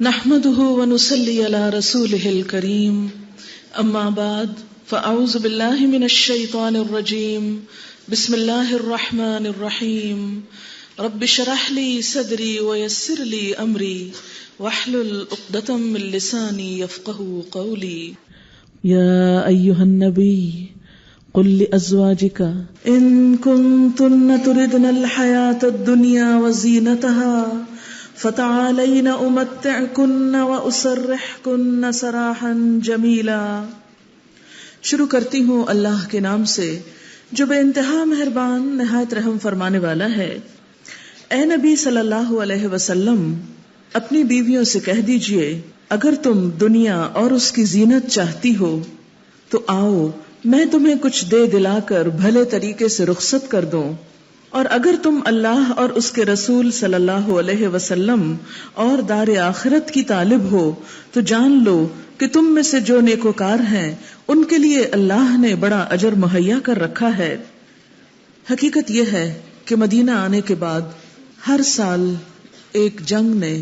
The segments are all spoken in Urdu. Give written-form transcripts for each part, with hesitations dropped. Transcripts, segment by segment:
نحمده ونصلي على رسوله الكريم اما بعد فاعوذ بالله من الشيطان الرجيم بسم الله الرحمن الرحيم رب اشرح لي صدري ويسر لي امري واحلل عقدة من لساني يفقهوا قولي يا ايها النبي قل لازواجك ان كنتن تردن الحياة الدنيا وزينتها فتعالین امتعکن واسرحکن سراحا جمیلا۔ شروع کرتی ہوں اللہ کے نام سے جو بے انتہا مہربان نہایت رحم فرمانے والا ہے۔ اے نبی صلی اللہ علیہ وسلم، اپنی بیویوں سے کہہ دیجئے اگر تم دنیا اور اس کی زینت چاہتی ہو تو آؤ میں تمہیں کچھ دے دلا کر بھلے طریقے سے رخصت کر دوں، اور اگر تم اللہ اور اس کے رسول صلی اللہ علیہ وسلم اور دار آخرت کی طالب ہو تو جان لو کہ تم میں سے جو نیکوکار ہیں ان کے لیے اللہ نے بڑا اجر مہیا کر رکھا ہے۔ حقیقت یہ ہے کہ مدینہ آنے کے بعد ہر سال ایک جنگ نے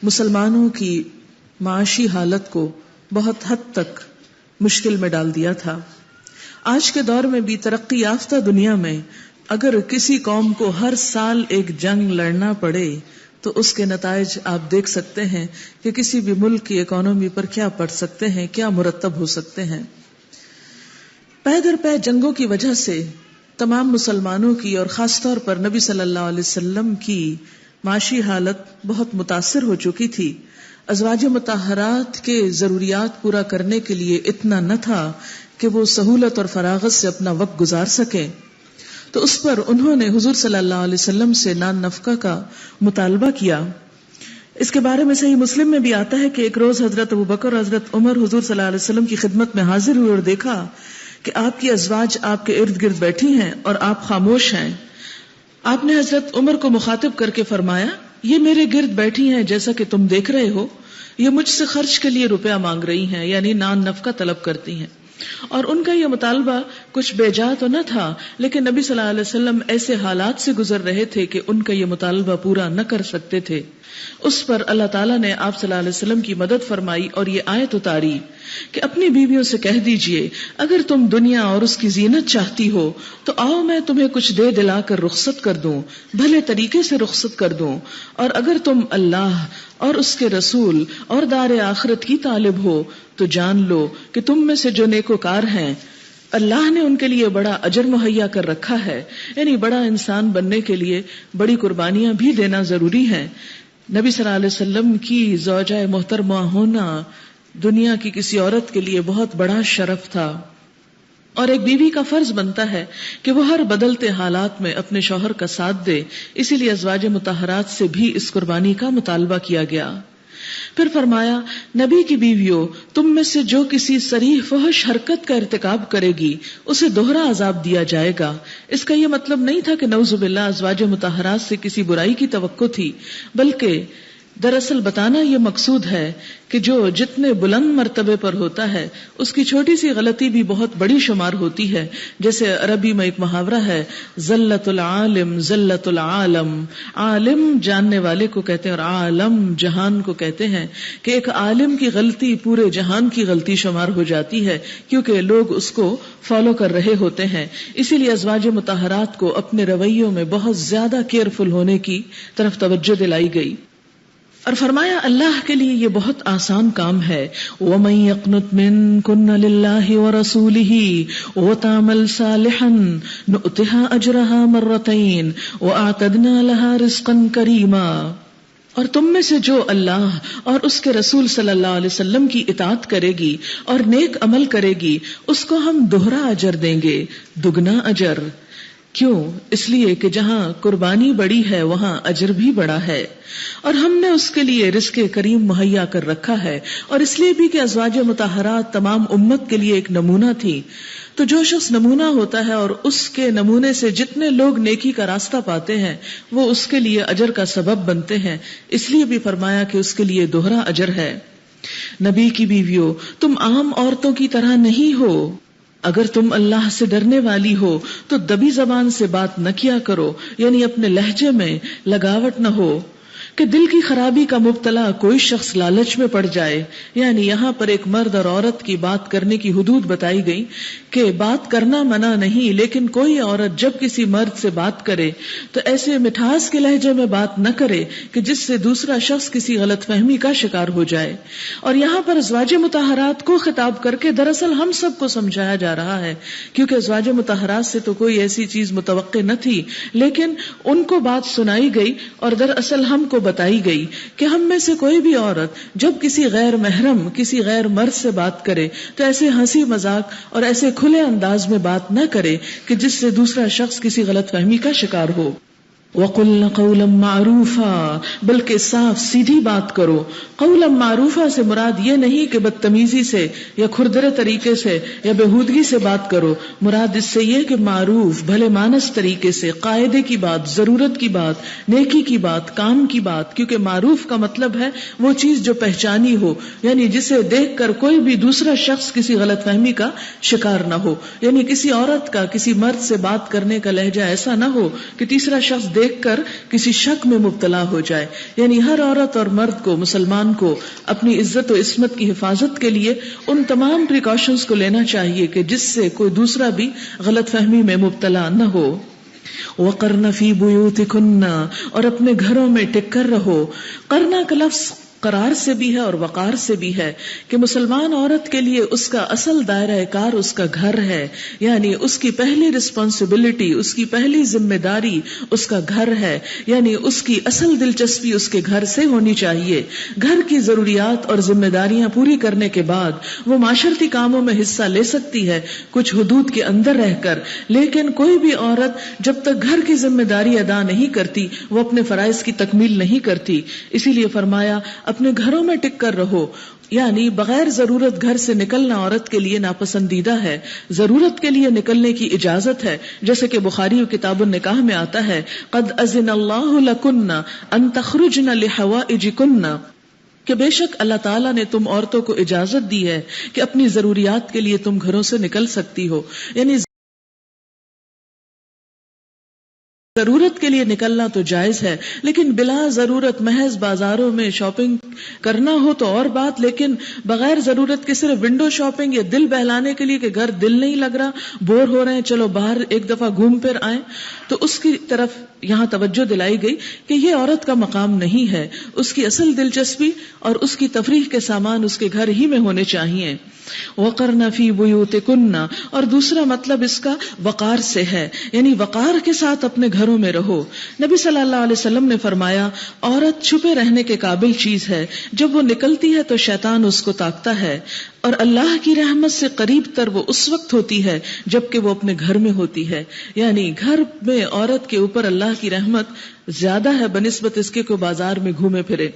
مسلمانوں کی معاشی حالت کو بہت حد تک مشکل میں ڈال دیا تھا۔ آج کے دور میں بھی ترقی یافتہ دنیا میں اگر کسی قوم کو ہر سال ایک جنگ لڑنا پڑے تو اس کے نتائج آپ دیکھ سکتے ہیں کہ کسی بھی ملک کی اکانومی پر کیا پڑ سکتے ہیں، کیا مرتب ہو سکتے ہیں۔ پے در پے جنگوں کی وجہ سے تمام مسلمانوں کی اور خاص طور پر نبی صلی اللہ علیہ وسلم کی معاشی حالت بہت متاثر ہو چکی تھی۔ ازواج مطہرات کے ضروریات پورا کرنے کے لیے اتنا نہ تھا کہ وہ سہولت اور فراغت سے اپنا وقت گزار سکیں، تو اس پر انہوں نے حضور صلی اللہ علیہ وسلم سے نان نفقہ کا مطالبہ کیا۔ اس کے بارے میں صحیح مسلم میں بھی آتا ہے کہ ایک روز حضرت ابوبکر اور حضرت عمر حضور صلی اللہ علیہ وسلم کی خدمت میں حاضر ہوئے اور دیکھا کہ آپ کی ازواج آپ کے ارد گرد بیٹھی ہیں اور آپ خاموش ہیں۔ آپ نے حضرت عمر کو مخاطب کر کے فرمایا، یہ میرے گرد بیٹھی ہیں جیسا کہ تم دیکھ رہے ہو، یہ مجھ سے خرچ کے لیے روپیہ مانگ رہی ہیں، یعنی نان نفقہ طلب کرتی ہیں، اور ان کا یہ مطالبہ کچھ بے جا تو نہ تھا، لیکن نبی صلی اللہ علیہ وسلم ایسے حالات سے گزر رہے تھے کہ ان کا یہ مطالبہ پورا نہ کر سکتے تھے۔ اس پر اللہ تعالیٰ نے آپ صلی اللہ علیہ وسلم کی مدد فرمائی اور یہ آیت اتاری کہ اپنی بیویوں سے کہہ دیجئے اگر تم دنیا اور اس کی زینت چاہتی ہو تو آؤ میں تمہیں کچھ دے دلا کر رخصت کر دوں، بھلے طریقے سے رخصت کر دوں، اور اگر تم اللہ اور اس کے رسول اور دار آخرت کی طالب ہو تو جان لو کہ تم میں سے جو نیکوکار ہیں اللہ نے ان کے لیے بڑا اجر مہیا کر رکھا ہے۔ یعنی بڑا انسان بننے کے لیے بڑی قربانیاں بھی دینا ضروری ہیں۔ نبی صلی اللہ علیہ وسلم کی زوجہ محترمہ ہونا دنیا کی کسی عورت کے لیے بہت بڑا شرف تھا، اور ایک بیوی کا فرض بنتا ہے کہ وہ ہر بدلتے حالات میں اپنے شوہر کا ساتھ دے، اسی لیے ازواج مطہرات سے بھی اس قربانی کا مطالبہ کیا گیا۔ پھر فرمایا، نبی کی بیویوں، تم میں سے جو کسی صریح فحش حرکت کا ارتکاب کرے گی اسے دوہرا عذاب دیا جائے گا۔ اس کا یہ مطلب نہیں تھا کہ نعوذ باللہ ازواج مطہرات سے کسی برائی کی توقع تھی، بلکہ دراصل بتانا یہ مقصود ہے کہ جو جتنے بلند مرتبے پر ہوتا ہے اس کی چھوٹی سی غلطی بھی بہت بڑی شمار ہوتی ہے۔ جیسے عربی میں ایک محاورہ ہے، زلت العالم زلت العالم، عالم جاننے والے کو کہتے ہیں اور عالم جہان کو کہتے ہیں، کہ ایک عالم کی غلطی پورے جہان کی غلطی شمار ہو جاتی ہے کیونکہ لوگ اس کو فالو کر رہے ہوتے ہیں۔ اسی لیے ازواج مطہرات کو اپنے رویوں میں بہت زیادہ کیئرفل ہونے کی طرف توجہ دلائی گئی، اور فرمایا اللہ کے لیے یہ بہت آسان کام ہے۔ وَمَن يَقْنُتْ مِنكُنَّ لِلَّهِ وَرَسُولِهِ وَتَعْمَلْ صَالِحًا نُؤْتِهَا أَجْرَهَا مَرَّتَيْنِ وَأَعْتَدْنَا لَهَا رِزْقًا كَرِيمًا۔ اور تم میں سے جو اللہ اور اس کے رسول صلی اللہ علیہ وسلم کی اطاعت کرے گی اور نیک عمل کرے گی اس کو ہم دوہرا اجر دیں گے، دگنا اجر۔ کیوں؟ اس لیے کہ جہاں قربانی بڑی ہے وہاں اجر بھی بڑا ہے، اور ہم نے اس کے لیے رزق کریم مہیا کر رکھا ہے، اور اس لیے بھی کہ ازواج مطہرات تمام امت کے لیے ایک نمونہ تھی۔ تو جو شخص نمونہ ہوتا ہے اور اس کے نمونے سے جتنے لوگ نیکی کا راستہ پاتے ہیں وہ اس کے لیے اجر کا سبب بنتے ہیں، اس لیے بھی فرمایا کہ اس کے لیے دوہرا اجر ہے۔ نبی کی بیویوں، تم عام عورتوں کی طرح نہیں ہو، اگر تم اللہ سے ڈرنے والی ہو تو دبی زبان سے بات نہ کیا کرو، یعنی اپنے لہجے میں لگاوٹ نہ ہو، کہ دل کی خرابی کا مبتلا کوئی شخص لالچ میں پڑ جائے، یعنی یہاں پر ایک مرد اور عورت کی بات کرنے کی حدود بتائی گئی کہ بات کرنا منع نہیں، لیکن کوئی عورت جب کسی مرد سے بات کرے تو ایسے مٹھاس کے لہجے میں بات نہ کرے کہ جس سے دوسرا شخص کسی غلط فہمی کا شکار ہو جائے. اور یہاں پر ازواج مطہرات کو خطاب کر کے دراصل ہم سب کو سمجھایا جا رہا ہے، کیونکہ ازواج مطہرات سے تو کوئی ایسی چیز متوقع نہ تھی، لیکن ان کو بات سنائی گئی اور دراصل ہم کو بتائی گئی کہ ہم میں سے کوئی بھی عورت جب کسی غیر محرم، کسی غیر مرد سے بات کرے تو ایسے ہنسی مذاق اور ایسے کھلے انداز میں بات نہ کرے کہ جس سے دوسرا شخص کسی غلط فہمی کا شکار ہو. وَقُلْنَ قَوْلًا مَعْرُوفًا، بلکہ صاف سیدھی بات کرو. قولا معروفہ سے مراد یہ نہیں کہ بدتمیزی سے یا کھردرے طریقے سے یا بےہودگی سے بات کرو، مراد اس سے یہ کہ معروف بھلے مانس طریقے سے، قاعدے کی بات، ضرورت کی بات، نیکی کی بات، کام کی بات. کیونکہ معروف کا مطلب ہے وہ چیز جو پہچانی ہو، یعنی جسے دیکھ کر کوئی بھی دوسرا شخص کسی غلط فہمی کا شکار نہ ہو. یعنی کسی عورت کا کسی مرد سے بات کرنے کا لہجہ ایسا نہ ہو کہ تیسرا شخص دیکھ کر کسی شک میں مبتلا ہو جائے. یعنی ہر عورت اور مرد کو، مسلمان کو اپنی عزت و عصمت کی حفاظت کے لیے ان تمام پریکاشنز کو لینا چاہیے کہ جس سے کوئی دوسرا بھی غلط فہمی میں مبتلا نہ ہو. وَقَرْنَ فِي بُيُوتِكُنَّ، اور اپنے گھروں میں ٹک کر رہو. قرنا کا لفظ قرار سے بھی ہے اور وقار سے بھی ہے کہ مسلمان عورت کے لیے اس کا اصل دائرہ کار اس کا گھر ہے، یعنی اس کی پہلی رسپانسبلٹی، اس کی پہلی ذمہ داری اس کا گھر ہے، یعنی اس کی اصل دلچسپی اس کے گھر سے ہونی چاہیے. گھر کی ضروریات اور ذمہ داریاں پوری کرنے کے بعد وہ معاشرتی کاموں میں حصہ لے سکتی ہے کچھ حدود کے اندر رہ کر، لیکن کوئی بھی عورت جب تک گھر کی ذمہ داری ادا نہیں کرتی وہ اپنے فرائض کی تکمیل نہیں کرتی. اسی لیے فرمایا اپنے گھروں میں ٹک کر رہو، یعنی بغیر ضرورت گھر سے نکلنا عورت کے لیے ناپسندیدہ ہے. ضرورت کے لیے نکلنے کی اجازت ہے، جیسے کہ بخاری و کتاب النکاح میں آتا ہے قد اذن اللہ لکن ان تخرجن لحوائجکن، کہ بے شک اللہ تعالیٰ نے تم عورتوں کو اجازت دی ہے کہ اپنی ضروریات کے لیے تم گھروں سے نکل سکتی ہو. یعنی ضرورت کے لیے نکلنا تو جائز ہے، لیکن بلا ضرورت محض بازاروں میں شاپنگ کرنا ہو تو اور بات، لیکن بغیر ضرورت کے صرف ونڈو شاپنگ یا دل بہلانے کے لیے کہ گھر دل نہیں لگ رہا، بور ہو رہے ہیں، چلو باہر ایک دفعہ گھوم پھر آئیں، تو اس کی طرف یہاں توجہ دلائی گئی کہ یہ عورت کا مقام نہیں ہے. اس کی اصل دلچسپی اور اس کی تفریح کے سامان اس کے گھر ہی میں ہونے چاہیے. وَقَرْنَ فِي بُيُوتِكُنَّ، اور دوسرا مطلب اس کا وقار سے ہے، یعنی وقار کے ساتھ اپنے گھروں میں رہو. نبی صلی اللہ علیہ وسلم نے فرمایا عورت چھپے رہنے کے قابل چیز ہے، جب وہ نکلتی ہے تو شیطان اس کو تاکتا ہے، اور اللہ کی رحمت سے قریب تر وہ اس وقت ہوتی ہے جبکہ وہ اپنے گھر میں ہوتی ہے. یعنی گھر میں عورت کے اوپر اللہ کی رحمت زیادہ ہے بنسبت اس کے کو بازار میں گھومے پھرے.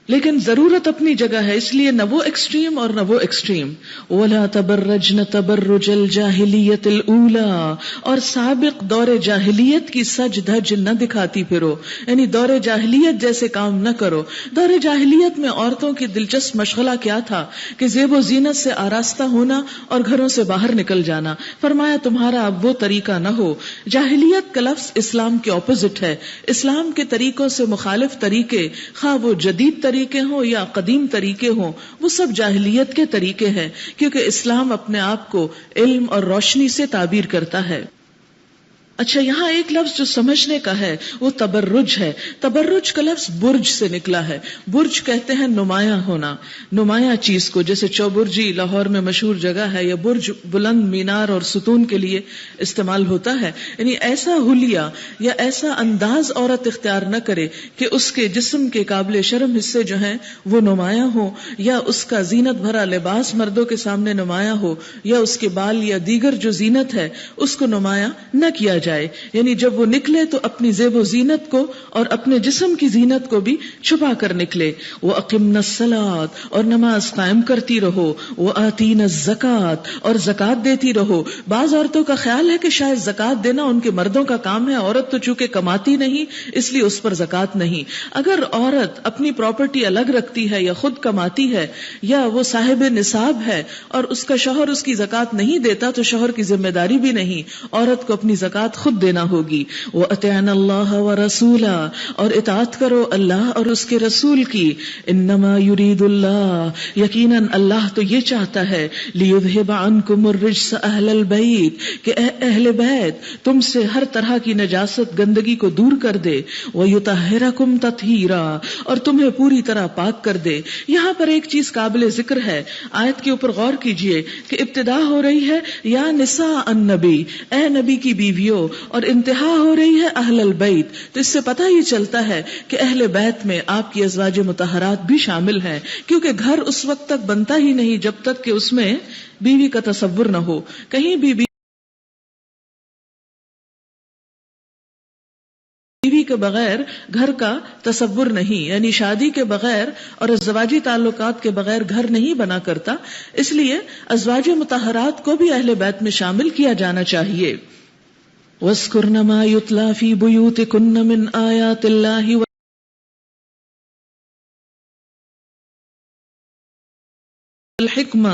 لیکن ضرورت اپنی جگہ ہے، اس لیے نہ وہ ایکسٹریم اور نہ وہ ایکسٹریم. وَلَا تَبَرَّجْنَ تَبَرُّجَ الْجَاهِلِيَّةِ الْأُولَى، اور سابق دور جاہلیت کی سج دھج نہ دکھاتی پھرو، یعنی دور جاہلیت جیسے کام نہ کرو. دور جاہلیت میں عورتوں کی دلچسپ مشغلہ کیا تھا کہ زیب و زینت سے آراستہ ہونا اور گھروں سے باہر نکل جانا. فرمایا تمہارا اب وہ طریقہ نہ ہو. جاہلیت کا لفظ اسلام کے اپوزٹ ہے. اسلام کے طریقوں سے مخالف طریقے، خواہ وہ جدید طریقے ہوں یا قدیم طریقے ہوں، وہ سب جاہلیت کے طریقے ہیں، کیونکہ اسلام اپنے آپ کو علم اور روشنی سے تعبیر کرتا ہے. اچھا، یہاں ایک لفظ جو سمجھنے کا ہے وہ تبرج ہے. تبرج کا لفظ برج سے نکلا ہے. برج کہتے ہیں نمایاں ہونا، نمایاں چیز کو، جیسے چوبرجی لاہور میں مشہور جگہ ہے، یا برج بلند مینار اور ستون کے لیے استعمال ہوتا ہے. یعنی ایسا حلیہ یا ایسا انداز عورت اختیار نہ کرے کہ اس کے جسم کے قابل شرم حصے جو ہیں وہ نمایاں ہوں، یا اس کا زینت بھرا لباس مردوں کے سامنے نمایاں ہو، یا اس کے بال یا دیگر جو زینت ہے اس کو نمایاں نہ کیا جائے. یعنی جب وہ نکلے تو اپنی زیب و زینت کو اور اپنے جسم کی زینت کو بھی چھپا کر نکلے. وَأَقِمْنَ الصَّلَاةَ، اور نماز قائم کرتی رہو. وَآتِينَ الزَّكَاةَ، اور زکات دیتی رہو. بعض عورتوں کا خیال ہے کہ شاید زکات دینا ان کے مردوں کا کام ہے، عورت تو چونکہ کماتی نہیں اس لیے اس پر زکات نہیں. اگر عورت اپنی پراپرٹی الگ رکھتی ہے یا خود کماتی ہے یا وہ صاحب نصاب ہے اور اس کا شوہر اس کی زکات نہیں دیتا تو شوہر کی ذمہ داری بھی نہیں. عورت کو اپنی زکات زکوٰۃ خود دینا ہوگی. وَأَطِعْنَا اللَّهَ وَرَسُولَهُ، اور اطاعت کرو اللہ اور اس کے رسول کی. انما یرید اللہ، یقیناً اللہ تو یہ چاہتا ہے، لیذہب عنکم الرجس اہل البیت، کہ اے اہل بیت تم سے ہر طرح کی نجاست گندگی کو دور کر دے. ویطہرکم تطہیرا، اور تمہیں پوری طرح پاک کر دے. یہاں پر ایک چیز قابل ذکر ہے، آیت کے اوپر غور کیجئے کہ ابتدا ہو رہی ہے یا نساء النبی، اے نبی کی بیویوں، اور انتہا ہو رہی ہے اہل البیت. تو اس سے پتہ یہ چلتا ہے کہ اہل بیت میں آپ کی ازواج مطہرات بھی شامل ہیں، کیونکہ گھر اس وقت تک بنتا ہی نہیں جب تک کہ اس میں بیوی کا تصور نہ ہو. کہیں بھی بیوی کے بغیر گھر کا تصور نہیں، یعنی شادی کے بغیر اور ازدواجی تعلقات کے بغیر گھر نہیں بنا کرتا. اس لیے ازواج مطہرات کو بھی اہل بیت میں شامل کیا جانا چاہیے. وَاذْكُرْنَ مَا يُتْلَى فِي بُيُوتِكُنَّ مِنْ آيَاتِ اللَّهِ الحکمہ،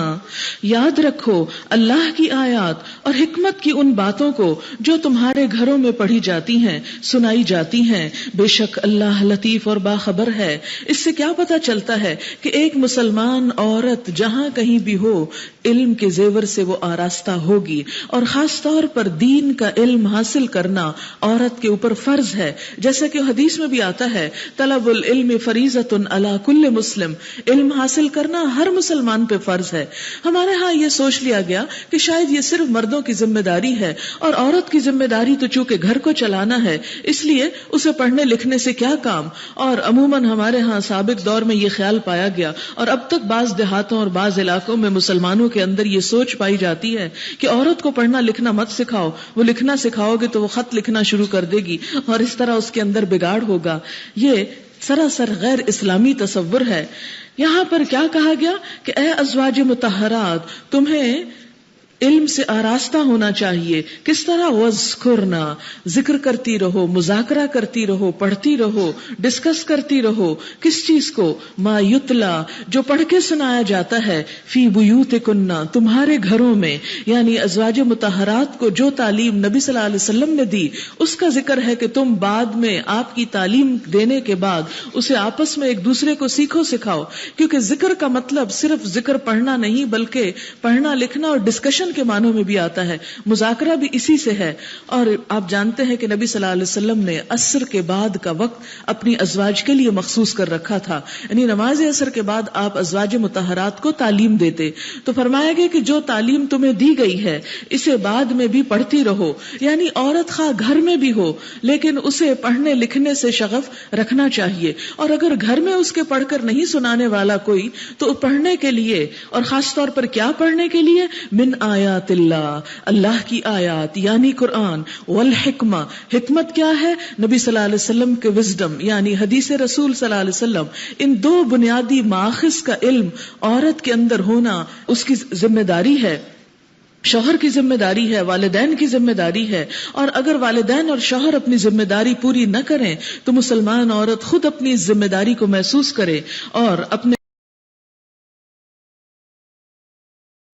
یاد رکھو اللہ کی آیات اور حکمت کی ان باتوں کو جو تمہارے گھروں میں پڑھی جاتی ہیں، سنائی جاتی ہیں. بے شک اللہ لطیف اور باخبر ہے. اس سے کیا پتہ چلتا ہے کہ ایک مسلمان عورت جہاں کہیں بھی ہو علم کے زیور سے وہ آراستہ ہوگی، اور خاص طور پر دین کا علم حاصل کرنا عورت کے اوپر فرض ہے. جیسا کہ حدیث میں بھی آتا ہے، طلب العلم فریضۃ علی کل مسلم، علم حاصل کرنا ہر مسلمان پہ فرض ہے. ہمارے ہاں یہ سوچ لیا گیا کہ شاید یہ صرف مردوں کی ذمہ داری ہے، اور عورت کی ذمہ داری تو چونکہ گھر کو چلانا ہے اس لیے اسے پڑھنے لکھنے سے کیا کام. اور عموماً ہمارے ہاں سابق دور میں یہ خیال پایا گیا، اور اب تک بعض دیہاتوں اور بعض علاقوں میں مسلمانوں کے اندر یہ سوچ پائی جاتی ہے کہ عورت کو پڑھنا لکھنا مت سکھاؤ، وہ لکھنا سکھاؤ گے تو وہ خط لکھنا شروع کر دے گی اور اس طرح اس کے اندر بگاڑ ہوگا. یہ سراسر غیر اسلامی تصور ہے. یہاں پر کیا کہا گیا کہ اے ازواج مطہرات تمہیں علم سے آراستہ ہونا چاہیے. کس طرح؟ وَاذْكُرْنَا، ذکر کرتی رہو، مذاکرہ کرتی رہو، پڑھتی رہو، ڈسکس کرتی رہو. کس چیز کو؟ ما یتلا، جو پڑھ کے سنایا جاتا ہے، فی بیوتکن، تمہارے گھروں میں. یعنی ازواج مطہرات کو جو تعلیم نبی صلی اللہ علیہ وسلم نے دی اس کا ذکر ہے کہ تم بعد میں آپ کی تعلیم دینے کے بعد اسے آپس میں ایک دوسرے کو سیکھو سکھاؤ. کیونکہ ذکر کا مطلب صرف ذکر پڑھنا نہیں بلکہ پڑھنا لکھنا اور ڈسکشن کے معنوں میں بھی آتا ہے. مذاکرہ بھی اسی سے ہے. اور آپ جانتے ہیں کہ نبی صلی اللہ علیہ وسلم نے عصر کے بعد کا وقت اپنی ازواج کے لیے مخصوص کر رکھا تھا، یعنی نماز عصر کے بعد آپ ازواج مطہرات کو تعلیم دیتے. تو فرمایا گیا کہ جو تعلیم تمہیں دی گئی ہے اسے بعد میں بھی پڑھتی رہو. یعنی عورت خواہ گھر میں بھی ہو لیکن اسے پڑھنے لکھنے سے شغف رکھنا چاہیے. اور اگر گھر میں اس کے پڑھ کر نہیں سنانے والا کوئی تو پڑھنے کے لیے، اور خاص طور پر کیا پڑھنے کے لیے؟ من آیات اللہ، اللہ کی آیات یعنی قرآن. والحکمہ، حکمت کیا ہے؟ نبی صلی اللہ علیہ وسلم کے وزڈم یعنی حدیث رسول صلی اللہ علیہ وسلم. ان دو بنیادی ماخذ کا علم عورت کے اندر ہونا اس کی ذمہ داری ہے. شوہر کی ذمہ داری ہے، والدین کی ذمہ داری ہے. اور اگر والدین اور شوہر اپنی ذمہ داری پوری نہ کریں تو مسلمان عورت خود اپنی ذمہ داری کو محسوس کرے اور اپنے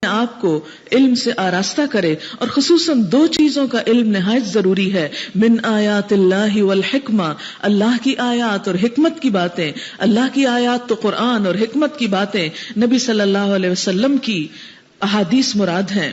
آپ کو علم سے آراستہ کرے. اور خصوصاً دو چیزوں کا علم نہایت ضروری ہے، من آیات اللہ والحکمہ، اللہ کی آیات اور حکمت کی باتیں. اللہ کی آیات تو قرآن اور حکمت کی باتیں نبی صلی اللہ علیہ وسلم کی احادیث مراد ہیں.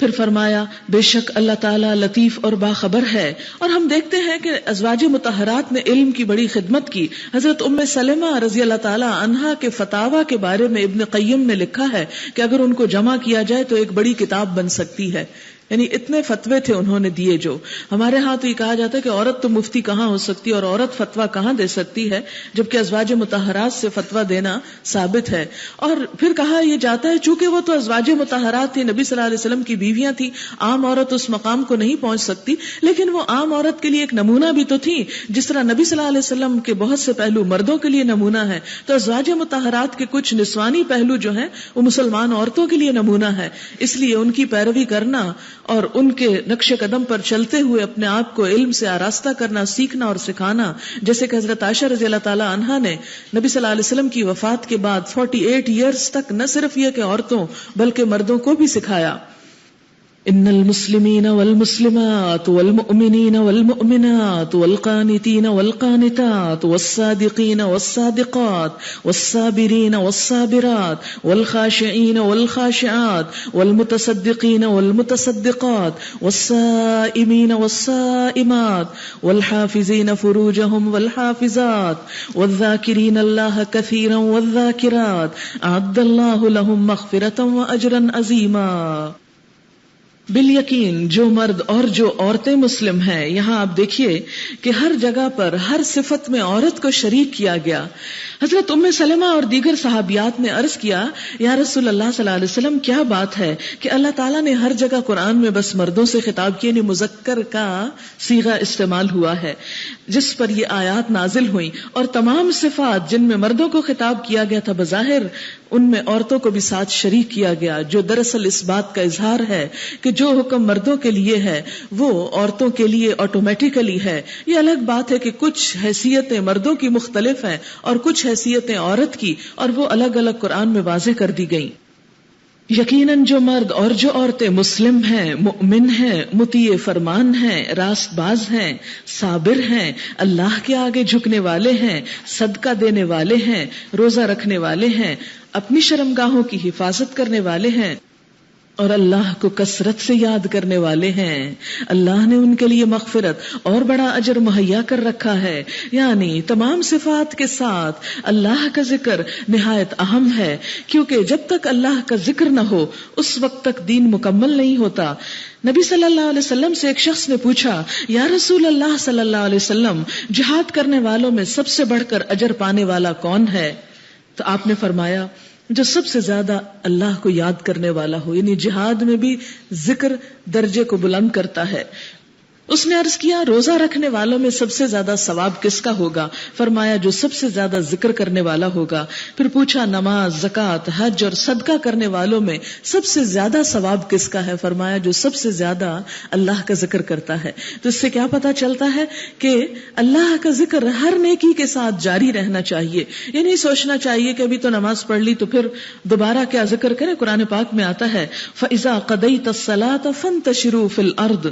پھر فرمایا بے شک اللہ تعالیٰ لطیف اور باخبر ہے. اور ہم دیکھتے ہیں کہ ازواج مطہرات نے علم کی بڑی خدمت کی. حضرت ام سلمہ رضی اللہ تعالیٰ عنہا کے فتاوی کے بارے میں ابن قیم نے لکھا ہے کہ اگر ان کو جمع کیا جائے تو ایک بڑی کتاب بن سکتی ہے. یعنی اتنے فتوے تھے انہوں نے دیے. جو ہمارے ہاں تو یہ کہا جاتا ہے کہ عورت تو مفتی کہاں ہو سکتی اور عورت فتویٰ کہاں دے سکتی ہے، جبکہ ازواج مطہرات سے فتویٰ دینا ثابت ہے. اور پھر کہا یہ جاتا ہے چونکہ وہ تو ازواج مطہرات تھی، نبی صلی اللہ علیہ وسلم کی بیویاں تھی، عام عورت اس مقام کو نہیں پہنچ سکتی، لیکن وہ عام عورت کے لیے ایک نمونہ بھی تو تھی. جس طرح نبی صلی اللہ علیہ وسلم کے بہت سے پہلو مردوں کے لیے نمونہ ہے، تو ازواج مطہرات کے کچھ نسوانی پہلو جو ہیں وہ مسلمان عورتوں کے لیے نمونہ ہے. اس لیے ان کی پیروی کرنا اور ان کے نقش قدم پر چلتے ہوئے اپنے آپ کو علم سے آراستہ کرنا، سیکھنا اور سکھانا. جیسے کہ حضرت عائشہ رضی اللہ تعالی عنہا نے نبی صلی اللہ علیہ وسلم کی وفات کے بعد 48 ایئرز تک نہ صرف یہ کہ عورتوں بلکہ مردوں کو بھی سکھایا. ان المسلمین والمسلمات والمؤمنین والمؤمنات والقانتین والقانتات والصادقین والصادقات والصابرین والصابرات والخاشعین والخاشعات والمتصدقین والمتصدقات والصائمین والصائمات والحافظین فروجهم والحافظات والذاکرین اللہ کثیرا والذاکرات اعد اللہ لهم مغفرۃ واجرا عظیما. بالیقین جو مرد اور جو عورتیں مسلم ہیں، یہاں آپ دیکھیے کہ ہر جگہ پر ہر صفت میں عورت کو شریک کیا گیا. حضرت ام سلمہ اور دیگر صحابیات نے عرض کیا، یا رسول اللہ صلی اللہ علیہ وسلم کیا بات ہے کہ اللہ تعالیٰ نے ہر جگہ قرآن میں بس مردوں سے خطاب کیا، یعنی مذکر کا صیغہ استعمال ہوا ہے جس پر یہ آیات نازل ہوئیں، اور تمام صفات جن میں مردوں کو خطاب کیا گیا تھا بظاہر ان میں عورتوں کو بھی ساتھ شریک کیا گیا، جو دراصل اس بات کا اظہار ہے کہ جو حکم مردوں کے لیے ہے وہ عورتوں کے لیے آٹومیٹیکلی ہے. یہ الگ بات ہے کہ کچھ حیثیتیں مردوں کی مختلف ہیں اور کچھ حیثیتیں عورت کی، اور وہ الگ الگ قرآن میں واضح کر دی گئیں. یقیناً جو مرد اور جو عورتیں مسلم ہیں، مؤمن ہیں، مطیع فرمان ہیں، راست باز ہیں، صابر ہیں، اللہ کے آگے جھکنے والے ہیں، صدقہ دینے والے ہیں، روزہ رکھنے والے ہیں، اپنی شرمگاہوں کی حفاظت کرنے والے ہیں اور اللہ کو کثرت سے یاد کرنے والے ہیں، اللہ نے ان کے لیے مغفرت اور بڑا اجر مہیا کر رکھا ہے. یعنی تمام صفات کے ساتھ اللہ کا ذکر نہایت اہم ہے، کیونکہ جب تک اللہ کا ذکر نہ ہو اس وقت تک دین مکمل نہیں ہوتا. نبی صلی اللہ علیہ وسلم سے ایک شخص نے پوچھا، یا رسول اللہ صلی اللہ علیہ وسلم، جہاد کرنے والوں میں سب سے بڑھ کر اجر پانے والا کون ہے؟ تو آپ نے فرمایا، جو سب سے زیادہ اللہ کو یاد کرنے والا ہو، یعنی جہاد میں بھی ذکر درجے کو بلند کرتا ہے. اس نے عرض کیا، روزہ رکھنے والوں میں سب سے زیادہ ثواب کس کا ہوگا؟ فرمایا، جو سب سے زیادہ ذکر کرنے والا ہوگا. پھر پوچھا، نماز، زکوٰۃ، حج اور صدقہ کرنے والوں میں سب سے زیادہ ثواب کس کا ہے؟ فرمایا، جو سب سے زیادہ اللہ کا ذکر کرتا ہے. تو اس سے کیا پتا چلتا ہے کہ اللہ کا ذکر ہر نیکی کے ساتھ جاری رہنا چاہیے. یہ نہیں سوچنا چاہیے کہ ابھی تو نماز پڑھ لی تو پھر دوبارہ کیا ذکر کریں. قرآن پاک میں آتا ہے، فَإِذَا قَضَيْتَ الصَّلَاةَ فَانْتَشِرُوا فِي الْأَرْضِ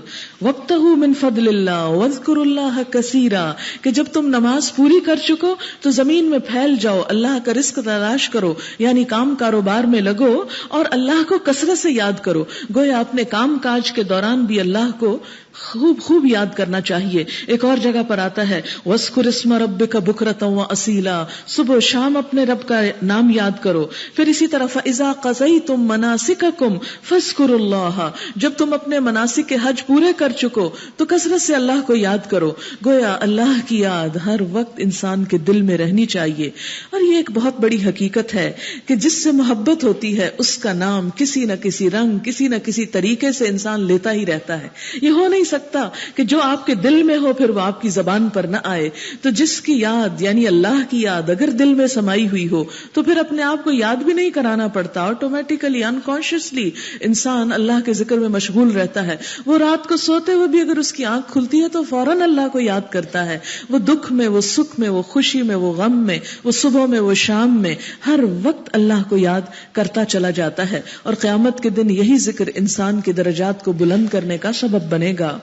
وَابْتَغُوا مِنْ فضل اللہ واذکروا اللہ کثیرا، کہ جب تم نماز پوری کر چکو تو زمین میں پھیل جاؤ، اللہ کا رزق تلاش کرو، یعنی کام کاروبار میں لگو اور اللہ کو کثرت سے یاد کرو. گویا اپنے کام کاج کے دوران بھی اللہ کو خوب خوب یاد کرنا چاہیے. ایک اور جگہ پر آتا ہے، وَاذْكُرِ اسْمَ رَبِّكَ بُكْرَةً وَأَصِيلًا، صبح و شام اپنے رب کا نام یاد کرو. پھر اسی طرح فَإِذَا قَضَيْتُم مَنَاسِكَكُمْ فَاذْكُرُوا اللَّهَ، جب تم اپنے مناسک کے حج پورے کر چکو تو کثرت سے اللہ کو یاد کرو. گویا اللہ کی یاد ہر وقت انسان کے دل میں رہنی چاہیے. اور یہ ایک بہت بڑی حقیقت ہے کہ جس سے محبت ہوتی ہے اس کا نام کسی نہ کسی رنگ، کسی نہ کسی طریقے سے انسان لیتا ہی رہتا ہے. یہ ہو نہیں سکتا کہ جو آپ کے دل میں ہو پھر وہ آپ کی زبان پر نہ آئے. تو جس کی یاد یعنی اللہ کی یاد اگر دل میں سمائی ہوئی ہو تو پھر اپنے آپ کو یاد بھی نہیں کرانا پڑتا، آٹومیٹیکلی انکانشیسلی انسان اللہ کے ذکر میں مشغول رہتا ہے. وہ رات کو سوتے ہوئے بھی اگر اس کی آنکھ کھلتی ہے تو فوراً اللہ کو یاد کرتا ہے. وہ دکھ میں، وہ سکھ میں، وہ خوشی میں، وہ غم میں، وہ صبح میں، وہ شام میں، ہر وقت اللہ کو یاد کرتا چلا جاتا ہے. اور قیامت کے دن یہی ذکر انسان کے درجات کو بلند کرنے کا سبب بنے گا.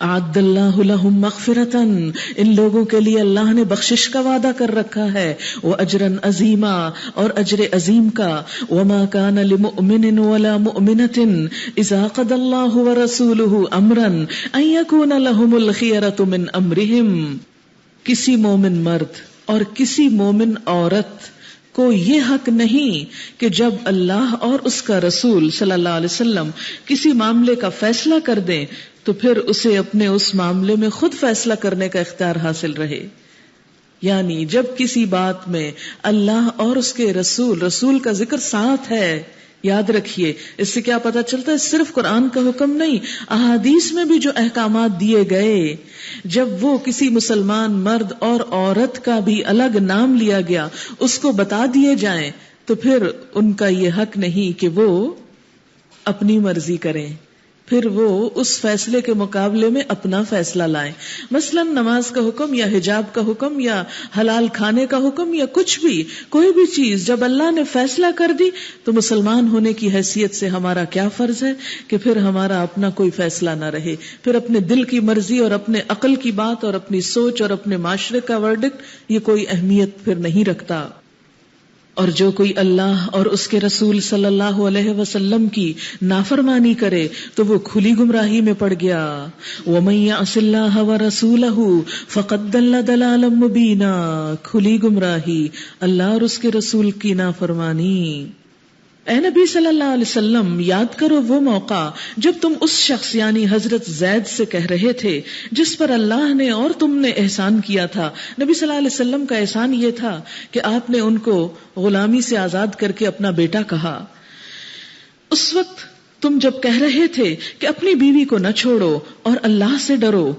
اعد اللہ لہم مغفرتاً، ان لوگوں کے لیے اللہ نے بخشش کا وعدہ کر رکھا ہے، واجرا عظیما، اور اجر عظیم کا. وما كان لمؤمن ولا مؤمنة اذا قضى الله ورسوله امرا ان يكون لهم الخيرة من امرهم، کسی مومن مرد اور کسی مومن عورت کو یہ حق نہیں کہ جب اللہ اور اس کا رسول صلی اللہ علیہ وسلم کسی معاملے کا فیصلہ کر دیں تو پھر اسے اپنے اس معاملے میں خود فیصلہ کرنے کا اختیار حاصل رہے. یعنی جب کسی بات میں اللہ اور اس کے رسول کا ذکر ساتھ ہے، یاد رکھیے اس سے کیا پتا چلتا ہے، صرف قرآن کا حکم نہیں، احادیث میں بھی جو احکامات دیے گئے، جب وہ کسی مسلمان مرد اور عورت کا بھی الگ نام لیا گیا اس کو بتا دیے جائیں تو پھر ان کا یہ حق نہیں کہ وہ اپنی مرضی کریں. پھر وہ اس فیصلے کے مقابلے میں اپنا فیصلہ لائیں. مثلا نماز کا حکم یا حجاب کا حکم یا حلال کھانے کا حکم یا کچھ بھی، کوئی بھی چیز جب اللہ نے فیصلہ کر دی تو مسلمان ہونے کی حیثیت سے ہمارا کیا فرض ہے کہ پھر ہمارا اپنا کوئی فیصلہ نہ رہے، پھر اپنے دل کی مرضی اور اپنے عقل کی بات اور اپنی سوچ اور اپنے معاشرے کا ورڈکٹ یہ کوئی اہمیت پھر نہیں رکھتا. اور جو کوئی اللہ اور اس کے رسول صلی اللہ علیہ وسلم کی نافرمانی کرے تو وہ کھلی گمراہی میں پڑ گیا. وَمَن يَعْصِ اللَّهَ وَرَسُولَهُ فَقَدْ ضَلَّ ضَلَالًا مُبِينًا. کھلی گمراہی، اللہ اور اس کے رسول کی نافرمانی. اے نبی صلی اللہ علیہ وسلم، یاد کرو وہ موقع جب تم اس شخص یعنی حضرت زید سے کہہ رہے تھے جس پر اللہ نے اور تم نے احسان کیا تھا. نبی صلی اللہ علیہ وسلم کا احسان یہ تھا کہ آپ نے ان کو غلامی سے آزاد کر کے اپنا بیٹا کہا. اس وقت تم جب کہہ رہے تھے کہ اپنی بیوی کو نہ چھوڑو اور اللہ سے ڈرو،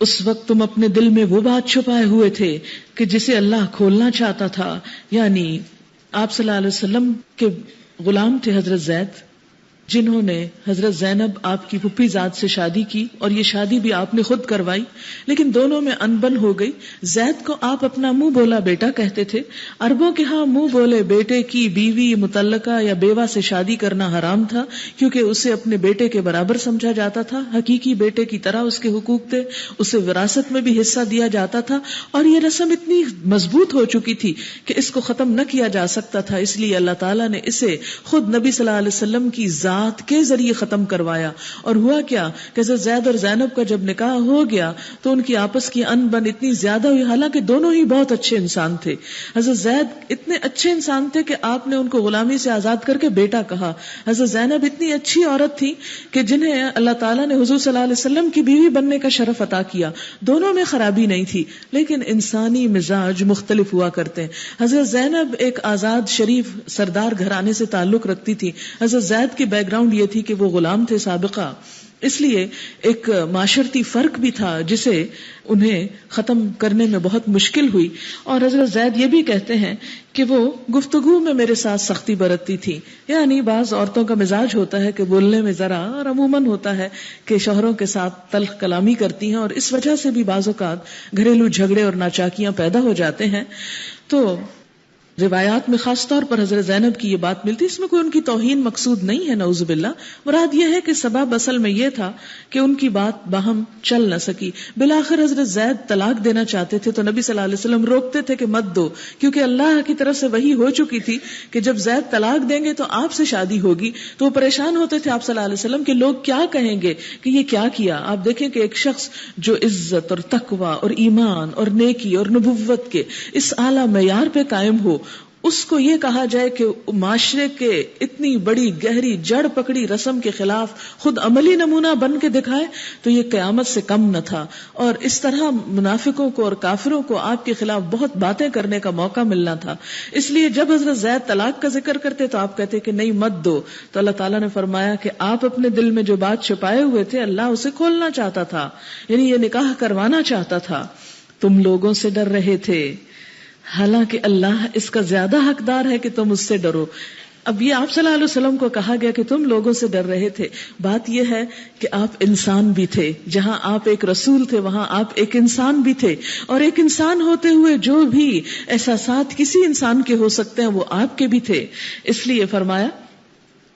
اس وقت تم اپنے دل میں وہ بات چھپائے ہوئے تھے کہ جسے اللہ کھولنا چاہتا تھا. یعنی آپ صلی اللہ علیہ وسلم کے غلام تھے حضرت زید، جنہوں نے حضرت زینب آپ کی پھپھی زاد سے شادی کی، اور یہ شادی بھی آپ نے خود کروائی، لیکن دونوں میں انبن ہو گئی. زید کو آپ اپنا منہ بولا بیٹا کہتے تھے. عربوں کے ہاں منہ بولے بیٹے کی بیوی مطلقہ یا بیوہ سے شادی کرنا حرام تھا، کیونکہ اسے اپنے بیٹے کے برابر سمجھا جاتا تھا، حقیقی بیٹے کی طرح اس کے حقوق تھے، اسے وراثت میں بھی حصہ دیا جاتا تھا. اور یہ رسم اتنی مضبوط ہو چکی تھی کہ اس کو ختم نہ کیا جا سکتا تھا، اس لیے اللہ تعالیٰ نے اسے خود نبی صلی اللہ علیہ وسلم کی ذات کے ذریعے ختم کروایا. اور ہوا کیا کہ حضرت زید اور زینب کا جب نکاح ہو گیا تو ان کی آپس کی انبن اتنی زیادہ ہوئی، حالانکہ دونوں ہی بہت اچھے انسان تھے. حضرت زید اتنے اچھے انسان تھے کہ آپ نے ان کو غلامی سے آزاد کر کے بیٹا کہا. حضرت زینب اتنی اچھی عورت تھی کہ جنہیں اللہ تعالیٰ نے حضور صلی اللہ علیہ وسلم کی بیوی بننے کا شرف عطا کیا. دونوں میں خرابی نہیں تھی، لیکن انسانی مزاج مختلف ہوا کرتے ہیں. حضرت زینب ایک آزاد شریف سردار گھرانے سے تعلق رکھتی تھی. حضرت زید کی بیک گراؤنڈ یہ تھی کہ وہ غلام تھے سابقہ، اس لیے ایک معاشرتی فرق بھی تھا جسے انہیں ختم کرنے میں بہت مشکل ہوئی. اور حضرت زید یہ بھی کہتے ہیں کہ وہ گفتگو میں میرے ساتھ سختی برتتی تھی. یعنی بعض عورتوں کا مزاج ہوتا ہے کہ بولنے میں ذرا، اور عموماً ہوتا ہے کہ شوہروں کے ساتھ تلخ کلامی کرتی ہیں، اور اس وجہ سے بھی بعض اوقات گھریلو جھگڑے اور ناچاکیاں پیدا ہو جاتے ہیں. تو روایات میں خاص طور پر حضرت زینب کی یہ بات ملتی، اس میں کوئی ان کی توہین مقصود نہیں ہے، نعوذ باللہ. مراد یہ ہے کہ سبب اصل میں یہ تھا کہ ان کی بات باہم چل نہ سکی. بالآخر حضرت زید طلاق دینا چاہتے تھے تو نبی صلی اللہ علیہ وسلم روکتے تھے کہ مت دو، کیونکہ اللہ کی طرف سے وحی ہو چکی تھی کہ جب زید طلاق دیں گے تو آپ سے شادی ہوگی. تو وہ پریشان ہوتے تھے آپ صلی اللہ علیہ وسلم کہ لوگ کیا کہیں گے کہ یہ کیا کیا. آپ دیکھیں کہ ایک شخص جو عزت اور تقوی اور ایمان اور نیکی اور نبوت کے اس اعلیٰ معیار پہ قائم ہو، اس کو یہ کہا جائے کہ معاشرے کے اتنی بڑی گہری جڑ پکڑی رسم کے خلاف خود عملی نمونہ بن کے دکھائے، تو یہ قیامت سے کم نہ تھا. اور اس طرح منافقوں کو اور کافروں کو آپ کے خلاف بہت باتیں کرنے کا موقع ملنا تھا. اس لیے جب حضرت زید طلاق کا ذکر کرتے تو آپ کہتے کہ نہیں مت دو. تو اللہ تعالیٰ نے فرمایا کہ آپ اپنے دل میں جو بات چھپائے ہوئے تھے اللہ اسے کھولنا چاہتا تھا، یعنی یہ نکاح کروانا چاہتا تھا. تم لوگوں سے ڈر رہے تھے، حالانکہ اللہ اس کا زیادہ حقدار ہے کہ تم اس سے ڈرو. اب یہ آپ صلی اللہ علیہ وسلم کو کہا گیا کہ تم لوگوں سے ڈر رہے تھے. بات یہ ہے کہ آپ انسان بھی تھے، جہاں آپ ایک رسول تھے وہاں آپ ایک انسان بھی تھے، اور ایک انسان ہوتے ہوئے جو بھی احساسات کسی انسان کے ہو سکتے ہیں وہ آپ کے بھی تھے. اس لیے فرمایا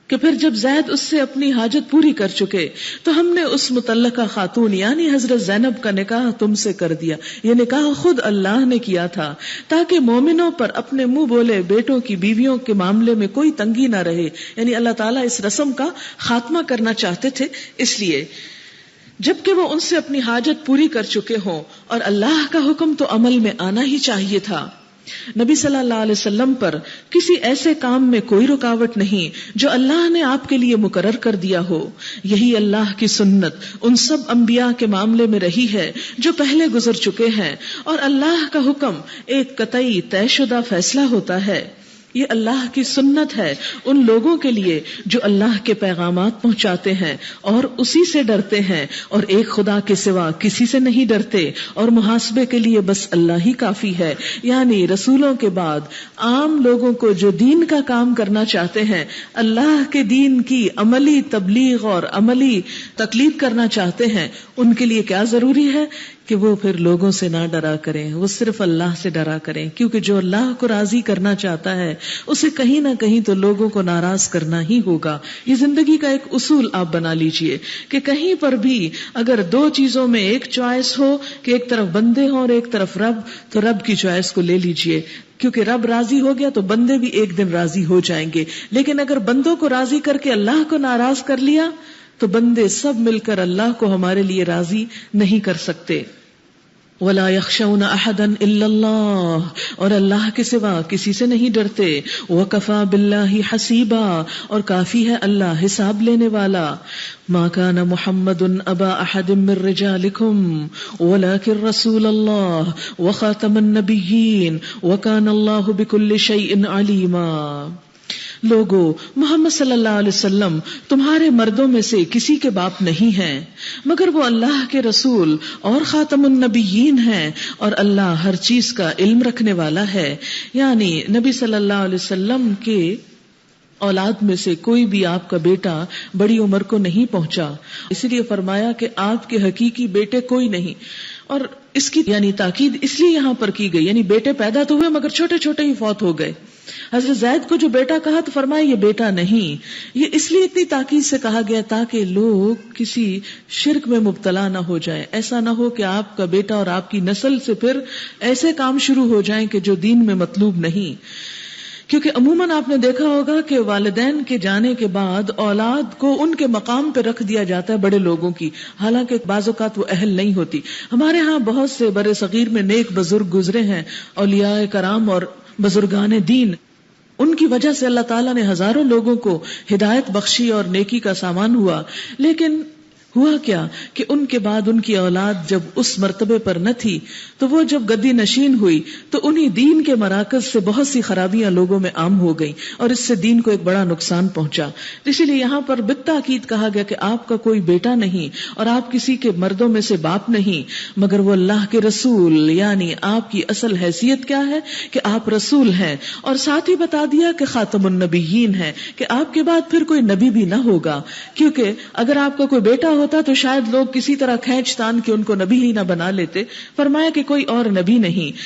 کہ پھر جب زید اس سے اپنی حاجت پوری کر چکے تو ہم نے اس متعلقہ خاتون یعنی حضرت زینب کا نکاح تم سے کر دیا. یہ نکاح خود اللہ نے کیا تھا تاکہ مومنوں پر اپنے منہ بولے بیٹوں کی بیویوں کے معاملے میں کوئی تنگی نہ رہے. یعنی اللہ تعالیٰ اس رسم کا خاتمہ کرنا چاہتے تھے. اس لیے جبکہ وہ ان سے اپنی حاجت پوری کر چکے ہوں اور اللہ کا حکم تو عمل میں آنا ہی چاہیے تھا. نبی صلی اللہ علیہ وسلم پر کسی ایسے کام میں کوئی رکاوٹ نہیں جو اللہ نے آپ کے لیے مقرر کر دیا ہو. یہی اللہ کی سنت ان سب انبیاء کے معاملے میں رہی ہے جو پہلے گزر چکے ہیں، اور اللہ کا حکم ایک قطعی طے شدہ فیصلہ ہوتا ہے. یہ اللہ کی سنت ہے ان لوگوں کے لیے جو اللہ کے پیغامات پہنچاتے ہیں اور اسی سے ڈرتے ہیں اور ایک خدا کے سوا کسی سے نہیں ڈرتے، اور محاسبے کے لیے بس اللہ ہی کافی ہے۔ یعنی رسولوں کے بعد عام لوگوں کو جو دین کا کام کرنا چاہتے ہیں، اللہ کے دین کی عملی تبلیغ اور عملی تقلید کرنا چاہتے ہیں، ان کے لیے کیا ضروری ہے کہ وہ پھر لوگوں سے نہ ڈرا کریں، وہ صرف اللہ سے ڈرا کریں، کیونکہ جو اللہ کو راضی کرنا چاہتا ہے اسے کہیں نہ کہیں تو لوگوں کو ناراض کرنا ہی ہوگا۔ یہ زندگی کا ایک اصول آپ بنا لیجئے کہ کہیں پر بھی اگر دو چیزوں میں ایک چوائس ہو کہ ایک طرف بندے ہوں اور ایک طرف رب، تو رب کی چوائس کو لے لیجئے، کیونکہ رب راضی ہو گیا تو بندے بھی ایک دن راضی ہو جائیں گے۔ لیکن اگر بندوں کو راضی کر کے اللہ کو ناراض کر لیا تو بندے سب مل کر اللہ کو ہمارے لیے راضی نہیں کر سکتے۔ وَلَا يَخْشَوْنَ أَحَدًا إِلَّا اللَّهَ، اور اللہ کے سوا کسی سے نہیں ڈرتے۔ وَكَفَى بِاللَّهِ حَسِيبًا، اور کافی ہے اللہ حساب لینے والا۔ مَا كَانَ مُحَمَّدٌ أَبَا أَحَدٍ مِّن رِّجَالِكُمْ وَلَٰكِن رَّسُولَ اللَّهِ وَخَاتَمَ النَّبِيِّينَ وَكَانَ اللَّهُ بِكُلِّ شَيْءٍ عَلِيمًا۔ لوگو، محمد صلی اللہ علیہ وسلم تمہارے مردوں میں سے کسی کے باپ نہیں ہیں، مگر وہ اللہ کے رسول اور خاتم النبیین ہیں، اور اللہ ہر چیز کا علم رکھنے والا ہے۔ یعنی نبی صلی اللہ علیہ وسلم کے اولاد میں سے کوئی بھی آپ کا بیٹا بڑی عمر کو نہیں پہنچا، اسی لیے فرمایا کہ آپ کے حقیقی بیٹے کوئی نہیں۔ اور اس کی یعنی تاکید اس لیے یہاں پر کی گئی، یعنی بیٹے پیدا تو ہوئے مگر چھوٹے چھوٹے ہی فوت ہو گئے۔ حضرت زید کو جو بیٹا کہا تو فرمایا یہ بیٹا نہیں، یہ اس لیے اتنی تاکید سے کہا گیا تاکہ لوگ کسی شرک میں مبتلا نہ ہو جائیں، ایسا نہ ہو کہ آپ کا بیٹا اور آپ کی نسل سے پھر ایسے کام شروع ہو جائیں کہ جو دین میں مطلوب نہیں۔ کیونکہ عموماً آپ نے دیکھا ہوگا کہ والدین کے جانے کے بعد اولاد کو ان کے مقام پہ رکھ دیا جاتا ہے بڑے لوگوں کی، حالانکہ بعض اوقات وہ اہل نہیں ہوتی۔ ہمارے ہاں بہت سے برے صغیر میں نیک بزرگ گزرے ہیں، اولیاء کرام اور بزرگان دین، ان کی وجہ سے اللہ تعالیٰ نے ہزاروں لوگوں کو ہدایت بخشی اور نیکی کا سامان ہوا۔ لیکن ہوا کیا کہ ان کے بعد ان کی اولاد جب اس مرتبے پر نہ تھی تو وہ جب گدی نشین ہوئی تو انہی دین کے مراکز سے بہت سی خرابیاں لوگوں میں عام ہو گئی، اور اس سے دین کو ایک بڑا نقصان پہنچا۔ اسی لیے یہاں پر بالتاکید کہا گیا کہ آپ کا کوئی بیٹا نہیں اور آپ کسی کے مردوں میں سے باپ نہیں، مگر وہ اللہ کے رسول، یعنی آپ کی اصل حیثیت کیا ہے کہ آپ رسول ہیں، اور ساتھ ہی بتا دیا کہ خاتم النبیین ہیں، کہ آپ کے بعد پھر کوئی نبی بھی نہ ہوگا، کیونکہ اگر آپ کا کوئی بیٹا ہوتا تو شاید لوگ کسی طرح کھینچ تان کے ان کو نبی ہی نہ بنا لیتے۔ فرمایا کہ کوئی اور نبی نہیں۔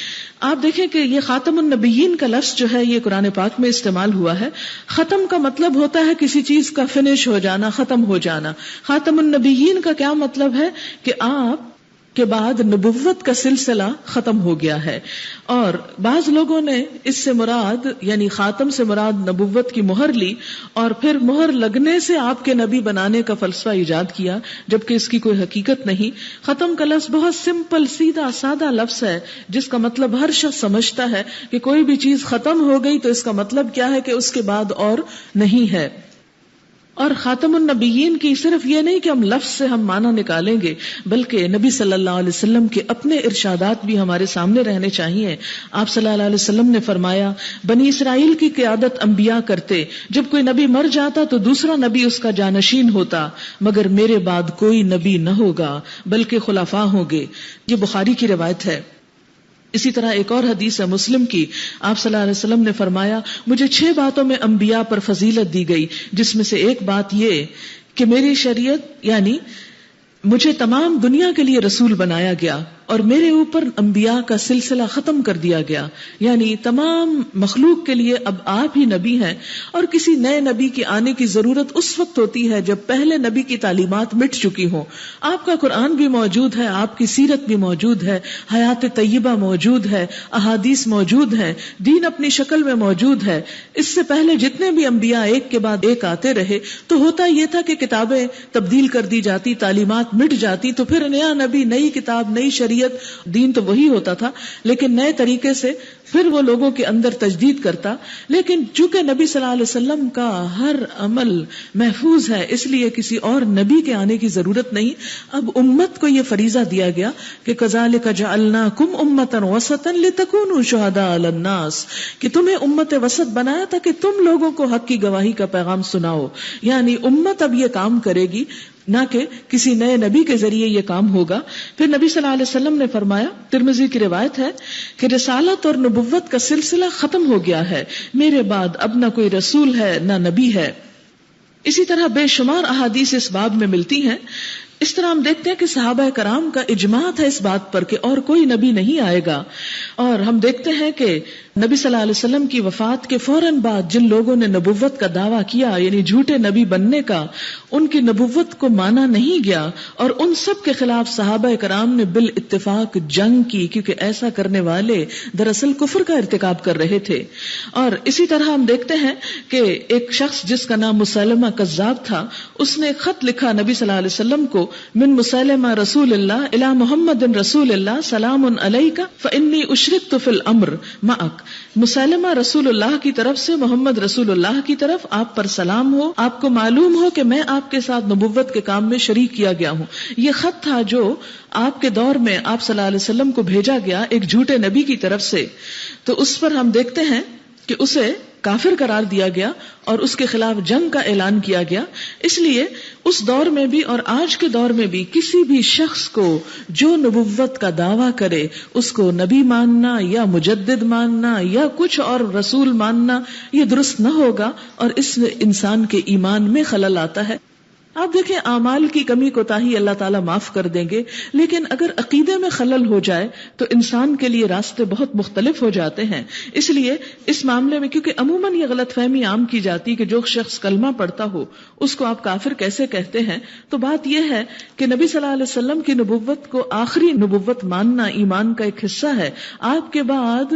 آپ دیکھیں کہ یہ خاتم النبیین کا لفظ جو ہے یہ قرآن پاک میں استعمال ہوا ہے۔ ختم کا مطلب ہوتا ہے کسی چیز کا فنش ہو جانا، ختم ہو جانا۔ خاتم النبیین کا کیا مطلب ہے کہ آپ کے بعد نبوت کا سلسلہ ختم ہو گیا ہے۔ اور بعض لوگوں نے اس سے مراد یعنی خاتم سے مراد نبوت کی مہر لی، اور پھر مہر لگنے سے آپ کے نبی بنانے کا فلسفہ ایجاد کیا، جبکہ اس کی کوئی حقیقت نہیں۔ ختم کا لفظ بہت سمپل سیدھا سادہ لفظ ہے جس کا مطلب ہر شخص سمجھتا ہے کہ کوئی بھی چیز ختم ہو گئی تو اس کا مطلب کیا ہے کہ اس کے بعد اور نہیں ہے۔ اور خاتم النبیین کی صرف یہ نہیں کہ ہم لفظ سے ہم معنی نکالیں گے، بلکہ نبی صلی اللہ علیہ وسلم کے اپنے ارشادات بھی ہمارے سامنے رہنے چاہیے۔ آپ صلی اللہ علیہ وسلم نے فرمایا، بنی اسرائیل کی قیادت انبیاء کرتے، جب کوئی نبی مر جاتا تو دوسرا نبی اس کا جانشین ہوتا، مگر میرے بعد کوئی نبی نہ ہوگا بلکہ خلفاء ہوں گے۔ یہ بخاری کی روایت ہے۔ اسی طرح ایک اور حدیث ہے مسلم کی، آپ صلی اللہ علیہ وسلم نے فرمایا، مجھے 6 باتوں میں انبیاء پر فضیلت دی گئی، جس میں سے ایک بات یہ کہ میری شریعت یعنی مجھے تمام دنیا کے لیے رسول بنایا گیا اور میرے اوپر انبیاء کا سلسلہ ختم کر دیا گیا، یعنی تمام مخلوق کے لیے اب آپ ہی نبی ہیں، اور کسی نئے نبی کے آنے کی ضرورت اس وقت ہوتی ہے جب پہلے نبی کی تعلیمات مٹ چکی ہوں۔ آپ کا قرآن بھی موجود ہے، آپ کی سیرت بھی موجود ہے، حیات طیبہ موجود ہے، احادیث موجود ہیں، دین اپنی شکل میں موجود ہے۔ اس سے پہلے جتنے بھی انبیاء ایک کے بعد ایک آتے رہے تو ہوتا یہ تھا کہ کتابیں تبدیل کر دی جاتی، تعلیمات مٹ جاتی، تو پھر نیا نبی، نئی کتاب، نئی شریعت شریعت دین تو وہی ہوتا تھا لیکن نئے طریقے سے پھر وہ لوگوں کے اندر تجدید کرتا. لیکن چونکہ نبی صلی اللہ علیہ وسلم کا ہر عمل محفوظ ہے اس لیے کسی اور نبی کے آنے کی ضرورت نہیں. اب امت کو یہ فریضہ دیا گیا کہ کذالک جعلناکم امۃ وسطا لتکونوا شہداء علی الناس، کہ تمہیں امت وسط بنایا تاکہ تم لوگوں کو حق کی گواہی کا پیغام سناؤ. یعنی امت اب یہ کام کرے گی، نہ کہ کسی نئے نبی کے ذریعے یہ کام ہوگا. پھر نبی صلی اللہ علیہ وسلم نے فرمایا، ترمذی کی روایت ہے کہ رسالت اور نبوت کا سلسلہ ختم ہو گیا ہے، میرے بعد اب نہ کوئی رسول ہے نہ نبی ہے. اسی طرح بے شمار احادیث اس باب میں ملتی ہیں. اس طرح ہم دیکھتے ہیں کہ صحابہ کرام کا اجماع تھا اس بات پر کہ اور کوئی نبی نہیں آئے گا. اور ہم دیکھتے ہیں کہ نبی صلی اللہ علیہ وسلم کی وفات کے فوراً بعد جن لوگوں نے نبوت کا دعویٰ کیا، یعنی جھوٹے نبی بننے کا، ان کی نبوت کو مانا نہیں گیا اور ان سب کے خلاف صحابہ کرام نے بالاتفاق جنگ کی، کیونکہ ایسا کرنے والے دراصل کفر کا ارتکاب کر رہے تھے. اور اسی طرح ہم دیکھتے ہیں کہ ایک شخص جس کا نام مسلمہ کذاب تھا، اس نے ایک خط لکھا نبی صلی اللہ علیہ وسلم کو، من مسلمہ رسول اللہ الی محمد رسول اللہ سلام علیک فانی اشرکت فی الامر معک. مسلمہ رسول اللہ کی طرف سے محمد رسول اللہ کی طرف آپ پر سلام ہو، آپ کو معلوم ہو کہ میں آپ کے ساتھ نبوت کے کام میں شریک کیا گیا ہوں. یہ خط تھا جو آپ کے دور میں آپ صلی اللہ علیہ وسلم کو بھیجا گیا ایک جھوٹے نبی کی طرف سے. تو اس پر ہم دیکھتے ہیں کہ اسے کافر قرار دیا گیا اور اس کے خلاف جنگ کا اعلان کیا گیا. اس لیے اس دور میں بھی اور آج کے دور میں بھی کسی بھی شخص کو جو نبوت کا دعویٰ کرے اس کو نبی ماننا یا مجدد ماننا یا کچھ اور رسول ماننا یہ درست نہ ہوگا اور اس میں انسان کے ایمان میں خلل آتا ہے. آپ دیکھیں اعمال کی کمی کوتاہی اللہ تعالیٰ معاف کر دیں گے، لیکن اگر عقیدے میں خلل ہو جائے تو انسان کے لیے راستے بہت مختلف ہو جاتے ہیں. اس لیے اس معاملے میں کیونکہ عموماً یہ غلط فہمی عام کی جاتی کہ جو شخص کلمہ پڑھتا ہو اس کو آپ کافر کیسے کہتے ہیں، تو بات یہ ہے کہ نبی صلی اللہ علیہ وسلم کی نبوت کو آخری نبوت ماننا ایمان کا ایک حصہ ہے. آپ کے بعد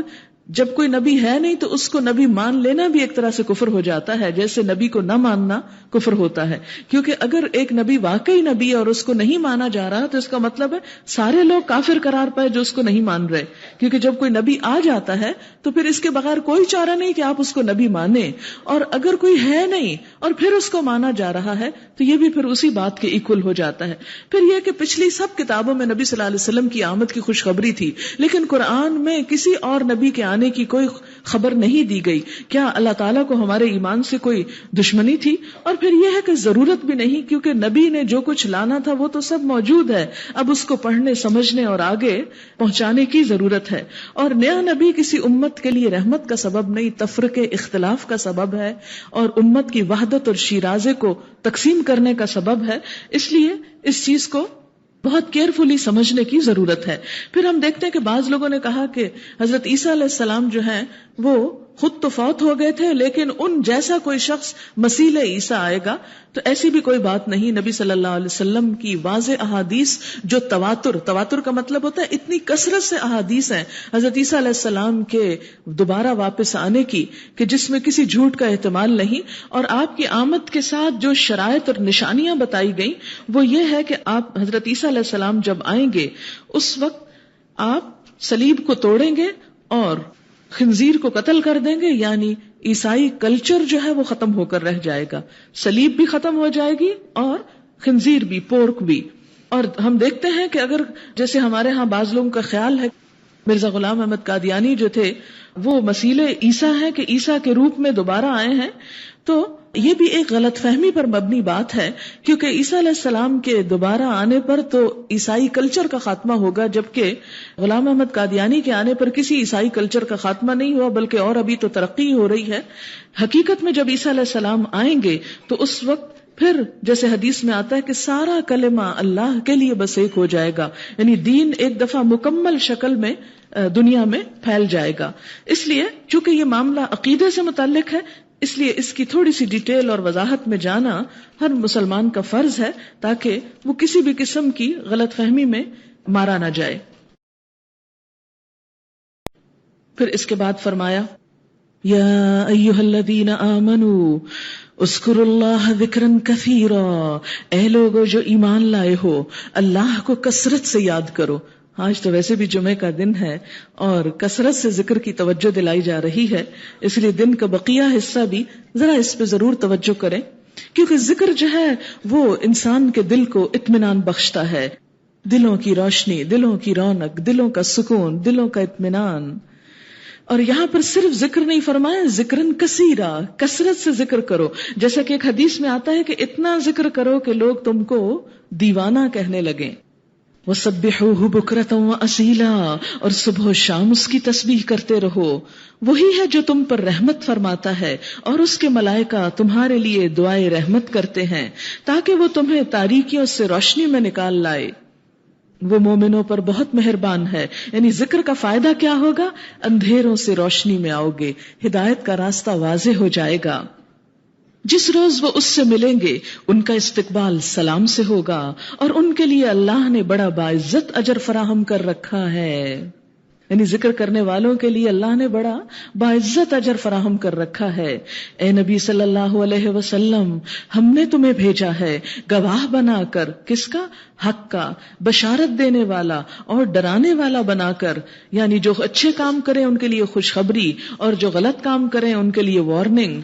جب کوئی نبی ہے نہیں تو اس کو نبی مان لینا بھی ایک طرح سے کفر ہو جاتا ہے، جیسے نبی کو نہ ماننا کفر ہوتا ہے. کیونکہ اگر ایک نبی واقعی نبی ہے اور اس کو نہیں مانا جا رہا تو اس کا مطلب ہے سارے لوگ کافر قرار پائے جو اس کو نہیں مان رہے. کیونکہ جب کوئی نبی آ جاتا ہے تو پھر اس کے بغیر کوئی چارہ نہیں کہ آپ اس کو نبی مانیں، اور اگر کوئی ہے نہیں اور پھر اس کو مانا جا رہا ہے تو یہ بھی پھر اسی بات کے ایکول ہو جاتا ہے. پھر یہ کہ پچھلی سب کتابوں میں نبی صلی اللہ علیہ وسلم کی آمد کی خوشخبری تھی، لیکن قرآن میں کسی اور نبی کے آنے کی کوئی خبر نہیں دی گئی. کیا اللہ تعالیٰ کو ہمارے ایمان سے کوئی دشمنی تھی؟ اور پھر یہ ہے کہ ضرورت بھی نہیں، کیونکہ نبی نے جو کچھ لانا تھا وہ تو سب موجود ہے، اب اس کو پڑھنے سمجھنے اور آگے پہنچانے کی ضرورت ہے. اور نیا نبی کسی امت کے لیے رحمت کا سبب نہیں، تفرقے اختلاف کا سبب ہے اور امت کی وحدت اور شیرازے کو تقسیم کرنے کا سبب ہے. اس لیے اس چیز کو بہت کیئرفلی سمجھنے کی ضرورت ہے. پھر ہم دیکھتے ہیں کہ بعض لوگوں نے کہا کہ حضرت عیسیٰ علیہ السلام جو ہیں وہ خود تو فوت ہو گئے تھے لیکن ان جیسا کوئی شخص مسیح عیسیٰ آئے گا. تو ایسی بھی کوئی بات نہیں. نبی صلی اللہ علیہ وسلم کی واضح احادیث جو تواتر کا مطلب ہوتا ہے اتنی کثرت سے احادیث ہیں حضرت عیسیٰ علیہ السلام کے دوبارہ واپس آنے کی کہ جس میں کسی جھوٹ کا احتمال نہیں. اور آپ کی آمد کے ساتھ جو شرائط اور نشانیاں بتائی گئیں وہ یہ ہے کہ آپ حضرت عیسیٰ علیہ السلام جب آئیں گے اس وقت آپ صلیب کو توڑیں گے اور خنزیر کو قتل کر دیں گے، یعنی عیسائی کلچر جو ہے وہ ختم ہو کر رہ جائے گا. صلیب بھی ختم ہو جائے گی اور خنزیر بھی، پورک بھی. اور ہم دیکھتے ہیں کہ اگر جیسے ہمارے ہاں بعض لوگوں کا خیال ہے مرزا غلام احمد قادیانی جو تھے وہ مسیح عیسیٰ ہیں کہ عیسیٰ کے روپ میں دوبارہ آئے ہیں، تو یہ بھی ایک غلط فہمی پر مبنی بات ہے. کیونکہ عیسیٰ علیہ السلام کے دوبارہ آنے پر تو عیسائی کلچر کا خاتمہ ہوگا، جبکہ غلام احمد قادیانی کے آنے پر کسی عیسائی کلچر کا خاتمہ نہیں ہوا بلکہ اور ابھی تو ترقی ہو رہی ہے. حقیقت میں جب عیسیٰ علیہ السلام آئیں گے تو اس وقت پھر جیسے حدیث میں آتا ہے کہ سارا کلمہ اللہ کے لیے بس ایک ہو جائے گا، یعنی دین ایک دفعہ مکمل شکل میں دنیا میں پھیل جائے گا. اس لیے چونکہ یہ معاملہ عقیدے سے متعلق ہے اس لیے اس کی تھوڑی سی ڈیٹیل اور وضاحت میں جانا ہر مسلمان کا فرض ہے تاکہ وہ کسی بھی قسم کی غلط فہمی میں مارا نہ جائے. پھر اس کے بعد فرمایا یا ایھا الذین آمنوا اذکروا اللہ ذکرا کثیرا، اے لوگو جو ایمان لائے ہو اللہ کو کثرت سے یاد کرو. آج تو ویسے بھی جمعے کا دن ہے اور کثرت سے ذکر کی توجہ دلائی جا رہی ہے، اس لیے دن کا بقیہ حصہ بھی ذرا اس پہ ضرور توجہ کریں، کیونکہ ذکر جو ہے وہ انسان کے دل کو اطمینان بخشتا ہے، دلوں کی روشنی، دلوں کی رونق، دلوں کا سکون، دلوں کا اطمینان۔ اور یہاں پر صرف ذکر نہیں فرمایا، ذکرن کثیرا، کثرت سے ذکر کرو، جیسا کہ ایک حدیث میں آتا ہے کہ اتنا ذکر کرو کہ لوگ تم کو دیوانہ کہنے لگیں۔ وَسَبِّحُوهُ بُكْرَةً وَأَصِيلًا، اور صبح و شام اس کی تسبیح کرتے رہو، وہی ہے جو تم پر رحمت فرماتا ہے اور اس کے ملائکہ تمہارے لیے دعائے رحمت کرتے ہیں تاکہ وہ تمہیں تاریکیوں سے روشنی میں نکال لائے، وہ مومنوں پر بہت مہربان ہے۔ یعنی ذکر کا فائدہ کیا ہوگا؟ اندھیروں سے روشنی میں آؤ گے، ہدایت کا راستہ واضح ہو جائے گا۔ جس روز وہ اس سے ملیں گے ان کا استقبال سلام سے ہوگا اور ان کے لیے اللہ نے بڑا باعزت اجر فراہم کر رکھا ہے۔ یعنی ذکر کرنے والوں کے لیے اللہ نے بڑا باعزت اجر فراہم کر رکھا ہے۔ اے نبی صلی اللہ علیہ وسلم، ہم نے تمہیں بھیجا ہے گواہ بنا کر، کس کا؟ حق کا، بشارت دینے والا اور ڈرانے والا بنا کر، یعنی جو اچھے کام کریں ان کے لیے خوشخبری اور جو غلط کام کریں ان کے لیے وارننگ،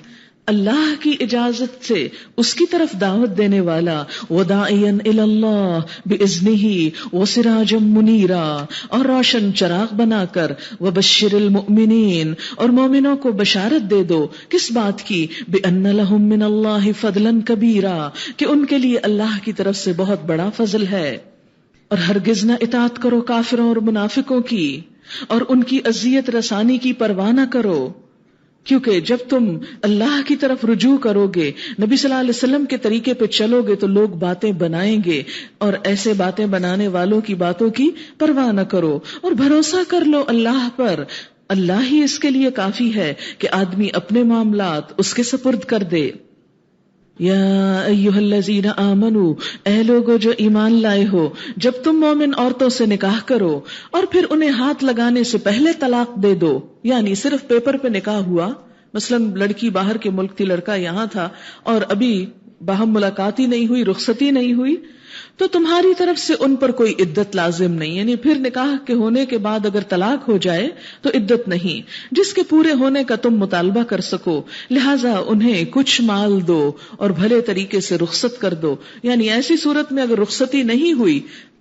اللہ کی اجازت سے اس کی طرف دعوت دینے والا، وداعیا الی اللہ باذنہ وسراجا منیرا، اور روشن چراغ بنا کر، وبشر المؤمنین، اور مومنوں کو بشارت دے دو، کس بات کی؟ بان لہم من اللہ فضلا کبیرا، کہ ان کے لیے اللہ کی طرف سے بہت بڑا فضل ہے۔ اور ہرگز نہ اطاعت کرو کافروں اور منافقوں کی، اور ان کی اذیت رسانی کی پرواہ نہ کرو، کیونکہ جب تم اللہ کی طرف رجوع کرو گے، نبی صلی اللہ علیہ وسلم کے طریقے پہ چلو گے، تو لوگ باتیں بنائیں گے، اور ایسے باتیں بنانے والوں کی باتوں کی پرواہ نہ کرو، اور بھروسہ کر لو اللہ پر، اللہ ہی اس کے لیے کافی ہے کہ آدمی اپنے معاملات اس کے سپرد کر دے۔ یا ایھا الذین آمنوا، اے لوگو جو ایمان لائے ہو، جب تم مومن عورتوں سے نکاح کرو اور پھر انہیں ہاتھ لگانے سے پہلے طلاق دے دو، یعنی صرف پیپر پہ نکاح ہوا، مثلا لڑکی باہر کے ملک تھی، لڑکا یہاں تھا، اور ابھی باہم ملاقات ہی نہیں ہوئی، رخصتی نہیں ہوئی، تو تمہاری طرف سے ان پر کوئی عدت لازم نہیں، یعنی پھر نکاح کے ہونے کے بعد اگر طلاق ہو جائے تو عدت نہیں، جس کے پورے ہونے کا تم مطالبہ کر سکو، لہذا انہیں کچھ مال دو اور بھلے طریقے سے رخصت کر دو۔ یعنی ایسی صورت میں اگر رخصتی نہیں ہوئی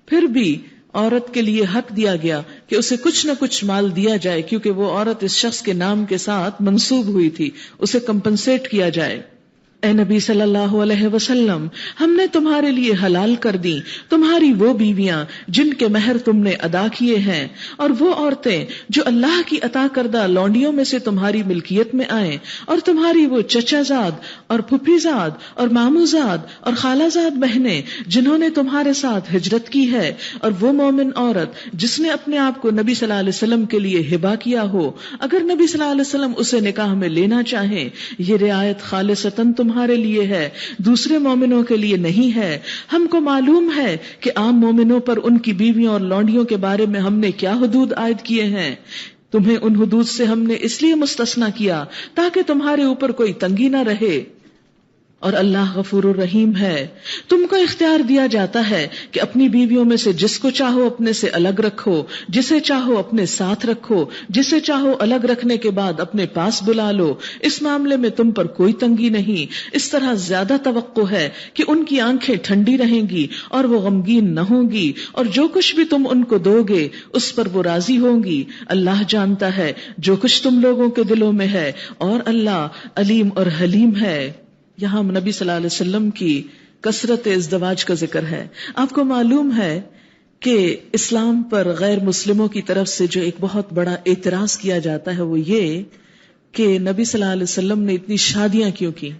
پھر بھی عورت کے لیے حق دیا گیا کہ اسے کچھ نہ کچھ مال دیا جائے، کیونکہ وہ عورت اس شخص کے نام کے ساتھ منسوب ہوئی تھی، اسے کمپنسیٹ کیا جائے۔ اے نبی صلی اللہ علیہ وسلم، ہم نے تمہارے لیے حلال کر دی تمہاری وہ بیویاں جن کے مہر تم نے ادا کیے ہیں، اور وہ عورتیں جو اللہ کی عطا کردہ لونڈیوں میں سے تمہاری ملکیت میں آئیں، اور تمہاری وہ چچا زاد اور پھپھی زاد اور مامو زاد اور خالہ زاد بہنیں جنہوں نے تمہارے ساتھ ہجرت کی ہے، اور وہ مومن عورت جس نے اپنے آپ کو نبی صلی اللہ علیہ وسلم کے لیے ہبہ کیا ہو، اگر نبی صلی اللہ علیہ وسلم اسے نکاح میں لینا چاہیں، یہ رعایت خالصتاً تمہارے لیے ہے، دوسرے مومنوں کے لیے نہیں ہے۔ ہم کو معلوم ہے کہ عام مومنوں پر ان کی بیویوں اور لونڈیوں کے بارے میں ہم نے کیا حدود عائد کیے ہیں، تمہیں ان حدود سے ہم نے اس لیے مستثنی کیا تاکہ تمہارے اوپر کوئی تنگی نہ رہے، اور اللہ غفور الرحیم ہے۔ تم کو اختیار دیا جاتا ہے کہ اپنی بیویوں میں سے جس کو چاہو اپنے سے الگ رکھو، جسے چاہو اپنے ساتھ رکھو، جسے چاہو الگ رکھنے کے بعد اپنے پاس بلا لو، اس معاملے میں تم پر کوئی تنگی نہیں۔ اس طرح زیادہ توقع ہے کہ ان کی آنکھیں ٹھنڈی رہیں گی اور وہ غمگین نہ ہوں گی، اور جو کچھ بھی تم ان کو دو گے اس پر وہ راضی ہوں گی۔ اللہ جانتا ہے جو کچھ تم لوگوں کے دلوں میں ہے، اور اللہ علیم اور حلیم ہے۔ یہاں نبی صلی اللہ علیہ وسلم کی کثرت ازدواج کا ذکر ہے۔ آپ کو معلوم ہے کہ اسلام پر غیر مسلموں کی طرف سے جو ایک بہت بڑا اعتراض کیا جاتا ہے وہ یہ کہ نبی صلی اللہ علیہ وسلم نے اتنی شادیاں کیوں کی،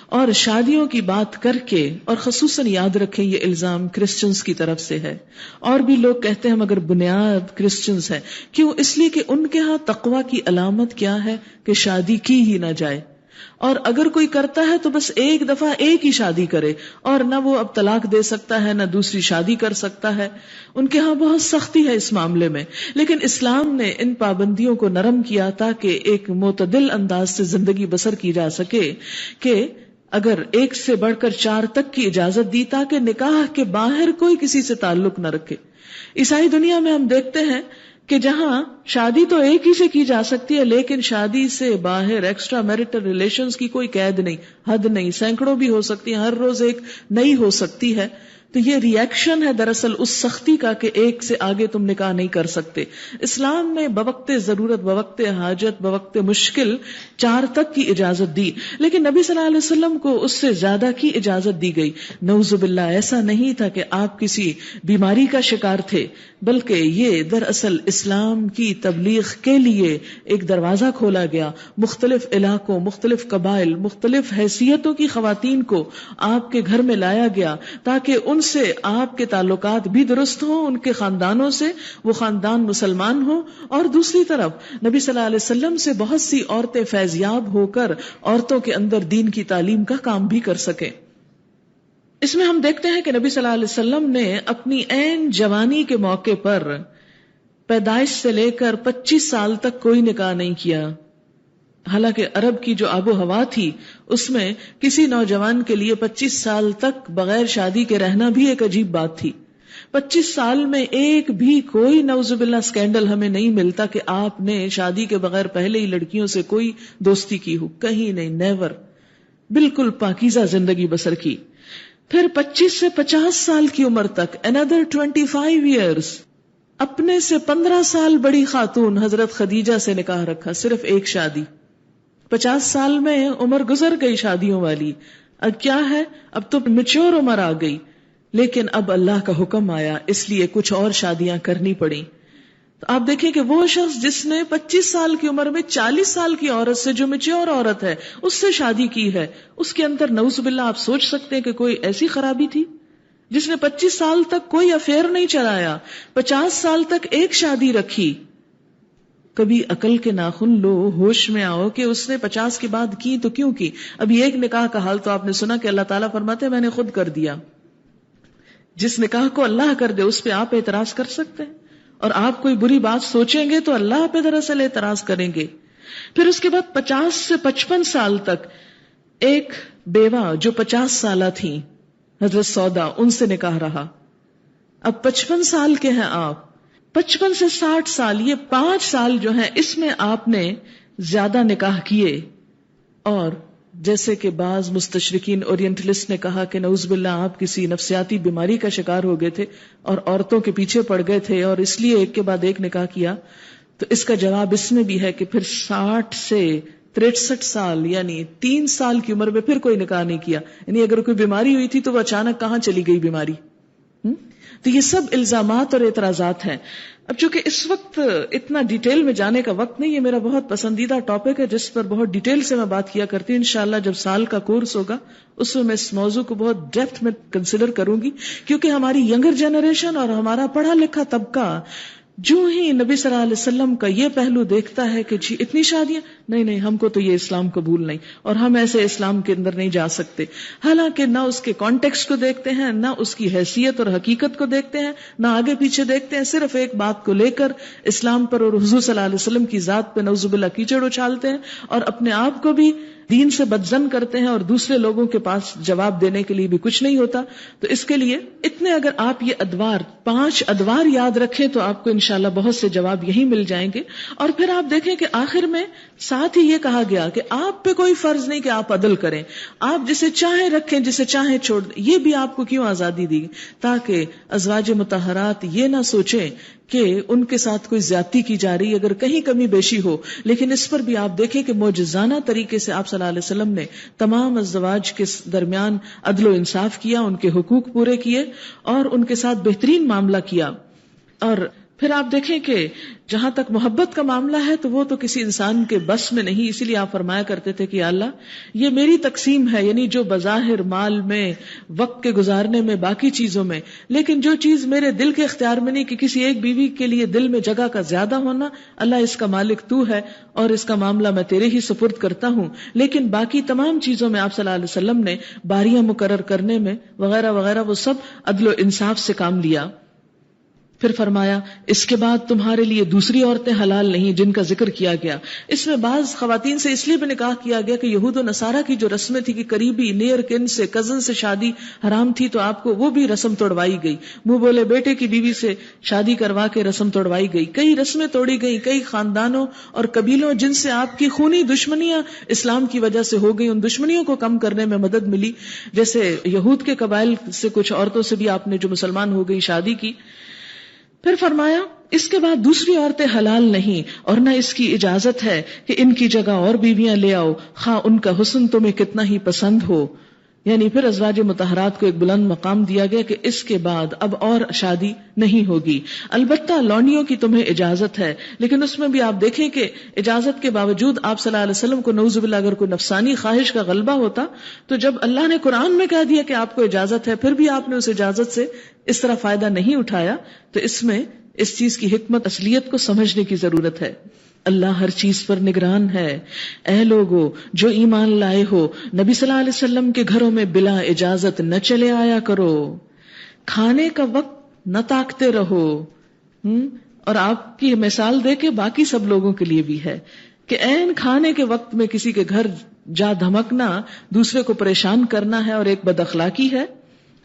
اور شادیوں کی بات کر کے، اور خصوصاً یاد رکھیں یہ الزام کرسچنز کی طرف سے ہے، اور بھی لوگ کہتے ہیں مگر بنیاد کرسچنز ہے۔ کیوں؟ اس لیے کہ ان کے ہاں تقوی کی علامت کیا ہے کہ شادی کی ہی نہ جائے، اور اگر کوئی کرتا ہے تو بس ایک دفعہ ایک ہی شادی کرے، اور نہ وہ اب طلاق دے سکتا ہے نہ دوسری شادی کر سکتا ہے۔ ان کے ہاں بہت سختی ہے اس معاملے میں، لیکن اسلام نے ان پابندیوں کو نرم کیا تاکہ ایک معتدل انداز سے زندگی بسر کی جا سکے، کہ اگر ایک سے بڑھ کر 4 تک کی اجازت دی تاکہ نکاح کے باہر کوئی کسی سے تعلق نہ رکھے. عیسائی دنیا میں ہم دیکھتے ہیں کہ جہاں شادی تو ایک ہی سے کی جا سکتی ہے، لیکن شادی سے باہر ایکسٹرا میرٹل ریلیشنز کی کوئی قید نہیں، حد نہیں، سینکڑوں بھی ہو سکتی ہیں، ہر روز ایک نئی ہو سکتی ہے. تو یہ ری ایکشن ہے دراصل اس سختی کا کہ ایک سے آگے تم نکاح نہیں کر سکتے. اسلام نے بوقت ضرورت، بوقت حاجت، بوقت مشکل 4 تک کی اجازت دی، لیکن نبی صلی اللہ علیہ وسلم کو اس سے زیادہ کی اجازت دی گئی. نعوذ باللہ ایسا نہیں تھا کہ آپ کسی بیماری کا شکار تھے، بلکہ یہ دراصل اسلام کی تبلیغ کے لیے ایک دروازہ کھولا گیا. مختلف علاقوں، مختلف قبائل، مختلف حیثیتوں کی خواتین کو آپ کے گھر میں لایا گیا تاکہ ان سے آپ کے تعلقات بھی درست ہوں، ان کے خاندانوں سے وہ خاندان مسلمان ہوں، اور دوسری طرف نبی صلی اللہ علیہ وسلم سے بہت سی عورتیں فیضیاب ہو کر عورتوں کے اندر دین کی تعلیم کا کام بھی کر سکیں. اس میں ہم دیکھتے ہیں کہ نبی صلی اللہ علیہ وسلم نے اپنی عین جوانی کے موقع پر پیدائش سے لے کر 25 سال تک کوئی نکاح نہیں کیا. حالانکہ عرب کی جو آب و ہوا تھی اس میں کسی نوجوان کے لیے 25 سال تک بغیر شادی کے رہنا بھی ایک عجیب بات تھی. 25 سال میں ایک بھی کوئی نعوذ باللہ سکینڈل ہمیں نہیں ملتا کہ آپ نے شادی کے بغیر پہلے ہی لڑکیوں سے کوئی دوستی کی ہو، کہیں نہیں، نیور. بالکل پاکیزہ زندگی بسر کی. پھر 25 سے 50 سال کی عمر تک another 25 years اپنے سے 15 سال بڑی خاتون حضرت خدیجہ سے نکاح رکھا، صرف ایک شادی. 50 سال میں عمر گزر گئی شادیوں والی، اب کیا ہے، اب تو میچور عمر آ گئی، لیکن اب اللہ کا حکم آیا، اس لیے کچھ اور شادیاں کرنی پڑیں. تو آپ دیکھیں کہ وہ شخص جس نے 25 سال کی عمر میں 40 سال کی عورت سے، جو میچور عورت ہے، اس سے شادی کی ہے، اس کے اندر نعوذ باللہ آپ سوچ سکتے ہیں کہ کوئی ایسی خرابی تھی؟ جس نے 25 سال تک کوئی افیئر نہیں چلایا، 50 سال تک ایک شادی رکھی. کبھی عقل کے ناخن لو، ہوش میں آؤ کہ اس نے 50 کے بعد کی تو کیوں کی. ابھی ایک نکاح کا حال تو آپ نے سنا کہ اللہ تعالیٰ فرماتے ہیں میں نے خود کر دیا. جس نکاح کو اللہ کر دے اس پہ آپ اعتراض کر سکتے ہیں، اور آپ کوئی بری بات سوچیں گے تو اللہ پہ دراصل اعتراض کریں گے. پھر اس کے بعد 50 سے 55 سال تک ایک بیوہ جو 50 سالہ تھی، حضرت سودا، ان سے نکاح رہا. اب 55 سال کے ہیں آپ، 55 سے 60 سال، یہ 5 سال جو ہیں اس میں آپ نے زیادہ نکاح کیے. اور جیسے کہ بعض مستشرقین اورینٹلسٹ نے کہا کہ نعوذ باللہ آپ کسی نفسیاتی بیماری کا شکار ہو گئے تھے اور عورتوں کے پیچھے پڑ گئے تھے اور اس لیے ایک کے بعد ایک نکاح کیا. تو اس کا جواب اس میں بھی ہے کہ پھر 60 سے 63 سال یعنی 3 سال کی عمر میں پھر کوئی نکاح نہیں کیا. یعنی اگر کوئی بیماری ہوئی تھی تو وہ اچانک کہاں چلی گئی بیماری. تو یہ سب الزامات اور اعتراضات ہیں. اب چونکہ اس وقت اتنا ڈیٹیل میں جانے کا وقت نہیں، یہ میرا بہت پسندیدہ ٹاپک ہے جس پر بہت ڈیٹیل سے میں بات کیا کرتی ہوں. انشاءاللہ جب سال کا کورس ہوگا اس میں اس موضوع کو بہت ڈیپتھ میں کنسیڈر کروں گی، کیونکہ ہماری ینگر جنریشن اور ہمارا پڑھا لکھا طبقہ جو ہی نبی صلی اللہ علیہ وسلم کا یہ پہلو دیکھتا ہے کہ جی اتنی شادیاں، نہیں ہم کو تو یہ اسلام قبول نہیں اور ہم ایسے اسلام کے اندر نہیں جا سکتے. حالانکہ نہ اس کے کانٹیکسٹ کو دیکھتے ہیں، نہ اس کی حیثیت اور حقیقت کو دیکھتے ہیں، نہ آگے پیچھے دیکھتے ہیں، صرف ایک بات کو لے کر اسلام پر اور حضور صلی اللہ علیہ وسلم کی ذات پہ نعوذ باللہ کیچڑ اچھالتے ہیں اور اپنے آپ کو بھی دین سے بدظن کرتے ہیں اور دوسرے لوگوں کے پاس جواب دینے کے لیے بھی کچھ نہیں ہوتا. تو اس کے لیے اتنے اگر آپ یہ ادوار 5 ادوار یاد رکھیں تو آپ کو انشاءاللہ بہت سے جواب یہی مل جائیں گے. اور پھر آپ دیکھیں کہ آخر میں ساتھ ہی یہ کہا گیا کہ آپ پہ کوئی فرض نہیں کہ آپ عدل کریں، آپ جسے چاہیں رکھیں جسے چاہیں چھوڑ دیں. یہ بھی آپ کو کیوں آزادی دی؟ تاکہ ازواج مطہرات یہ نہ سوچیں کہ ان کے ساتھ کوئی زیادتی کی جا رہی اگر کہیں کمی بیشی ہو. لیکن اس پر بھی آپ دیکھیں کہ معجزانہ طریقے سے آپ صلی اللہ علیہ وسلم نے تمام ازواج کے درمیان عدل و انصاف کیا، ان کے حقوق پورے کیے اور ان کے ساتھ بہترین معاملہ کیا. اور پھر آپ دیکھیں کہ جہاں تک محبت کا معاملہ ہے تو وہ تو کسی انسان کے بس میں نہیں، اسی لیے آپ فرمایا کرتے تھے کہ اللہ یہ میری تقسیم ہے، یعنی جو بظاہر مال میں، وقت کے گزارنے میں، باقی چیزوں میں، لیکن جو چیز میرے دل کے اختیار میں نہیں کہ کسی ایک بیوی کے لیے دل میں جگہ کا زیادہ ہونا، اللہ اس کا مالک تو ہے اور اس کا معاملہ میں تیرے ہی سپرد کرتا ہوں. لیکن باقی تمام چیزوں میں آپ صلی اللہ علیہ وسلم نے باریاں مقرر کرنے میں وغیرہ وغیرہ وہ سب عدل و انصاف سے کام لیا. پھر فرمایا اس کے بعد تمہارے لیے دوسری عورتیں حلال نہیں جن کا ذکر کیا گیا. اس میں بعض خواتین سے اس لیے بھی نکاح کیا گیا کہ یہود و نصارہ کی جو رسمیں تھی کہ قریبی نیئر کن سے کزن سے شادی حرام تھی، تو آپ کو وہ بھی رسم توڑوائی گئی. منہ بولے بیٹے کی بیوی سے شادی کروا کے رسم توڑوائی گئی. کئی رسمیں توڑی گئی. کئی خاندانوں اور قبیلوں جن سے آپ کی خونی دشمنیاں اسلام کی وجہ سے ہو گئی، ان دشمنیوں کو کم کرنے میں مدد ملی. جیسے یہود کے قبائل سے کچھ عورتوں سے بھی آپ نے جو مسلمان ہو گئی شادی کی. پھر فرمایا اس کے بعد دوسری عورتیں حلال نہیں اور نہ اس کی اجازت ہے کہ ان کی جگہ اور بیویاں لے آؤ، خواہ ان کا حسن تمہیں کتنا ہی پسند ہو. یعنی پھر ازواج مطہرات کو ایک بلند مقام دیا گیا کہ اس کے بعد اب اور شادی نہیں ہوگی. البتہ لونڈیوں کی تمہیں اجازت ہے، لیکن اس میں بھی آپ دیکھیں کہ اجازت کے باوجود آپ صلی اللہ علیہ وسلم کو نعوذ باللہ اگر کوئی نفسانی خواہش کا غلبہ ہوتا تو جب اللہ نے قرآن میں کہہ دیا کہ آپ کو اجازت ہے پھر بھی آپ نے اس اجازت سے اس طرح فائدہ نہیں اٹھایا، تو اس میں اس چیز کی حکمت اصلیت کو سمجھنے کی ضرورت ہے. اللہ ہر چیز پر نگران ہے. اے لوگو جو ایمان لائے ہو، نبی صلی اللہ علیہ وسلم کے گھروں میں بلا اجازت نہ چلے آیا کرو. کھانے کا وقت نہ تاکتے رہو. اور آپ کی مثال دے کے باقی سب لوگوں کے لیے بھی ہے کہ عین کھانے کے وقت میں کسی کے گھر جا دھمکنا دوسرے کو پریشان کرنا ہے اور ایک بد اخلاقی ہے.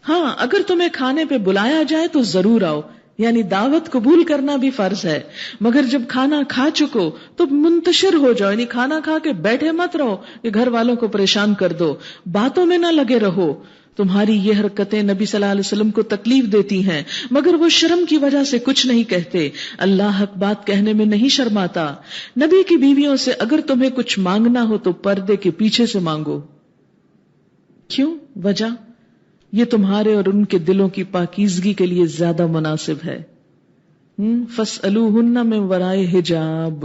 ہاں اگر تمہیں کھانے پہ بلایا جائے تو ضرور آؤ، یعنی دعوت قبول کرنا بھی فرض ہے. مگر جب کھانا کھا چکو تو منتشر ہو جاؤ، یعنی کھانا کھا کے بیٹھے مت رہو کہ گھر والوں کو پریشان کر دو. باتوں میں نہ لگے رہو. تمہاری یہ حرکتیں نبی صلی اللہ علیہ وسلم کو تکلیف دیتی ہیں، مگر وہ شرم کی وجہ سے کچھ نہیں کہتے. اللہ حق بات کہنے میں نہیں شرماتا. نبی کی بیویوں سے اگر تمہیں کچھ مانگنا ہو تو پردے کے پیچھے سے مانگو. کیوں؟ وجہ یہ تمہارے اور ان کے دلوں کی پاکیزگی کے لیے زیادہ مناسب ہے. فَاسْأَلُوهُنَّ مِن وَرَائِ حجاب.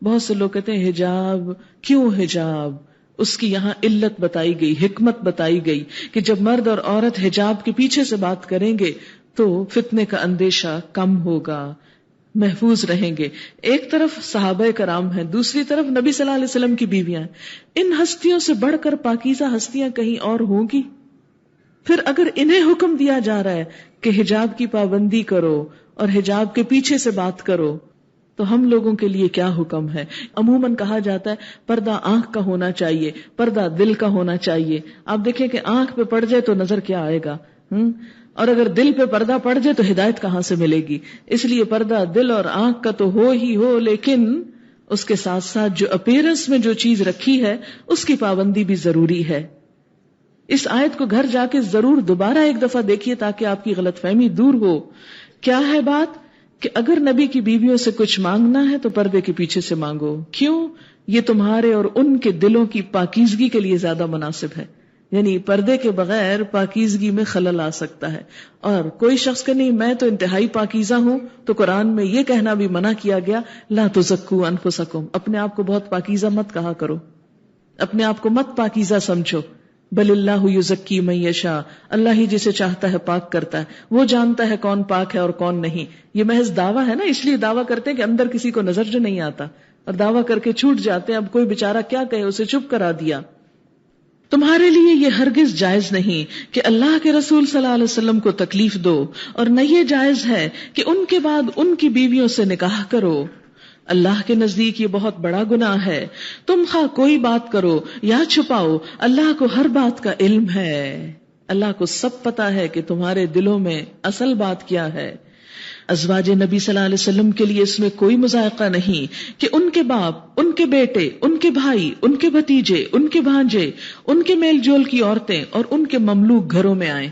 بہت سے لوگ کہتے ہیں حجاب، کیوں حجاب؟ اس کی یہاں علت بتائی گئی، حکمت بتائی گئی کہ جب مرد اور عورت حجاب کے پیچھے سے بات کریں گے تو فتنے کا اندیشہ کم ہوگا، محفوظ رہیں گے. ایک طرف صحابہ کرام ہیں، دوسری طرف نبی صلی اللہ علیہ وسلم کی بیویاں ہیں. ان ہستیوں سے بڑھ کر پاکیزہ ہستیاں کہیں اور ہوں گی؟ پھر اگر انہیں حکم دیا جا رہا ہے کہ حجاب کی پابندی کرو اور حجاب کے پیچھے سے بات کرو تو ہم لوگوں کے لیے کیا حکم ہے؟ عموماً کہا جاتا ہے پردہ آنکھ کا ہونا چاہیے، پردہ دل کا ہونا چاہیے. آپ دیکھیں کہ آنکھ پہ پڑ جائے تو نظر کیا آئے گا، اور اگر دل پہ پردہ پڑ جائے تو ہدایت کہاں سے ملے گی؟ اس لیے پردہ دل اور آنکھ کا تو ہو ہی ہو، لیکن اس کے ساتھ ساتھ جو اپیرنس میں جو چیز رکھی ہے اس کی پابندی بھی ضروری ہے. اس آیت کو گھر جا کے ضرور دوبارہ ایک دفعہ دیکھیے تاکہ آپ کی غلط فہمی دور ہو. کیا ہے بات کہ اگر نبی کی بیویوں سے کچھ مانگنا ہے تو پردے کے پیچھے سے مانگو. کیوں؟ یہ تمہارے اور ان کے دلوں کی پاکیزگی کے لیے زیادہ مناسب ہے. یعنی پردے کے بغیر پاکیزگی میں خلل آ سکتا ہے. اور کوئی شخص کہ نہیں میں تو انتہائی پاکیزہ ہوں، تو قرآن میں یہ کہنا بھی منع کیا گیا لا تزکوا انفسکم، اپنے آپ کو بہت پاکیزہ مت کہا کرو، اپنے آپ کو مت پاکیزہ سمجھو. بل اللہ یزکی من یشاء، اللہ ہی جسے چاہتا ہے پاک کرتا ہے، وہ جانتا ہے کون پاک ہے اور کون نہیں. یہ محض دعویٰ ہے نا، اس لیے دعویٰ کرتے ہیں کہ اندر کسی کو نظر جو نہیں آتا اور دعویٰ کر کے چھوٹ جاتے ہیں. اب کوئی بیچارہ کیا کہے، اسے چپ کرا دیا. تمہارے لیے یہ ہرگز جائز نہیں کہ اللہ کے رسول صلی اللہ علیہ وسلم کو تکلیف دو، اور نہ یہ جائز ہے کہ ان کے بعد ان کی بیویوں سے نکاح کرو. اللہ کے نزدیک یہ بہت بڑا گناہ ہے. تم خواہ کوئی بات کرو یا چھپاؤ، اللہ کو ہر بات کا علم ہے. اللہ کو سب پتا ہے کہ تمہارے دلوں میں اصل بات کیا ہے. ازواج نبی صلی اللہ علیہ وسلم کے لیے اس میں کوئی مذائقہ نہیں کہ ان کے باپ، ان کے بیٹے، ان کے بھائی، ان کے بھتیجے، ان کے بھانجے، ان کے میل جول کی عورتیں اور ان کے مملوک گھروں میں آئیں.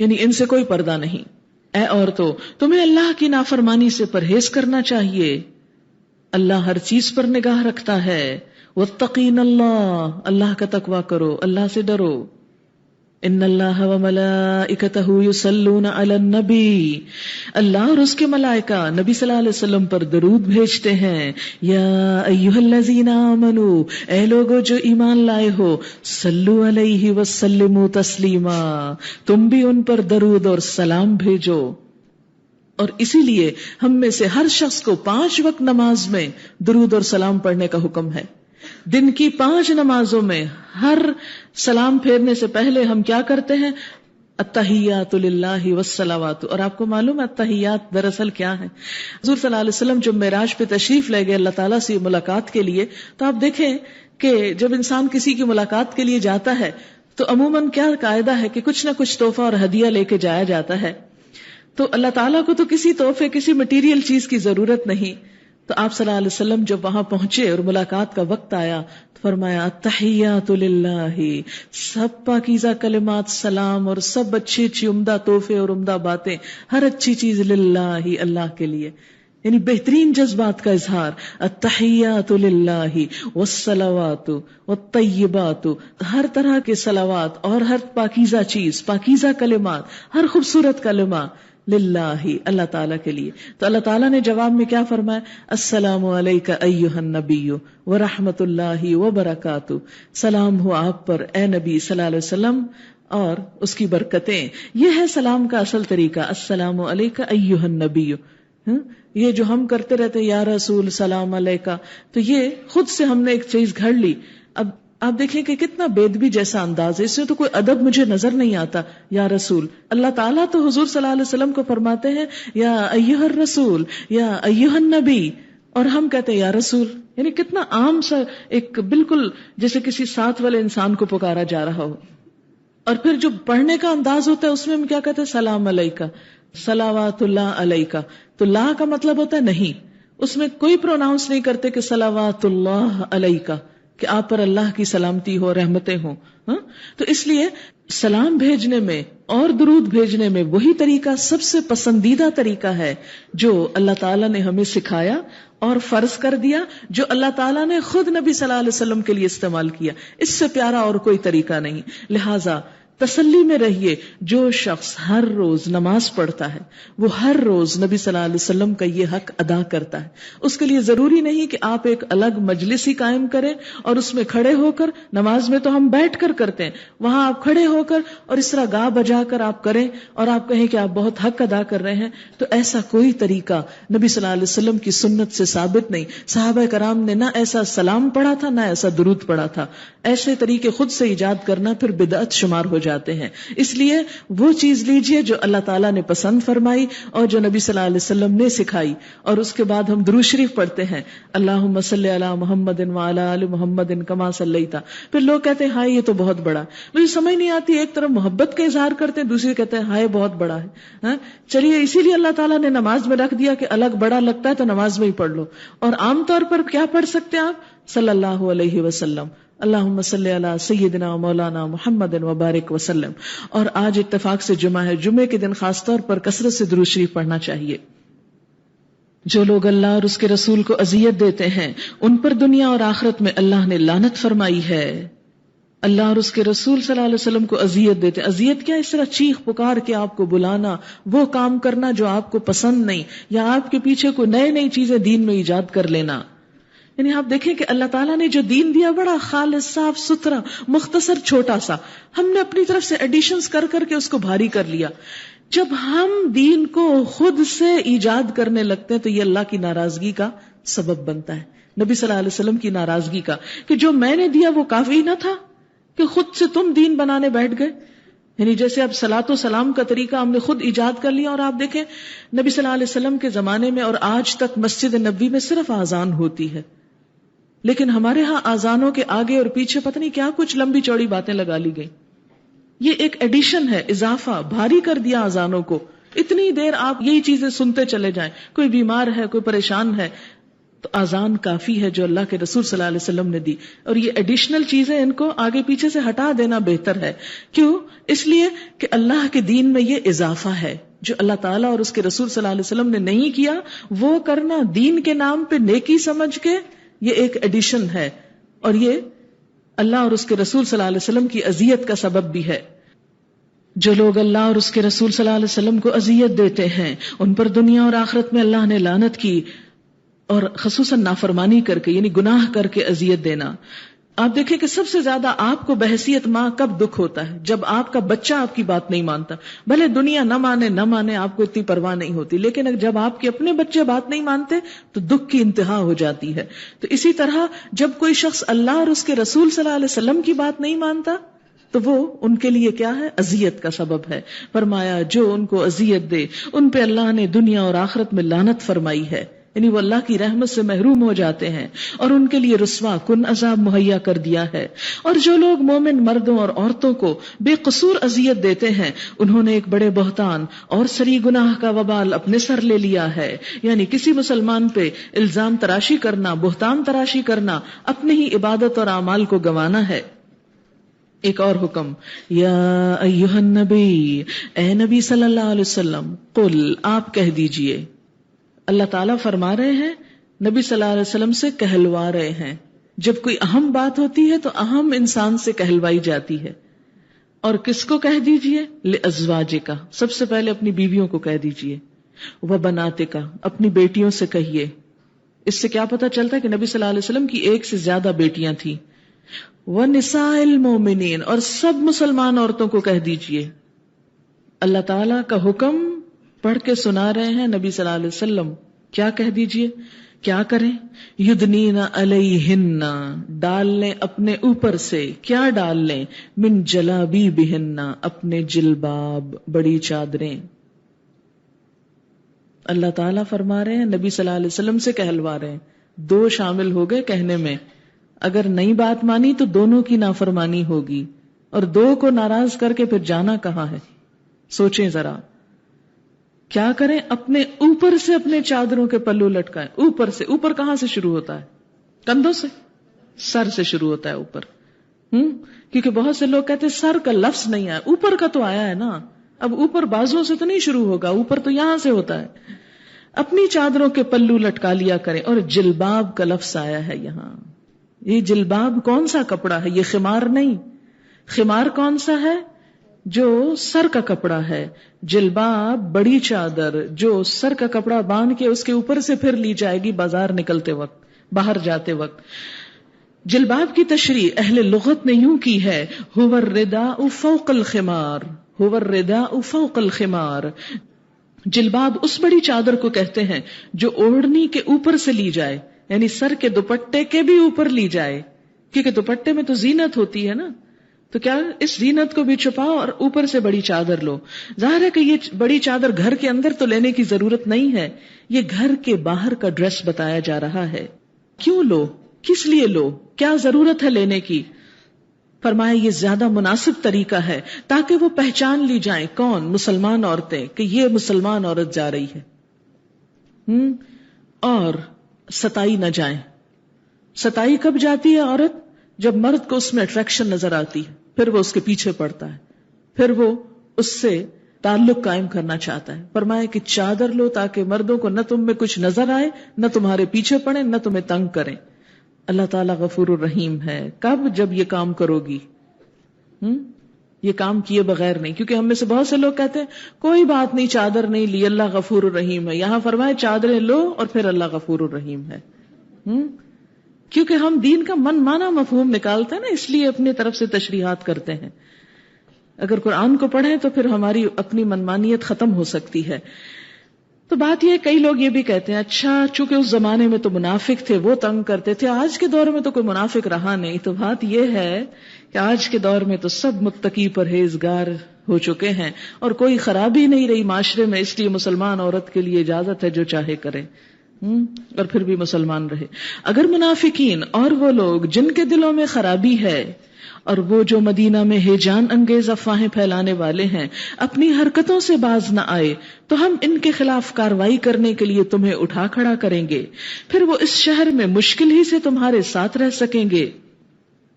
یعنی ان سے کوئی پردہ نہیں. اے عورتوں، تمہیں اللہ کی نافرمانی سے پرہیز کرنا چاہیے. اللہ ہر چیز پر نگاہ رکھتا ہے. واتقین اللہ، اللہ کا تقوی کرو، اللہ سے ڈرو. ان اللہ وملائکتہ یصلون علی النبی، اللہ اور اس کے ملائکہ نبی صلی اللہ علیہ وسلم پر درود بھیجتے ہیں. یا ایھا الذین آمنوا، اے لوگو جو ایمان لائے ہو، صلو علیہ وسلموا تسلیما، تم بھی ان پر درود اور سلام بھیجو. اور اسی لیے ہم میں سے ہر شخص کو 5 وقت نماز میں درود اور سلام پڑھنے کا حکم ہے. دن کی 5 نمازوں میں ہر سلام پھیرنے سے پہلے ہم کیا کرتے ہیں؟ التحیات للہ والصلوات. اور آپ کو معلوم ہے التحیات دراصل کیا ہے؟ حضور صلی اللہ علیہ وسلم جب معراج پہ تشریف لے گئے اللہ تعالیٰ سے ملاقات کے لیے، تو آپ دیکھیں کہ جب انسان کسی کی ملاقات کے لیے جاتا ہے تو عموماً کیا قاعدہ ہے کہ کچھ نہ کچھ تحفہ اور ہدیہ لے کے جایا جاتا ہے. تو اللہ تعالیٰ کو تو کسی تحفے کسی مٹیریل چیز کی ضرورت نہیں. تو آپ صلی اللہ علیہ وسلم جب وہاں پہنچے اور ملاقات کا وقت آیا تو فرمایا التحیات للہ، سب پاکیزہ کلمات سلام اور سب اچھی اچھی عمدہ تحفے اور عمدہ باتیں، ہر اچھی چیز للہ، اللہ کے لیے، یعنی بہترین جذبات کا اظہار. التحیات للہ والصلوات والطیبات، ہر طرح کے صلوات اور ہر پاکیزہ چیز، پاکیزہ کلمات، ہر خوبصورت کلمہ للہ، اللہ تعالیٰ کے لیے. تو اللہ تعالیٰ نے جواب میں کیا فرمایا؟ السلام علیک ایھا النبی ورحمۃ اللہ وبرکاتہ، سلام ہو آپ پر اے نبی صلی اللہ علیہ وسلم اور اس کی برکتیں. یہ ہے سلام کا اصل طریقہ، السلام علیک ایھا النبی. یہ جو ہم کرتے رہتے یا رسول سلام علیکہ، تو یہ خود سے ہم نے ایک چیز گھڑ لی. اب آپ دیکھیں کہ کتنا بے ادبی جیسا انداز ہے، اس میں تو کوئی ادب مجھے نظر نہیں آتا. یا رسول، اللہ تعالیٰ تو حضور صلی اللہ علیہ وسلم کو فرماتے ہیں یا ایھا الرسول یا ایھا النبی، اور ہم کہتے ہیں یا رسول. یعنی کتنا عام سا، ایک بالکل جیسے کسی ساتھ والے انسان کو پکارا جا رہا ہو. اور پھر جو پڑھنے کا انداز ہوتا ہے اس میں ہم کیا کہتے ہیں؟ سلام علیکہ، صلوات اللہ علیکہ. تو لا کا مطلب ہوتا ہے نہیں، اس میں کوئی پروناؤنس نہیں کرتے کہ صلوات اللہ علیکہ، کہ آپ پر اللہ کی سلامتی ہو، رحمتیں ہوں. تو اس لیے سلام بھیجنے میں اور درود بھیجنے میں وہی طریقہ سب سے پسندیدہ طریقہ ہے جو اللہ تعالیٰ نے ہمیں سکھایا اور فرض کر دیا، جو اللہ تعالیٰ نے خود نبی صلی اللہ علیہ وسلم کے لیے استعمال کیا. اس سے پیارا اور کوئی طریقہ نہیں. لہٰذا تسلی میں رہیے، جو شخص ہر روز نماز پڑھتا ہے وہ ہر روز نبی صلی اللہ علیہ وسلم کا یہ حق ادا کرتا ہے. اس کے لیے ضروری نہیں کہ آپ ایک الگ مجلس ہی قائم کریں اور اس میں کھڑے ہو کر، نماز میں تو ہم بیٹھ کر کرتے ہیں، وہاں آپ کھڑے ہو کر اور اس طرح گا بجا کر آپ کریں اور آپ کہیں کہ آپ بہت حق ادا کر رہے ہیں. تو ایسا کوئی طریقہ نبی صلی اللہ علیہ وسلم کی سنت سے ثابت نہیں. صحابہ کرام نے نہ ایسا سلام پڑھا تھا نہ ایسا درود پڑھا تھا. ایسے طریقے خود سے ایجاد کرنا پھر بدعت شمار ہو جاتے ہیں. اس لیے وہ چیز لیجئے جو اللہ تعالیٰ نے پسند فرمائی اور جو نبی صلی اللہ علیہ وسلم نے سکھائی. اور اس کے بعد ہم درود شریف پڑھتے ہیں، اللہم صلی علی محمد وعلی آل محمد کما صلیت. پھر لوگ کہتے ہیں ہائے یہ تو بہت بڑا. مجھے سمجھ نہیں آتی، ایک طرف محبت کا اظہار کرتے ہیں، دوسری کہتے ہیں ہائے بہت بڑا ہے. چلیے اسی لیے اللہ تعالیٰ نے نماز میں رکھ دیا کہ الگ بڑا لگتا ہے تو نماز میں ہی پڑھ لو. اور عام طور پر کیا پڑھ سکتے ہیں آپ؟ صلی اللہ علیہ وسلم، اللہم صلی علی سیدنا مولانا محمد وبارک وسلم. اور آج اتفاق سے جمعہ ہے، جمعے کے دن خاص طور پر کثرت سے درود شریف پڑھنا چاہیے. جو لوگ اللہ اور اس کے رسول کو اذیت دیتے ہیں ان پر دنیا اور آخرت میں اللہ نے لعنت فرمائی ہے. اللہ اور اس کے رسول صلی اللہ علیہ وسلم کو اذیت دیتے ہیں. اذیت کیا؟ اس طرح چیخ پکار کے آپ کو بلانا، وہ کام کرنا جو آپ کو پسند نہیں، یا آپ کے پیچھے کوئی نئی چیزیں دین میں ایجاد کر لینا. یعنی آپ دیکھیں کہ اللہ تعالیٰ نے جو دین دیا بڑا خالص، صاف ستھرا، مختصر، چھوٹا سا، ہم نے اپنی طرف سے ایڈیشنز کر کے اس کو بھاری کر لیا. جب ہم دین کو خود سے ایجاد کرنے لگتے ہیں تو یہ اللہ کی ناراضگی کا سبب بنتا ہے، نبی صلی اللہ علیہ وسلم کی ناراضگی کا، کہ جو میں نے دیا وہ کافی نہ تھا کہ خود سے تم دین بنانے بیٹھ گئے. یعنی جیسے اب صلاۃ و سلام کا طریقہ ہم نے خود ایجاد کر لیا. اور آپ دیکھیں نبی صلی اللہ علیہ وسلم کے زمانے میں اور آج تک مسجد نبوی میں صرف اذان ہوتی ہے، لیکن ہمارے ہاں آزانوں کے آگے اور پیچھے پتہ نہیں کیا کچھ لمبی چوڑی باتیں لگا لی گئی. یہ ایک ایڈیشن ہے، اضافہ، بھاری کر دیا آزانوں کو. اتنی دیر آپ یہی چیزیں سنتے چلے جائیں، کوئی بیمار ہے، کوئی پریشان ہے، تو آزان کافی ہے جو اللہ کے رسول صلی اللہ علیہ وسلم نے دی. اور یہ ایڈیشنل چیزیں ان کو آگے پیچھے سے ہٹا دینا بہتر ہے. کیوں؟ اس لیے کہ اللہ کے دین میں یہ اضافہ ہے جو اللہ تعالیٰ اور اس کے رسول صلی اللہ علیہ وسلم نے نہیں کیا، وہ کرنا دین کے نام پہ نیکی سمجھ کے یہ ایک ایڈیشن ہے، اور یہ اللہ اور اس کے رسول صلی اللہ علیہ وسلم کی اذیت کا سبب بھی ہے. جو لوگ اللہ اور اس کے رسول صلی اللہ علیہ وسلم کو اذیت دیتے ہیں ان پر دنیا اور آخرت میں اللہ نے لعنت کی، اور خصوصاً نافرمانی کر کے، یعنی گناہ کر کے اذیت دینا. آپ دیکھیں کہ سب سے زیادہ آپ کو بحیثیت ماں کب دکھ ہوتا ہے؟ جب آپ کا بچہ آپ کی بات نہیں مانتا. بھلے دنیا نہ مانے آپ کو اتنی پرواہ نہیں ہوتی، لیکن جب آپ کے اپنے بچے بات نہیں مانتے تو دکھ کی انتہا ہو جاتی ہے. تو اسی طرح جب کوئی شخص اللہ اور اس کے رسول صلی اللہ علیہ وسلم کی بات نہیں مانتا تو وہ ان کے لیے کیا ہے؟ اذیت کا سبب ہے. فرمایا جو ان کو اذیت دے ان پہ اللہ نے دنیا اور آخرت میں لعنت فرمائی ہے، یعنی وہ اللہ کی رحمت سے محروم ہو جاتے ہیں اور ان کے لیے رسوا کن عذاب مہیا کر دیا ہے. اور جو لوگ مومن مردوں اور عورتوں کو بے قصور اذیت دیتے ہیں انہوں نے ایک بڑے بہتان اور سری گناہ کا وبال اپنے سر لے لیا ہے. یعنی کسی مسلمان پہ الزام تراشی کرنا، بہتان تراشی کرنا، اپنی ہی عبادت اور اعمال کو گنوانا ہے. ایک اور حکم، یا ایھا النبی، اے نبی صلی اللہ علیہ وسلم، قل، آپ کہہ دیجئے. اللہ تعالیٰ فرما رہے ہیں، نبی صلی اللہ علیہ وسلم سے کہلوا رہے ہیں. جب کوئی اہم بات ہوتی ہے تو اہم انسان سے کہلوائی جاتی ہے. اور کس کو کہہ دیجئے؟ لازواجک، سب سے پہلے اپنی بیویوں کو کہہ دیجئے. وبناتک، اپنی بیٹیوں سے کہیے. اس سے کیا پتہ چلتا ہے کہ نبی صلی اللہ علیہ وسلم کی ایک سے زیادہ بیٹیاں تھیں. وَنِسَاءِ الْمُؤْمِنِينَ، اور سب مسلمان عورتوں کو کہہ دیجئے. اللہ تعالیٰ کا حکم پڑھ کے سنا رہے ہیں نبی صلی اللہ علیہ وسلم. کیا کہہ دیجئے؟ کیا کریں؟ یدنین علیہن، ڈال لیں اپنے اوپر سے. کیا ڈال لیں؟ من جلابیبہن، اپنے جلباب، بڑی چادریں. اللہ تعالیٰ فرما رہے ہیں، نبی صلی اللہ علیہ وسلم سے کہلوا رہے ہیں. دو شامل ہو گئے کہنے میں. اگر نئی بات مانی تو دونوں کی نافرمانی ہوگی، اور دو کو ناراض کر کے پھر جانا کہاں ہے؟ سوچیں ذرا. کیا کریں؟ اپنے اوپر سے اپنے چادروں کے پلو لٹکائیں. اوپر سے. اوپر کہاں سے شروع ہوتا ہے؟ کندھوں سے. سر سے شروع ہوتا ہے اوپر. کیونکہ بہت سے لوگ کہتے ہیں سر کا لفظ نہیں آیا، اوپر کا تو آیا ہے نا. اب اوپر بازوں سے تو نہیں شروع ہوگا، اوپر تو یہاں سے ہوتا ہے. اپنی چادروں کے پلو لٹکا لیا کریں. اور جلباب کا لفظ آیا ہے یہاں. یہ جلباب کون سا کپڑا ہے؟ یہ خمار نہیں. خمار کون سا ہے؟ جو سر کا کپڑا ہے. جلباب بڑی چادر جو سر کا کپڑا باندھ کے اس کے اوپر سے پھر لی جائے گی بازار نکلتے وقت، باہر جاتے وقت. جلباب کی تشریح اہل لغت نے یوں کی ہے، هو الرداء فوق الخمار، هو الرداء فوق الخمار. جلباب اس بڑی چادر کو کہتے ہیں جو اوڑھنی کے اوپر سے لی جائے، یعنی سر کے دوپٹے کے بھی اوپر لی جائے. کیونکہ دوپٹے میں تو زینت ہوتی ہے نا، تو کیا اس زینت کو بھی چھپاؤ اور اوپر سے بڑی چادر لو. ظاہر ہے کہ یہ بڑی چادر گھر کے اندر تو لینے کی ضرورت نہیں ہے، یہ گھر کے باہر کا ڈریس بتایا جا رہا ہے. کیوں لو؟ کس لیے لو؟ کیا ضرورت ہے لینے کی؟ فرمایا یہ زیادہ مناسب طریقہ ہے تاکہ وہ پہچان لی جائیں. کون؟ مسلمان عورتیں، کہ یہ مسلمان عورت جا رہی ہے. اور ستائی نہ جائیں. ستائی کب جاتی ہے عورت؟ جب مرد کو اس میں اٹریکشن نظر آتی ہے، پھر وہ اس کے پیچھے پڑتا ہے، پھر وہ اس سے تعلق قائم کرنا چاہتا ہے. فرمایا کہ چادر لو تاکہ مردوں کو نہ تم میں کچھ نظر آئے، نہ تمہارے پیچھے پڑے، نہ تمہیں تنگ کریں. اللہ تعالیٰ غفور الرحیم ہے. کب؟ جب یہ کام کرو گی. یہ کام کیے بغیر نہیں. کیونکہ ہم میں سے بہت سے لوگ کہتے ہیں کوئی بات نہیں، چادر نہیں لی، اللہ غفور الرحیم ہے. یہاں فرمایا چادریں لو اور پھر اللہ غفور الرحیم ہے. کیونکہ ہم دین کا من مانا مفہوم نکالتے ہیں نا، اس لیے اپنی طرف سے تشریحات کرتے ہیں. اگر قرآن کو پڑھیں تو پھر ہماری اپنی منمانیت ختم ہو سکتی ہے. تو بات یہ، کئی لوگ یہ بھی کہتے ہیں اچھا چونکہ اس زمانے میں تو منافق تھے، وہ تنگ کرتے تھے، آج کے دور میں تو کوئی منافق رہا نہیں. تو بات یہ ہے کہ آج کے دور میں تو سب متقی پرہیزگار ہو چکے ہیں اور کوئی خرابی نہیں رہی معاشرے میں، اس لیے مسلمان عورت کے لیے اجازت ہے جو چاہے کرے اور پھر بھی مسلمان رہے. اگر منافقین اور وہ لوگ جن کے دلوں میں خرابی ہے اور وہ جو مدینہ میں ہیجان انگیز افواہیں پھیلانے والے ہیں اپنی حرکتوں سے باز نہ آئے تو ہم ان کے خلاف کارروائی کرنے کے لیے تمہیں اٹھا کھڑا کریں گے، پھر وہ اس شہر میں مشکل ہی سے تمہارے ساتھ رہ سکیں گے.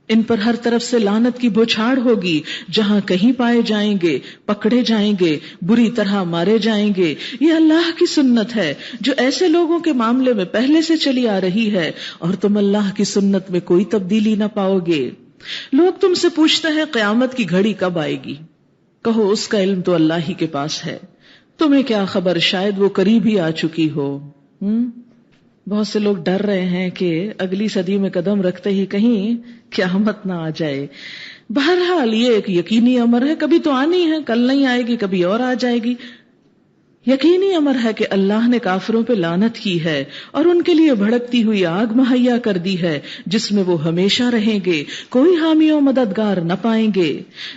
ان پر ہر طرف سے لعنت کی بوچھاڑ ہوگی، جہاں کہیں پائے جائیں گے پکڑے جائیں گے، بری طرح مارے جائیں گے. یہ اللہ کی سنت ہے جو ایسے لوگوں کے معاملے میں پہلے سے چلی آ رہی ہے، اور تم اللہ کی سنت میں کوئی تبدیلی نہ پاؤ گے. لوگ تم سے پوچھتے ہیں قیامت کی گھڑی کب آئے گی؟ کہو اس کا علم تو اللہ ہی کے پاس ہے، تمہیں کیا خبر، شاید وہ قریب ہی آ چکی ہو. بہت سے لوگ ڈر رہے ہیں کہ اگلی صدی میں قدم رکھتے ہی کہیں قیامت نہ آ جائے. بہرحال یہ ایک یقینی امر ہے، کبھی تو آنی ہے، کل نہیں آئے گی، کبھی اور آ جائے گی. یقینی امر ہے کہ اللہ نے کافروں پہ لعنت کی ہے اور ان کے لیے بھڑکتی ہوئی آگ مہیا کر دی ہے جس میں وہ ہمیشہ رہیں گے، کوئی حامی و مددگار نہ پائیں گے۔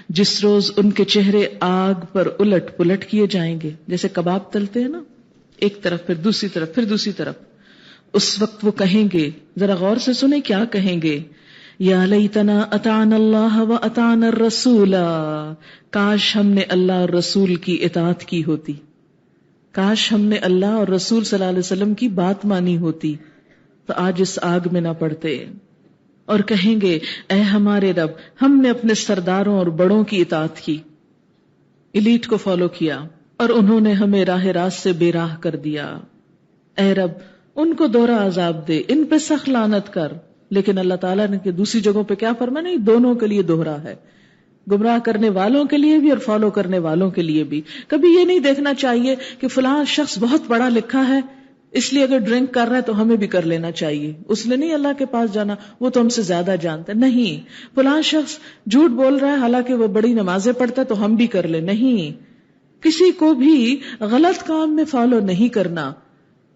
جس روز ان کے چہرے آگ پر الٹ پلٹ کیے جائیں گے، جیسے کباب تلتے ہیں نا، ایک طرف پھر دوسری طرف پھر دوسری طرف، اس وقت وہ کہیں گے، ذرا غور سے سنیں کیا کہیں گے، یا لیتنا اطعنا اللہ و اطعنا الرسول، کاش ہم نے اللہ اور رسول کی اطاعت کی ہوتی، کاش ہم نے اللہ اور رسول صلی اللہ علیہ وسلم کی بات مانی ہوتی تو آج اس آگ میں نہ پڑتے۔ اور کہیں گے اے ہمارے رب، ہم نے اپنے سرداروں اور بڑوں کی اطاعت کی، ایلیٹ کو فالو کیا، اور انہوں نے ہمیں راہ راست سے بے راہ کر دیا۔ اے رب ان کو دوہرا عذاب دے، ان پہ سخت لعنت کر۔ لیکن اللہ تعالیٰ نے کہ دوسری جگہوں پہ کیا فرمایا، نہیں، دونوں کے لیے دوہرا ہے، گمراہ کرنے والوں کے لیے بھی اور فالو کرنے والوں کے لیے بھی۔ کبھی یہ نہیں دیکھنا چاہیے کہ فلاں شخص بہت پڑھا لکھا ہے اس لیے اگر ڈرنک کر رہا ہے تو ہمیں بھی کر لینا چاہیے، اس لیے نہیں اللہ کے پاس جانا، وہ تو ہم سے زیادہ جانتا ہے۔ نہیں، فلاں شخص جھوٹ بول رہا ہے حالانکہ وہ بڑی نمازیں پڑھتا ہے تو ہم بھی کر لیں، نہیں، کسی کو بھی غلط کام میں فالو نہیں کرنا۔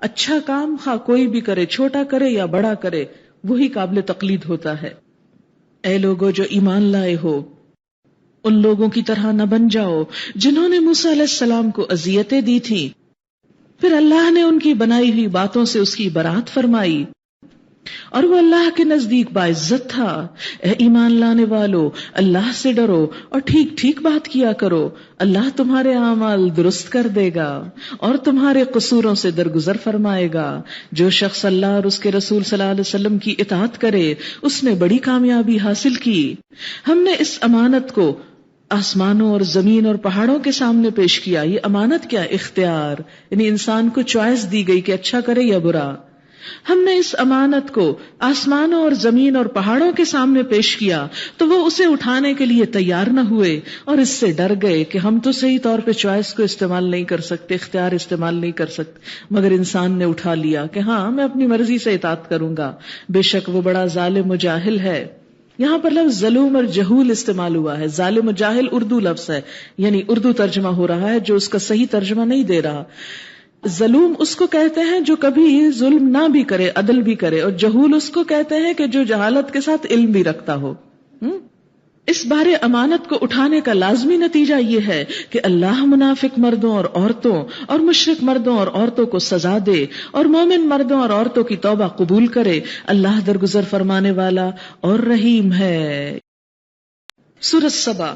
اچھا کام خواہ کوئی بھی کرے، چھوٹا کرے یا بڑا کرے، وہی قابل تقلید ہوتا ہے۔ اے لوگو جو ایمان لائے ہو، ان لوگوں کی طرح نہ بن جاؤ جنہوں نے موسیٰ علیہ السلام کو اذیتیں دی تھی، پھر اللہ نے ان کی بنائی ہوئی باتوں سے اس کی برات فرمائی اور وہ اللہ کے نزدیک باعزت تھا۔ اے ایمان لانے والو، اللہ سے ڈرو اور ٹھیک ٹھیک بات کیا کرو، اللہ تمہارے اعمال درست کر دے گا اور تمہارے قصوروں سے درگزر فرمائے گا۔ جو شخص اللہ اور اس کے رسول صلی اللہ علیہ وسلم کی اطاعت کرے اس نے بڑی کامیابی حاصل کی۔ ہم نے اس امانت کو آسمانوں اور زمین اور پہاڑوں کے سامنے پیش کیا۔ یہ امانت کیا؟ اختیار، یعنی انسان کو چوائس دی گئی کہ اچھا کرے یا برا۔ ہم نے اس امانت کو آسمانوں اور زمین اور پہاڑوں کے سامنے پیش کیا تو وہ اسے اٹھانے کے لیے تیار نہ ہوئے اور اس سے ڈر گئے کہ ہم تو صحیح طور پہ چوائس کو استعمال نہیں کر سکتے، اختیار استعمال نہیں کر سکتے، مگر انسان نے اٹھا لیا کہ ہاں میں اپنی مرضی سے اطاعت کروں گا، بے شک وہ بڑا ظالم و جاہل ہے۔ یہاں پر لفظ ظلوم اور جہول استعمال ہوا ہے۔ ظالم و جاہل اردو لفظ ہے، یعنی اردو ترجمہ ہو رہا ہے جو اس کا صحیح ترجمہ نہیں دے رہا۔ ظلوم اس کو کہتے ہیں جو کبھی ظلم نہ بھی کرے، عدل بھی کرے، اور جہول اس کو کہتے ہیں کہ جو جہالت کے ساتھ علم بھی رکھتا ہو۔ اس بارے امانت کو اٹھانے کا لازمی نتیجہ یہ ہے کہ اللہ منافق مردوں اور عورتوں اور مشرک مردوں اور عورتوں کو سزا دے اور مومن مردوں اور عورتوں کی توبہ قبول کرے۔ اللہ درگزر فرمانے والا اور رحیم ہے۔ سورۃ سبا،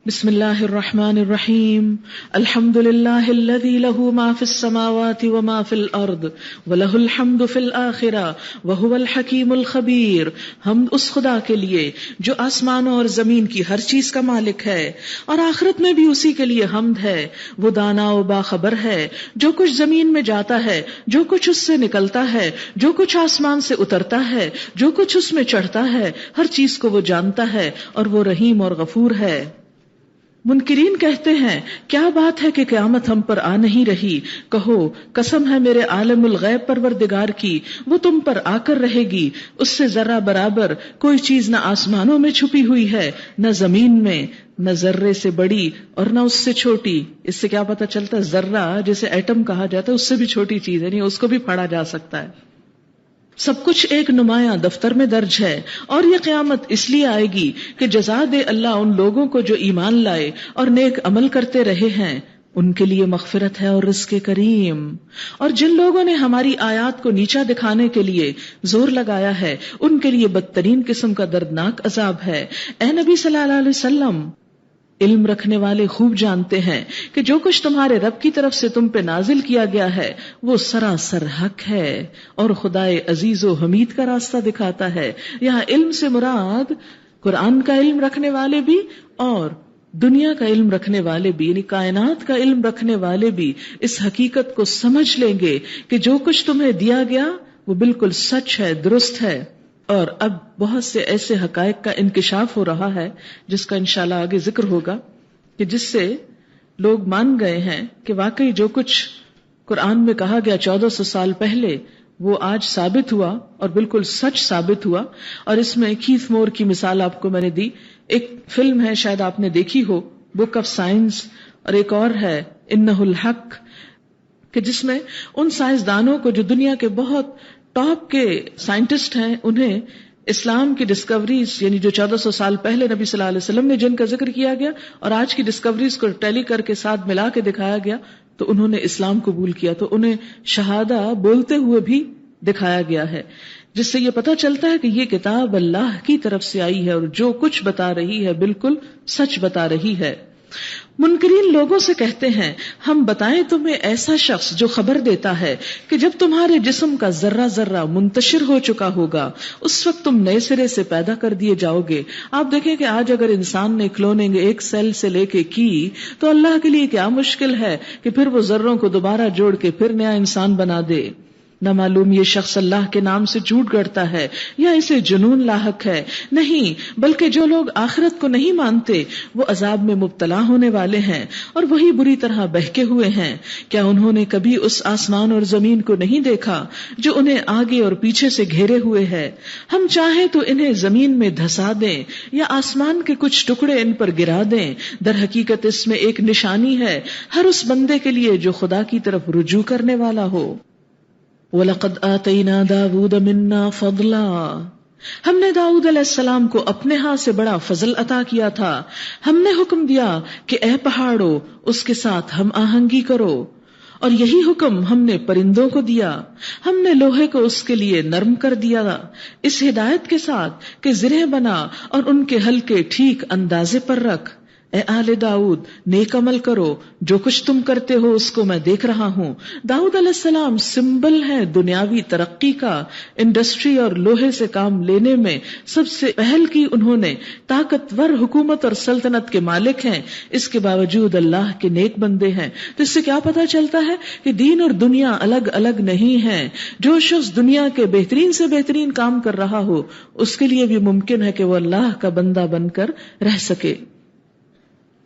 بسم اللہ الرحمن الرحیم۔ الحمد للہ الذی لہ ما فی السماوات وما فی الارض ولہ الحمد فی الآخرہ وہو الحکیم الخبیر۔ حمد اس خدا کے لیے جو آسمانوں اور زمین کی ہر چیز کا مالک ہے اور آخرت میں بھی اسی کے لیے حمد ہے۔ وہ دانا و باخبر ہے، جو کچھ زمین میں جاتا ہے، جو کچھ اس سے نکلتا ہے، جو کچھ آسمان سے اترتا ہے، جو کچھ اس میں چڑھتا ہے، ہر چیز کو وہ جانتا ہے اور وہ رحیم اور غفور ہے۔ منکرین کہتے ہیں کیا بات ہے کہ قیامت ہم پر آ نہیں رہی؟ کہو قسم ہے میرے عالم الغیب پروردگار کی، وہ تم پر آ کر رہے گی۔ اس سے ذرہ برابر کوئی چیز نہ آسمانوں میں چھپی ہوئی ہے نہ زمین میں، نہ ذرے سے بڑی اور نہ اس سے چھوٹی۔ اس سے کیا پتہ چلتا ہے؟ ذرہ جسے ایٹم کہا جاتا ہے اس سے بھی چھوٹی چیز ہے، نہیں اس کو بھی پھاڑا جا سکتا ہے۔ سب کچھ ایک نمایاں دفتر میں درج ہے، اور یہ قیامت اس لیے آئے گی کہ جزا دے اللہ ان لوگوں کو جو ایمان لائے اور نیک عمل کرتے رہے ہیں، ان کے لیے مغفرت ہے اور رزق کریم۔ اور جن لوگوں نے ہماری آیات کو نیچا دکھانے کے لیے زور لگایا ہے ان کے لیے بدترین قسم کا دردناک عذاب ہے۔ اے نبی صلی اللہ علیہ وسلم، علم رکھنے والے خوب جانتے ہیں کہ جو کچھ تمہارے رب کی طرف سے تم پہ نازل کیا گیا ہے وہ سراسر حق ہے اور خدائے عزیز و حمید کا راستہ دکھاتا ہے۔ یہاں علم سے مراد قرآن کا علم رکھنے والے بھی اور دنیا کا علم رکھنے والے بھی، یعنی کائنات کا علم رکھنے والے بھی اس حقیقت کو سمجھ لیں گے کہ جو کچھ تمہیں دیا گیا وہ بالکل سچ ہے، درست ہے۔ اور اب بہت سے ایسے حقائق کا انکشاف ہو رہا ہے جس کا انشاءاللہ آگے ذکر ہوگا، کہ جس سے لوگ مان گئے ہیں کہ واقعی جو کچھ قرآن میں کہا گیا 1400 سال پہلے وہ آج ثابت ہوا اور بالکل سچ ثابت ہوا۔ اور اس میں کیتھ مور کی مثال آپ کو میں نے دی، ایک فلم ہے شاید آپ نے دیکھی ہو، بک آف سائنس، اور ایک اور ہے انہ الحق، کہ جس میں ان سائنسدانوں کو جو دنیا کے بہت ٹاپ کے سائنٹسٹ ہیں انہیں اسلام کی ڈسکوریز یعنی جو 1400 سال پہلے نبی صلی اللہ علیہ وسلم نے جن کا ذکر کیا گیا اور آج کی ڈسکوریز کو ٹیلی کر کے ساتھ ملا کے دکھایا گیا تو انہوں نے اسلام قبول کیا، تو انہیں شہادہ بولتے ہوئے بھی دکھایا گیا ہے، جس سے یہ پتہ چلتا ہے کہ یہ کتاب اللہ کی طرف سے آئی ہے اور جو کچھ بتا رہی ہے بالکل سچ بتا رہی ہے۔ منکرین لوگوں سے کہتے ہیں ہم بتائیں تمہیں ایسا شخص جو خبر دیتا ہے کہ جب تمہارے جسم کا ذرہ ذرہ منتشر ہو چکا ہوگا اس وقت تم نئے سرے سے پیدا کر دیے جاؤ گے۔ آپ دیکھیں کہ آج اگر انسان نے کلوننگ ایک سیل سے لے کے کی تو اللہ کے لیے کیا مشکل ہے کہ پھر وہ ذروں کو دوبارہ جوڑ کے پھر نیا انسان بنا دے۔ نہ معلوم یہ شخص اللہ کے نام سے جھوٹ گڑتا ہے یا اسے جنون لاحق ہے، نہیں بلکہ جو لوگ آخرت کو نہیں مانتے وہ عذاب میں مبتلا ہونے والے ہیں اور وہی بری طرح بہکے ہوئے ہیں۔ کیا انہوں نے کبھی اس آسمان اور زمین کو نہیں دیکھا جو انہیں آگے اور پیچھے سے گھیرے ہوئے ہے؟ ہم چاہیں تو انہیں زمین میں دھسا دیں یا آسمان کے کچھ ٹکڑے ان پر گرا دیں، در حقیقت اس میں ایک نشانی ہے ہر اس بندے کے لیے جو خدا کی طرف رجوع کرنے والا ہو۔ وَلَقَدْ آتَيْنَا دَاوُودَ مِنَّا فَضْلًا، ہم نے داؤد علیہ السلام کو اپنے ہاں سے بڑا فضل عطا کیا تھا۔ ہم نے حکم دیا کہ اے پہاڑو اس کے ساتھ ہم آہنگی کرو، اور یہی حکم ہم نے پرندوں کو دیا۔ ہم نے لوہے کو اس کے لیے نرم کر دیا اس ہدایت کے ساتھ کہ زرہیں بنا اور ان کے حلقے ٹھیک اندازے پر رکھ۔ اے آل داؤد نیک عمل کرو، جو کچھ تم کرتے ہو اس کو میں دیکھ رہا ہوں۔ داؤد علیہ السلام سمبل ہے دنیاوی ترقی کا، انڈسٹری اور لوہے سے کام لینے میں سب سے پہل کی انہوں نے، طاقتور حکومت اور سلطنت کے مالک ہیں، اس کے باوجود اللہ کے نیک بندے ہیں۔ تو اس سے کیا پتہ چلتا ہے کہ دین اور دنیا الگ الگ نہیں ہیں۔ جو شخص دنیا کے بہترین سے بہترین کام کر رہا ہو اس کے لیے بھی ممکن ہے کہ وہ اللہ کا بندہ بن کر رہ سکے۔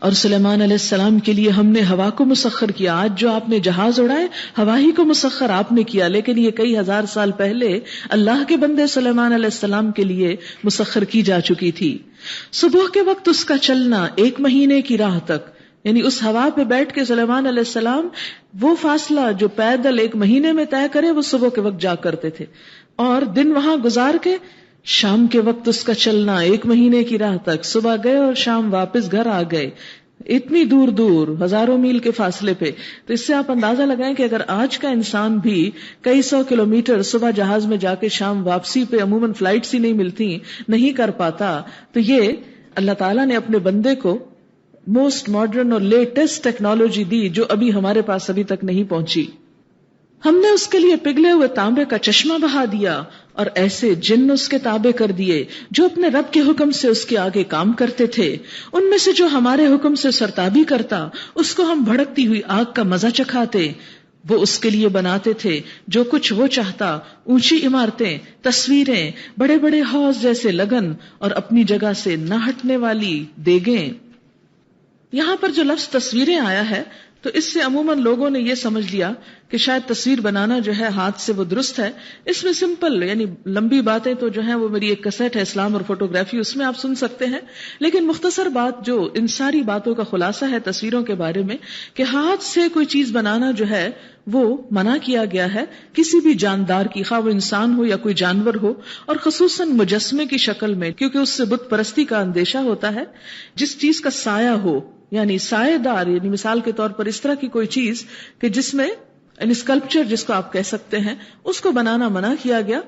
اور سلیمان علیہ السلام کے لیے ہم نے ہوا کو مسخر کیا۔ آج جو آپ نے جہاز اڑائے ہوا ہی کو مسخر آپ نے کیا، لیکن یہ کئی ہزار سال پہلے اللہ کے بندے سلیمان علیہ السلام کے لیے مسخر کی جا چکی تھی۔ صبح کے وقت اس کا چلنا 1 مہینے کی راہ تک، یعنی اس ہوا پہ بیٹھ کے سلیمان علیہ السلام وہ فاصلہ جو پیدل 1 مہینے میں طے کرے وہ صبح کے وقت جا کرتے تھے، اور دن وہاں گزار کے شام کے وقت اس کا چلنا 1 مہینے کی راہ تک، صبح گئے اور شام واپس گھر آ گئے، اتنی دور دور ہزاروں میل کے فاصلے پہ۔ تو اس سے آپ اندازہ لگائیں کہ اگر آج کا انسان بھی کئی 100 کلومیٹر صبح جہاز میں جا کے شام واپسی پہ عموماً فلائٹس ہی نہیں ملتی، نہیں کر پاتا، تو یہ اللہ تعالیٰ نے اپنے بندے کو موسٹ ماڈرن اور لیٹسٹ ٹیکنالوجی دی جو ابھی ہمارے پاس ابھی تک نہیں پہنچی۔ ہم نے اس کے لیے پگھلے ہوئے تانبے کا چشمہ بہا دیا اور ایسے جن اس کے تابع کر دیے جو اپنے رب کے حکم سے اس کے آگے کام کرتے تھے۔ ان میں سے جو ہمارے حکم سے سرتابی کرتا اس کو ہم بھڑکتی ہوئی آگ کا مزہ چکھاتے۔ وہ اس کے لیے بناتے تھے جو کچھ وہ چاہتا، اونچی عمارتیں، تصویریں، بڑے بڑے حوض جیسے لگن اور اپنی جگہ سے نہ ہٹنے والی دیگیں۔ یہاں پر جو لفظ تصویریں آیا ہے تو اس سے عموماً لوگوں نے یہ سمجھ لیا کہ شاید تصویر بنانا جو ہے ہاتھ سے وہ درست ہے۔ اس میں سمپل یعنی لمبی باتیں تو جو ہیں وہ میری ایک کیسٹ ہے اسلام اور فوٹوگرافی، اس میں آپ سن سکتے ہیں، لیکن مختصر بات جو ان ساری باتوں کا خلاصہ ہے تصویروں کے بارے میں کہ ہاتھ سے کوئی چیز بنانا جو ہے وہ منع کیا گیا ہے کسی بھی جاندار کی، خواہ وہ انسان ہو یا کوئی جانور ہو، اور خصوصاً مجسمے کی شکل میں، کیونکہ اس سے بت پرستی کا اندیشہ ہوتا ہے۔ جس چیز کا سایہ ہو یعنی سائے دار، یعنی مثال کے طور پر اس طرح کی کوئی چیز کہ جس میں یعنی اسکلپچر جس کو آپ کہہ سکتے ہیں، اس کو بنانا منع کیا گیا۔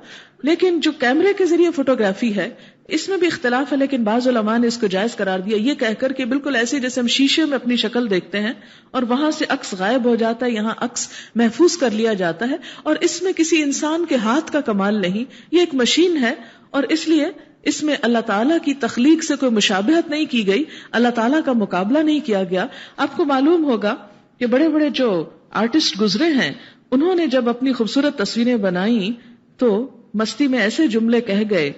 لیکن جو کیمرے کے ذریعے فوٹوگرافی ہے اس میں بھی اختلاف ہے، لیکن بعض علماء نے اس کو جائز قرار دیا، یہ کہہ کر کہ بالکل ایسے جیسے ہم شیشے میں اپنی شکل دیکھتے ہیں اور وہاں سے عکس غائب ہو جاتا ہے، یہاں عکس محفوظ کر لیا جاتا ہے، اور اس میں کسی انسان کے ہاتھ کا کمال نہیں، یہ ایک مشین ہے، اور اس لیے اس میں اللہ تعالیٰ کی تخلیق سے کوئی مشابہت نہیں کی گئی، اللہ تعالیٰ کا مقابلہ نہیں کیا گیا۔ آپ کو معلوم ہوگا کہ بڑے بڑے جو آرٹسٹ گزرے ہیں انہوں نے جب اپنی خوبصورت تصویریں بنائیں تو مستی میں ایسے جملے کہہ گئے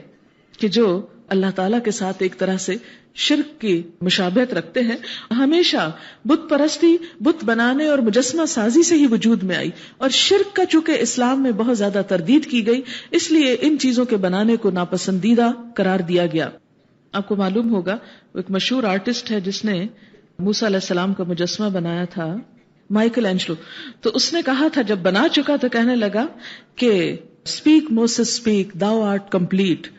کہ جو اللہ تعالیٰ کے ساتھ ایک طرح سے شرک کی مشابہت رکھتے ہیں۔ ہمیشہ بت پرستی، بت بنانے اور مجسمہ سازی سے ہی وجود میں آئی، اور شرک کا چونکہ اسلام میں بہت زیادہ تردید کی گئی اس لیے ان چیزوں کے بنانے کو ناپسندیدہ قرار دیا گیا۔ آپ کو معلوم ہوگا ایک مشہور آرٹسٹ ہے جس نے موسیٰ علیہ السلام کا مجسمہ بنایا تھا، مائیکل اینجلو. تو اس نے کہا تھا جب بنا چکا تو کہنے لگا کہ speak Moses speak thou art complete،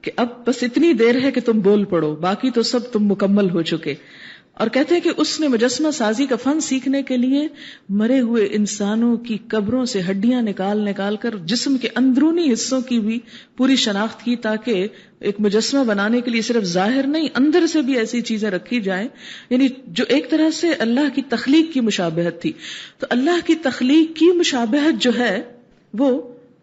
کہ اب بس اتنی دیر ہے کہ تم بول پڑو، باقی تو سب تم مکمل ہو چکے. اور کہتے ہیں کہ اس نے مجسمہ سازی کا فن سیکھنے کے لیے مرے ہوئے انسانوں کی قبروں سے ہڈیاں نکال کر جسم کے اندرونی حصوں کی بھی پوری شناخت کی، تاکہ ایک مجسمہ بنانے کے لیے صرف ظاہر نہیں اندر سے بھی ایسی چیزیں رکھی جائیں، یعنی جو ایک طرح سے اللہ کی تخلیق کی مشابہت تھی. تو اللہ کی تخلیق کی مشابہت جو ہے وہ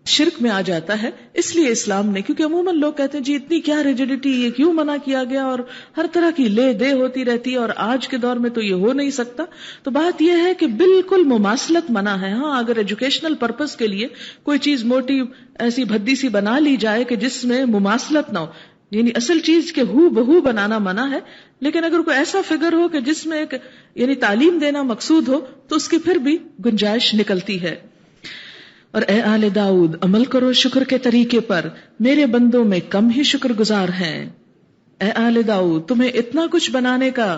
شرک میں آ جاتا ہے. اس لیے اسلام نے، کیونکہ عموماً لوگ کہتے ہیں جی اتنی کیا ریجیڈیٹی، یہ کیوں منع کیا گیا، اور ہر طرح کی لے دے ہوتی رہتی ہے، اور آج کے دور میں تو یہ ہو نہیں سکتا. تو بات یہ ہے کہ بالکل مماثلت منع ہے. ہاں اگر ایجوکیشنل پرپز کے لیے کوئی چیز موٹی ایسی بھدی سی بنا لی جائے کہ جس میں مماثلت نہ ہو، یعنی اصل چیز کے ہو بہو بنانا منع ہے. لیکن اگر کوئی ایسا فگر ہو کہ جس میں ایک یعنی تعلیم دینا مقصود ہو تو اس کی پھر بھی گنجائش نکلتی ہے. اور اے آل داؤد عمل کرو شکر کے طریقے پر، میرے بندوں میں کم ہی شکر گزار ہیں. اے آل داؤد تمہیں اتنا کچھ بنانے کا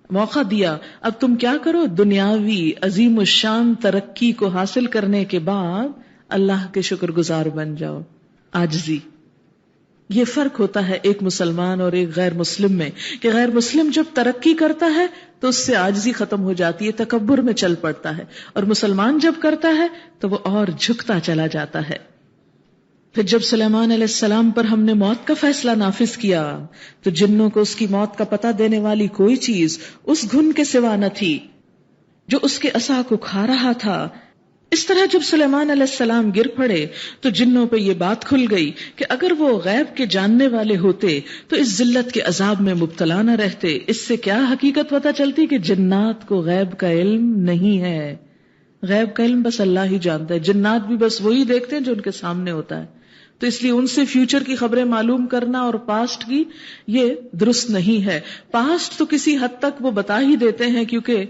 موقع دیا، اب تم کیا کرو، دنیاوی عظیم الشان ترقی کو حاصل کرنے کے بعد اللہ کے شکر گزار بن جاؤ. عاجزی، یہ فرق ہوتا ہے ایک مسلمان اور ایک غیر مسلم میں، کہ غیر مسلم جب ترقی کرتا ہے تو اس سے عاجزی ختم ہو جاتی ہے، تکبر میں چل پڑتا ہے، اور مسلمان جب کرتا ہے تو وہ اور جھکتا چلا جاتا ہے. پھر جب سلیمان علیہ السلام پر ہم نے موت کا فیصلہ نافذ کیا تو جنوں کو اس کی موت کا پتہ دینے والی کوئی چیز اس گھن کے سوا نہ تھی جو اس کے عصا کو کھا رہا تھا. اس طرح جب سلیمان علیہ السلام گر پڑے تو جنوں پہ یہ بات کھل گئی کہ اگر وہ غیب کے جاننے والے ہوتے تو اس ذلت کے عذاب میں مبتلا نہ رہتے. اس سے کیا حقیقت پتہ چلتی کہ جنات کو غیب کا علم نہیں ہے. غیب کا علم بس اللہ ہی جانتا ہے. جنات بھی بس وہی دیکھتے ہیں جو ان کے سامنے ہوتا ہے. تو اس لیے ان سے فیوچر کی خبریں معلوم کرنا اور پاسٹ کی یہ درست نہیں ہے. پاسٹ تو کسی حد تک وہ بتا ہی دیتے ہیں، کیونکہ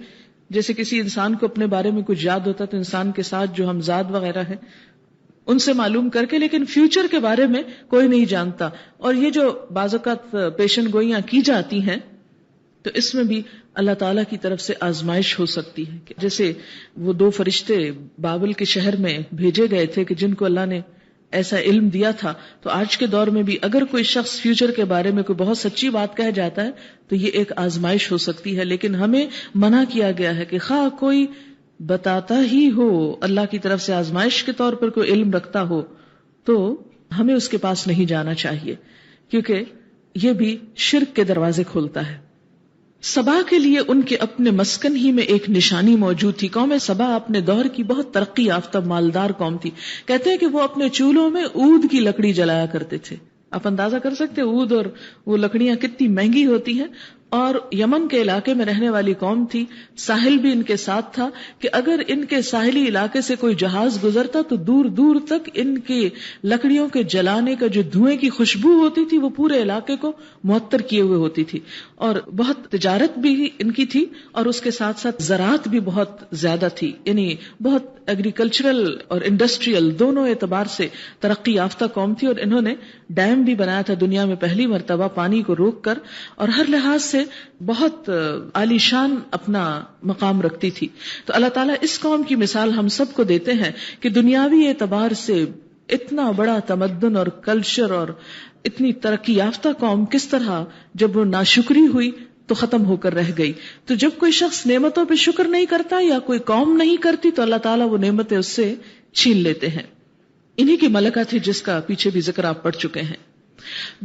جیسے کسی انسان کو اپنے بارے میں کچھ یاد ہوتا ہے تو انسان کے ساتھ جو ہمزاد وغیرہ ہیں ان سے معلوم کر کے، لیکن فیوچر کے بارے میں کوئی نہیں جانتا. اور یہ جو بعض اوقات پیشن گوئیاں کی جاتی ہیں تو اس میں بھی اللہ تعالیٰ کی طرف سے آزمائش ہو سکتی ہے. جیسے وہ 2 فرشتے بابل کے شہر میں بھیجے گئے تھے کہ جن کو اللہ نے ایسا علم دیا تھا. تو آج کے دور میں بھی اگر کوئی شخص فیوچر کے بارے میں کوئی بہت سچی بات کہہ جاتا ہے تو یہ ایک آزمائش ہو سکتی ہے. لیکن ہمیں منع کیا گیا ہے کہ خواہ کوئی بتاتا ہی ہو اللہ کی طرف سے آزمائش کے طور پر کوئی علم رکھتا ہو تو ہمیں اس کے پاس نہیں جانا چاہیے، کیونکہ یہ بھی شرک کے دروازے کھولتا ہے. سبا کے لیے ان کے اپنے مسکن ہی میں ایک نشانی موجود تھی. قوم سبا اپنے دور کی بہت ترقی یافتہ مالدار قوم تھی. کہتے ہیں کہ وہ اپنے چولہوں میں اود کی لکڑی جلایا کرتے تھے. آپ اندازہ کر سکتے اود اور وہ لکڑیاں کتنی مہنگی ہوتی ہیں. اور یمن کے علاقے میں رہنے والی قوم تھی، ساحل بھی ان کے ساتھ تھا کہ اگر ان کے ساحلی علاقے سے کوئی جہاز گزرتا تو دور دور تک ان کی لکڑیوں کے جلانے کا جو دھوئیں کی خوشبو ہوتی تھی وہ پورے علاقے کو معطر کیے ہوئے ہوتی تھی. اور بہت تجارت بھی ان کی تھی اور اس کے ساتھ ساتھ زراعت بھی بہت زیادہ تھی، یعنی بہت ایگریکلچرل اور انڈسٹریل دونوں اعتبار سے ترقی یافتہ قوم تھی. اور انہوں نے ڈیم بھی بنایا تھا دنیا میں پہلی مرتبہ پانی کو روک کر، اور ہر لحاظ سے بہت عالی شان اپنا مقام رکھتی تھی. تو اللہ تعالیٰ اس قوم کی مثال ہم سب کو دیتے ہیں کہ دنیاوی اعتبار سے اتنا بڑا تمدن اور کلچر اور اتنی ترقی یافتہ قوم کس طرح جب وہ ناشکری ہوئی تو ختم ہو کر رہ گئی. تو جب کوئی شخص نعمتوں پہ شکر نہیں کرتا یا کوئی قوم نہیں کرتی تو اللہ تعالیٰ وہ نعمتیں اس سے چھین لیتے ہیں. انہی کی ملکہ تھی جس کا پیچھے بھی ذکر آپ پڑھ چکے ہیں.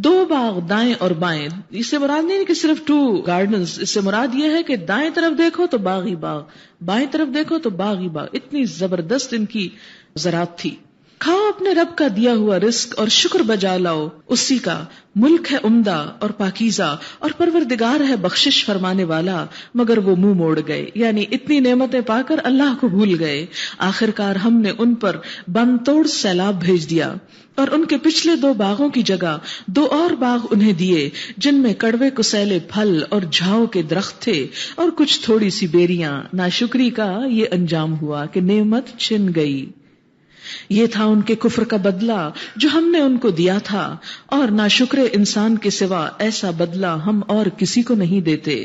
2 باغ دائیں اور بائیں، اس سے مراد نہیں کہ صرف 2 گارڈنز، اس سے مراد یہ ہے کہ دائیں طرف دیکھو تو باغ ہی باغ، بائیں طرف دیکھو تو باغ ہی باغ. اتنی زبردست ان کی زراعت تھی. کھاؤ اپنے رب کا دیا ہوا رزق اور شکر بجا لاؤ اسی کا. ملک ہے عمدہ اور پاکیزہ اور پروردگار ہے بخشش فرمانے والا، مگر وہ منہ موڑ گئے، یعنی اتنی نعمتیں پا کر اللہ کو بھول گئے. آخر کار ہم نے ان پر بند توڑ سیلاب بھیج دیا اور ان کے پچھلے 2 باغوں کی جگہ 2 اور باغ انہیں دیے جن میں کڑوے کسیلے پھل اور جھاؤ کے درخت تھے اور کچھ تھوڑی سی بیریاں. ناشکری کا یہ انجام ہوا کہ نعمت چھن گئی. یہ تھا ان کے کفر کا بدلہ جو ہم نے ان کو دیا تھا، اور ناشکر انسان کے سوا ایسا بدلہ ہم اور کسی کو نہیں دیتے.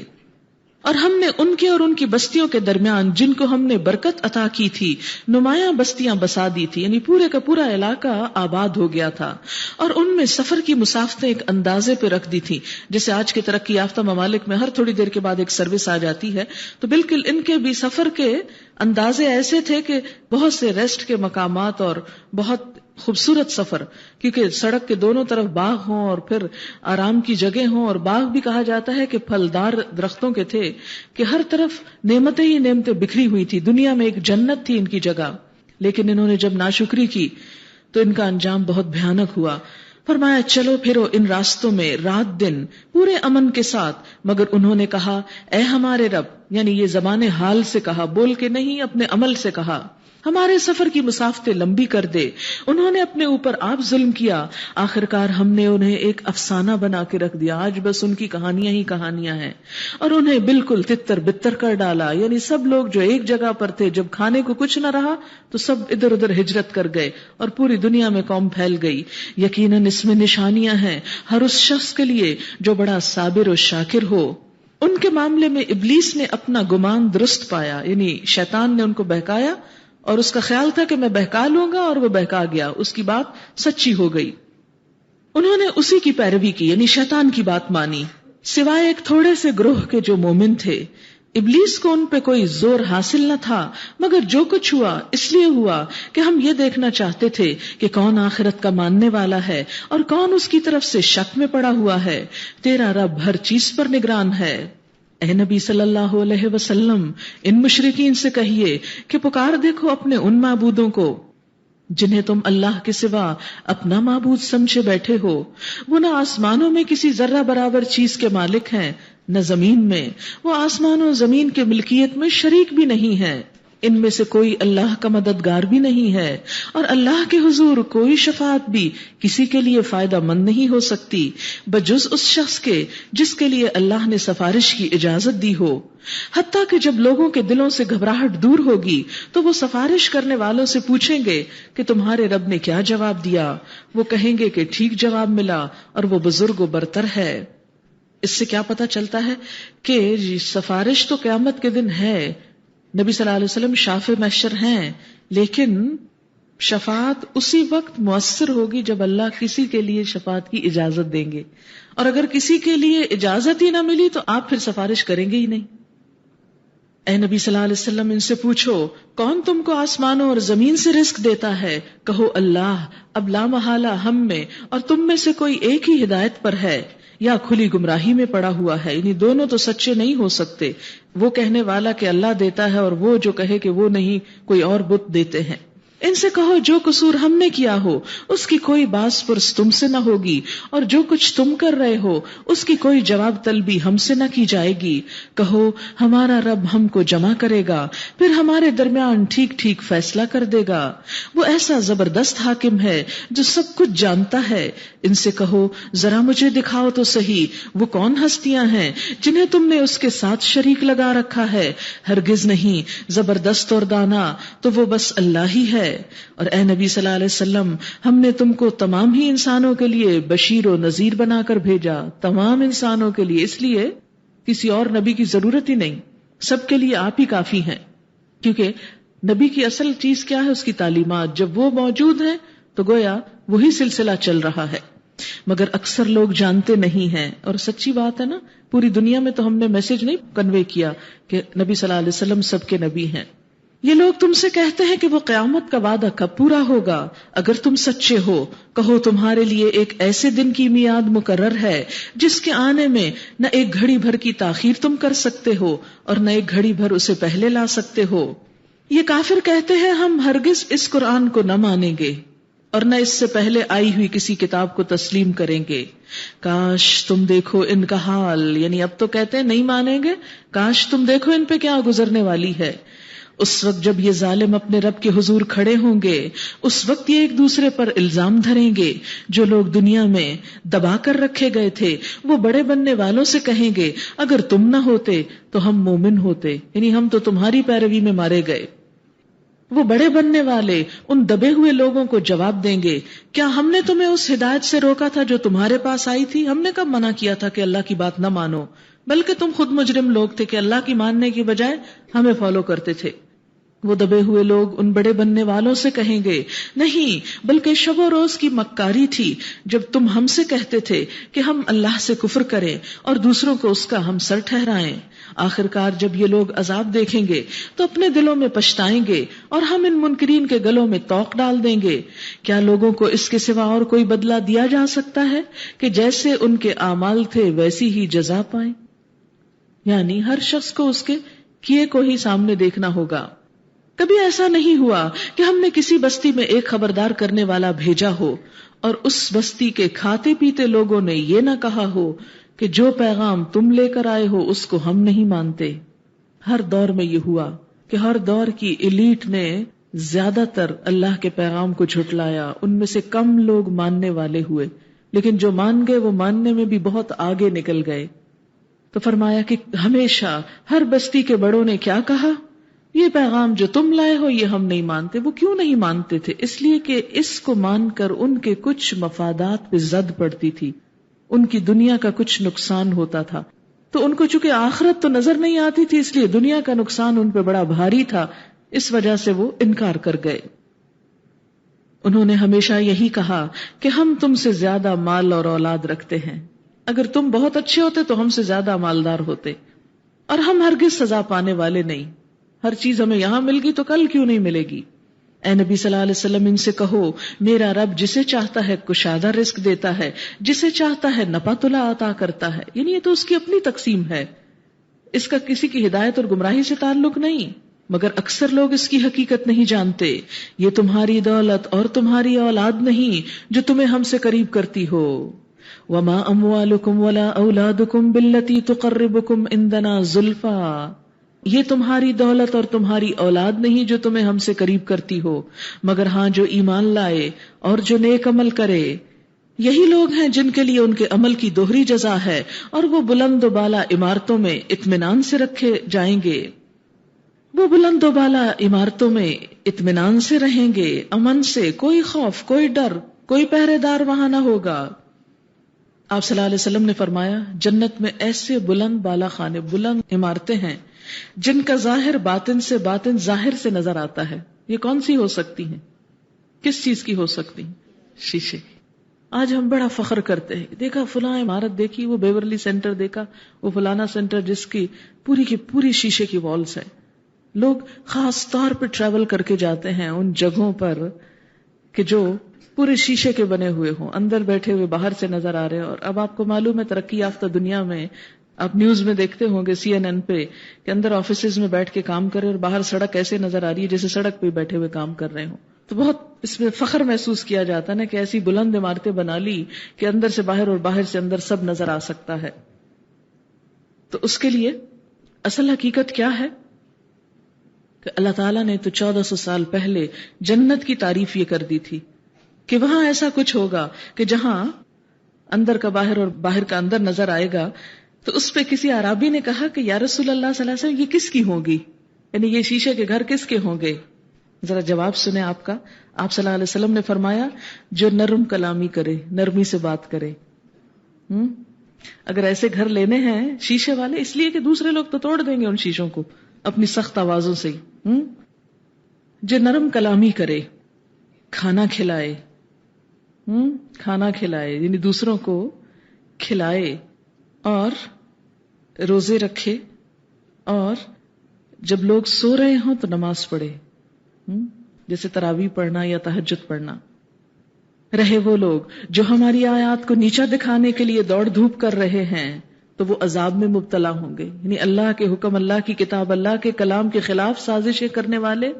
اور ہم نے ان کے اور ان کی بستیوں کے درمیان جن کو ہم نے برکت عطا کی تھی نمایاں بستیاں بسا دی تھی، یعنی پورے کا پورا علاقہ آباد ہو گیا تھا، اور ان میں سفر کی مسافتیں ایک اندازے پہ رکھ دی تھی، جیسے آج کے ترقی یافتہ ممالک میں ہر تھوڑی دیر کے بعد ایک سروس آ جاتی ہے، تو بالکل ان کے بھی سفر کے اندازے ایسے تھے کہ بہت سے ریسٹ کے مقامات اور بہت خوبصورت سفر، کیونکہ سڑک کے دونوں طرف باغ ہوں اور پھر آرام کی جگہ ہوں، اور باغ بھی کہا جاتا ہے کہ پھلدار درختوں کے تھے کہ ہر طرف نعمتیں ہی نعمتیں بکھری ہوئی تھی، دنیا میں ایک جنت تھی ان کی جگہ، لیکن انہوں نے جب ناشکری کی تو ان کا انجام بہت بھیانک ہوا۔ فرمایا چلو پھرو ان راستوں میں رات دن پورے امن کے ساتھ، مگر انہوں نے کہا اے ہمارے رب، یعنی یہ زبان حال سے کہا، بول کے نہیں اپنے عمل سے کہا، ہمارے سفر کی مسافتیں لمبی کر دے۔ انہوں نے اپنے اوپر آپ ظلم کیا، آخرکار ہم نے انہیں ایک افسانہ بنا کے رکھ دیا، آج بس ان کی کہانیاں ہی کہانیاں ہیں، اور انہیں بالکل تتر بتر کر ڈالا، یعنی سب لوگ جو ایک جگہ پر تھے جب کھانے کو کچھ نہ رہا تو سب ادھر ادھر ہجرت کر گئے اور پوری دنیا میں قوم پھیل گئی۔ یقیناً اس میں نشانیاں ہیں ہر اس شخص کے لیے جو بڑا صابر و شاکر ہو۔ ان کے معاملے میں ابلیس نے اپنا گمان درست پایا، یعنی شیطان نے ان کو بہکایا اور اس کا خیال تھا کہ میں بہکا لوں گا، اور وہ بہکا گیا، اس کی بات سچی ہو گئی۔ انہوں نے اسی کی پیروی کی، یعنی شیطان کی بات مانی، سوائے ایک تھوڑے سے گروہ کے جو مومن تھے۔ ابلیس کو ان پہ کوئی زور حاصل نہ تھا، مگر جو کچھ ہوا اس لیے ہوا کہ ہم یہ دیکھنا چاہتے تھے کہ کون آخرت کا ماننے والا ہے اور کون اس کی طرف سے شک میں پڑا ہوا ہے۔ تیرا رب ہر چیز پر نگران ہے۔ اے نبی صلی اللہ علیہ وسلم، ان مشرکین سے کہیے کہ پکار دیکھو اپنے ان معبودوں کو جنہیں تم اللہ کے سوا اپنا معبود سمجھے بیٹھے ہو، وہ نہ آسمانوں میں کسی ذرہ برابر چیز کے مالک ہیں نہ زمین میں، وہ آسمان و زمین کے ملکیت میں شریک بھی نہیں ہے، ان میں سے کوئی اللہ کا مددگار بھی نہیں ہے، اور اللہ کے حضور کوئی شفاعت بھی کسی کے لیے فائدہ مند نہیں ہو سکتی بجز اس شخص کے جس کے لیے اللہ نے سفارش کی اجازت دی ہو۔ حتیٰ کہ جب لوگوں کے دلوں سے گھبراہٹ دور ہوگی تو وہ سفارش کرنے والوں سے پوچھیں گے کہ تمہارے رب نے کیا جواب دیا، وہ کہیں گے کہ ٹھیک جواب ملا اور وہ بزرگ و برتر ہے۔ اس سے کیا پتہ چلتا ہے کہ سفارش تو قیامت کے دن ہے، نبی صلی اللہ علیہ وسلم شافع محشر ہیں، لیکن شفاعت اسی وقت مؤثر ہوگی جب اللہ کسی کے لیے شفاعت کی اجازت دیں گے، اور اگر کسی کے لیے اجازت ہی نہ ملی تو آپ پھر سفارش کریں گے ہی نہیں۔ اے نبی صلی اللہ علیہ وسلم، ان سے پوچھو کون تم کو آسمانوں اور زمین سے رزق دیتا ہے؟ کہو اللہ۔ اب لا محالہ ہم میں اور تم میں سے کوئی ایک ہی ہدایت پر ہے یا کھلی گمراہی میں پڑا ہوا ہے، یعنی دونوں تو سچے نہیں ہو سکتے، وہ کہنے والا کہ اللہ دیتا ہے اور وہ جو کہے کہ وہ نہیں، کوئی اور بت دیتے ہیں۔ ان سے کہو جو قصور ہم نے کیا ہو اس کی کوئی باز پرس تم سے نہ ہوگی، اور جو کچھ تم کر رہے ہو اس کی کوئی جواب طلبی ہم سے نہ کی جائے گی۔ کہو ہمارا رب ہم کو جمع کرے گا، پھر ہمارے درمیان ٹھیک ٹھیک فیصلہ کر دے گا، وہ ایسا زبردست حاکم ہے جو سب کچھ جانتا ہے۔ ان سے کہو ذرا مجھے دکھاؤ تو صحیح وہ کون ہستیاں ہیں جنہیں تم نے اس کے ساتھ شریک لگا رکھا ہے، ہرگز نہیں، زبردست اور دانا تو وہ بس اللہ ہی ہے۔ اور اے نبی صلی اللہ علیہ وسلم، ہم نے تم کو تمام ہی انسانوں کے لیے بشیر و نذیر بنا کر بھیجا، تمام انسانوں کے لیے، اس لیے کسی اور نبی کی ضرورت ہی نہیں، سب کے لیے آپ ہی کافی ہیں، کیونکہ نبی کی اصل چیز کیا ہے؟ اس کی تعلیمات، جب وہ موجود ہیں تو گویا وہی سلسلہ چل رہا ہے، مگر اکثر لوگ جانتے نہیں ہیں۔ اور سچی بات ہے نا، پوری دنیا میں تو ہم نے میسج نہیں کنوے کیا کہ نبی صلی اللہ علیہ وسلم سب کے نبی ہیں۔ یہ لوگ تم سے کہتے ہیں کہ وہ قیامت کا وعدہ کب پورا ہوگا؟ اگر تم سچے ہو کہو تمہارے لیے ایک ایسے دن کی میعاد مقرر ہے جس کے آنے میں نہ ایک گھڑی بھر کی تاخیر تم کر سکتے ہو اور نہ ایک گھڑی بھر اسے پہلے لا سکتے ہو۔ یہ کافر کہتے ہیں ہم ہرگز اس قرآن کو نہ مانیں گے اور نہ اس سے پہلے آئی ہوئی کسی کتاب کو تسلیم کریں گے۔ کاش تم دیکھو ان کا حال، یعنی اب تو کہتے ہیں نہیں مانیں گے، کاش تم دیکھو ان پہ کیا گزرنے والی ہے۔ اس وقت جب یہ ظالم اپنے رب کے حضور کھڑے ہوں گے، اس وقت یہ ایک دوسرے پر الزام دھریں گے۔ جو لوگ دنیا میں دبا کر رکھے گئے تھے وہ بڑے بننے والوں سے کہیں گے اگر تم نہ ہوتے تو ہم مومن ہوتے، یعنی ہم تو تمہاری پیروی میں مارے گئے۔ وہ بڑے بننے والے ان دبے ہوئے لوگوں کو جواب دیں گے کیا ہم نے تمہیں اس ہدایت سے روکا تھا جو تمہارے پاس آئی تھی؟ ہم نے کب منع کیا تھا کہ اللہ کی بات نہ مانو؟ بلکہ تم خود مجرم لوگ تھے کہ اللہ کی ماننے کی بجائے ہمیں فالو کرتے تھے. وہ دبے ہوئے لوگ ان بڑے بننے والوں سے کہیں گے نہیں، بلکہ شب و روز کی مکاری تھی جب تم ہم سے کہتے تھے کہ ہم اللہ سے کفر کریں اور دوسروں کو اس کا ہمسر ٹھہرائیں. آخرکار جب یہ لوگ عذاب دیکھیں گے تو اپنے دلوں میں پچھتائیں گے اور ہم ان منکرین کے گلوں میں طوق ڈال دیں گے. کیا لوگوں کو اس کے سوا اور کوئی بدلہ دیا جا سکتا ہے کہ جیسے ان کے اعمال تھے ویسی ہی جزا پائیں؟ یعنی ہر شخص کو اس کے کیے کو ہی سامنے دیکھنا ہوگا. کبھی ایسا نہیں ہوا کہ ہم نے کسی بستی میں ایک خبردار کرنے والا بھیجا ہو اور اس بستی کے کھاتے پیتے لوگوں نے یہ نہ کہا ہو کہ جو پیغام تم لے کر آئے ہو اس کو ہم نہیں مانتے. ہر دور میں یہ ہوا کہ ہر دور کی ایلیٹ نے زیادہ تر اللہ کے پیغام کو جھٹلایا، ان میں سے کم لوگ ماننے والے ہوئے، لیکن جو مان گئے وہ ماننے میں بھی بہت آگے نکل گئے. تو فرمایا کہ ہمیشہ ہر بستی کے بڑوں نے کیا کہا، یہ پیغام جو تم لائے ہو یہ ہم نہیں مانتے. وہ کیوں نہیں مانتے تھے؟ اس لیے کہ اس کو مان کر ان کے کچھ مفادات پہ زد پڑتی تھی، ان کی دنیا کا کچھ نقصان ہوتا تھا. تو ان کو چونکہ آخرت تو نظر نہیں آتی تھی، اس لیے دنیا کا نقصان ان پہ بڑا بھاری تھا، اس وجہ سے وہ انکار کر گئے. انہوں نے ہمیشہ یہی کہا کہ ہم تم سے زیادہ مال اور اولاد رکھتے ہیں، اگر تم بہت اچھے ہوتے تو ہم سے زیادہ مالدار ہوتے، اور ہم ہرگز سزا پانے والے نہیں. ہر چیز ہمیں یہاں مل گئی تو کل کیوں نہیں ملے گی؟ اے نبی صلی اللہ علیہ وسلم ان سے کہو میرا رب جسے چاہتا ہے کشادہ رزق دیتا ہے، جسے چاہتا ہے نپا تلا عطا کرتا ہے. یعنی یہ تو اس کی اپنی تقسیم ہے، اس کا کسی کی ہدایت اور گمراہی سے تعلق نہیں، مگر اکثر لوگ اس کی حقیقت نہیں جانتے. یہ تمہاری دولت اور تمہاری اولاد نہیں جو تمہیں ہم سے قریب کرتی ہو. وما اموالکم ولا اولادکم باللتی تقربکم عندنا زلفا، یہ تمہاری دولت اور تمہاری اولاد نہیں جو تمہیں ہم سے قریب کرتی ہو، مگر ہاں جو ایمان لائے اور جو نیک عمل کرے. یہی لوگ ہیں جن کے لیے ان کے عمل کی دوہری جزا ہے اور وہ بلند و بالا عمارتوں میں اطمینان سے رکھے جائیں گے. وہ بلند و بالا عمارتوں میں اطمینان سے رہیں گے، امن سے، کوئی خوف، کوئی ڈر، کوئی پہرے دار وہاں نہ ہوگا. آپ صلی اللہ علیہ وسلم نے فرمایا جنت میں ایسے بلند بالا خانے، بلند عمارتیں ہیں جن کا ظاہر باطن سے، باطن ظاہر سے نظر آتا ہے. یہ کون سی ہو سکتی ہیں؟ کس چیز کی ہو سکتی ہیں؟ شیشے کی. آج ہم بڑا فخر کرتے ہیں، دیکھا فلاں عمارت دیکھی، وہ بیورلی سینٹر دیکھا، وہ فلانا سینٹر جس کی پوری شیشے کی والز ہے. لوگ خاص طور پہ ٹریول کر کے جاتے ہیں ان جگہوں پر کہ جو پورے شیشے کے بنے ہوئے ہوں، اندر بیٹھے ہوئے باہر سے نظر آ رہے ہیں. اور اب آپ کو معلوم ہے ترقی یافتہ دنیا میں آپ نیوز میں دیکھتے ہوں گے CNN پہ کہ اندر آفیسز میں بیٹھ کے کام کرے اور باہر سڑک ایسے نظر آ رہی ہے جیسے سڑک پہ بیٹھے ہوئے کام کر رہے ہوں. تو بہت اس میں فخر محسوس کیا جاتا ہے نا کہ ایسی بلند عمارتیں بنا لی کہ اندر سے باہر اور باہر سے اندر سب نظر آ سکتا ہے. تو اس کے لیے اصل حقیقت کیا ہے کہ اللہ تعالیٰ نے تو 1400 سال پہلے جنت کی تعریف یہ کر دی تھی کہ وہاں ایسا کچھ ہوگا کہ جہاں اندر کا باہر اور باہر کا اندر نظر آئے گا. تو اس پہ کسی عرابی نے کہا کہ یا رسول اللہ صلی اللہ علیہ وسلم یہ کس کی ہوگی، یعنی یہ شیشے کے گھر کس کے ہوں گے؟ ذرا جواب سنیں آپ کا. آپ صلی اللہ علیہ وسلم نے فرمایا جو نرم کلامی کرے، نرمی سے بات کرے. اگر ایسے گھر لینے ہیں شیشے والے، اس لیے کہ دوسرے لوگ تو توڑ دیں گے ان شیشوں کو اپنی سخت آوازوں سے. جو نرم کلامی کرے، کھانا کھلائے، یعنی دوسروں کو کھلائے، اور روزے رکھے، اور جب لوگ سو رہے ہوں تو نماز پڑھے، جیسے تراویح پڑھنا یا تہجد پڑھنا. رہے وہ لوگ جو ہماری آیات کو نیچا دکھانے کے لیے دوڑ دھوپ کر رہے ہیں تو وہ عذاب میں مبتلا ہوں گے. یعنی اللہ کے حکم، اللہ کی کتاب، اللہ کے کلام کے خلاف سازشیں کرنے والے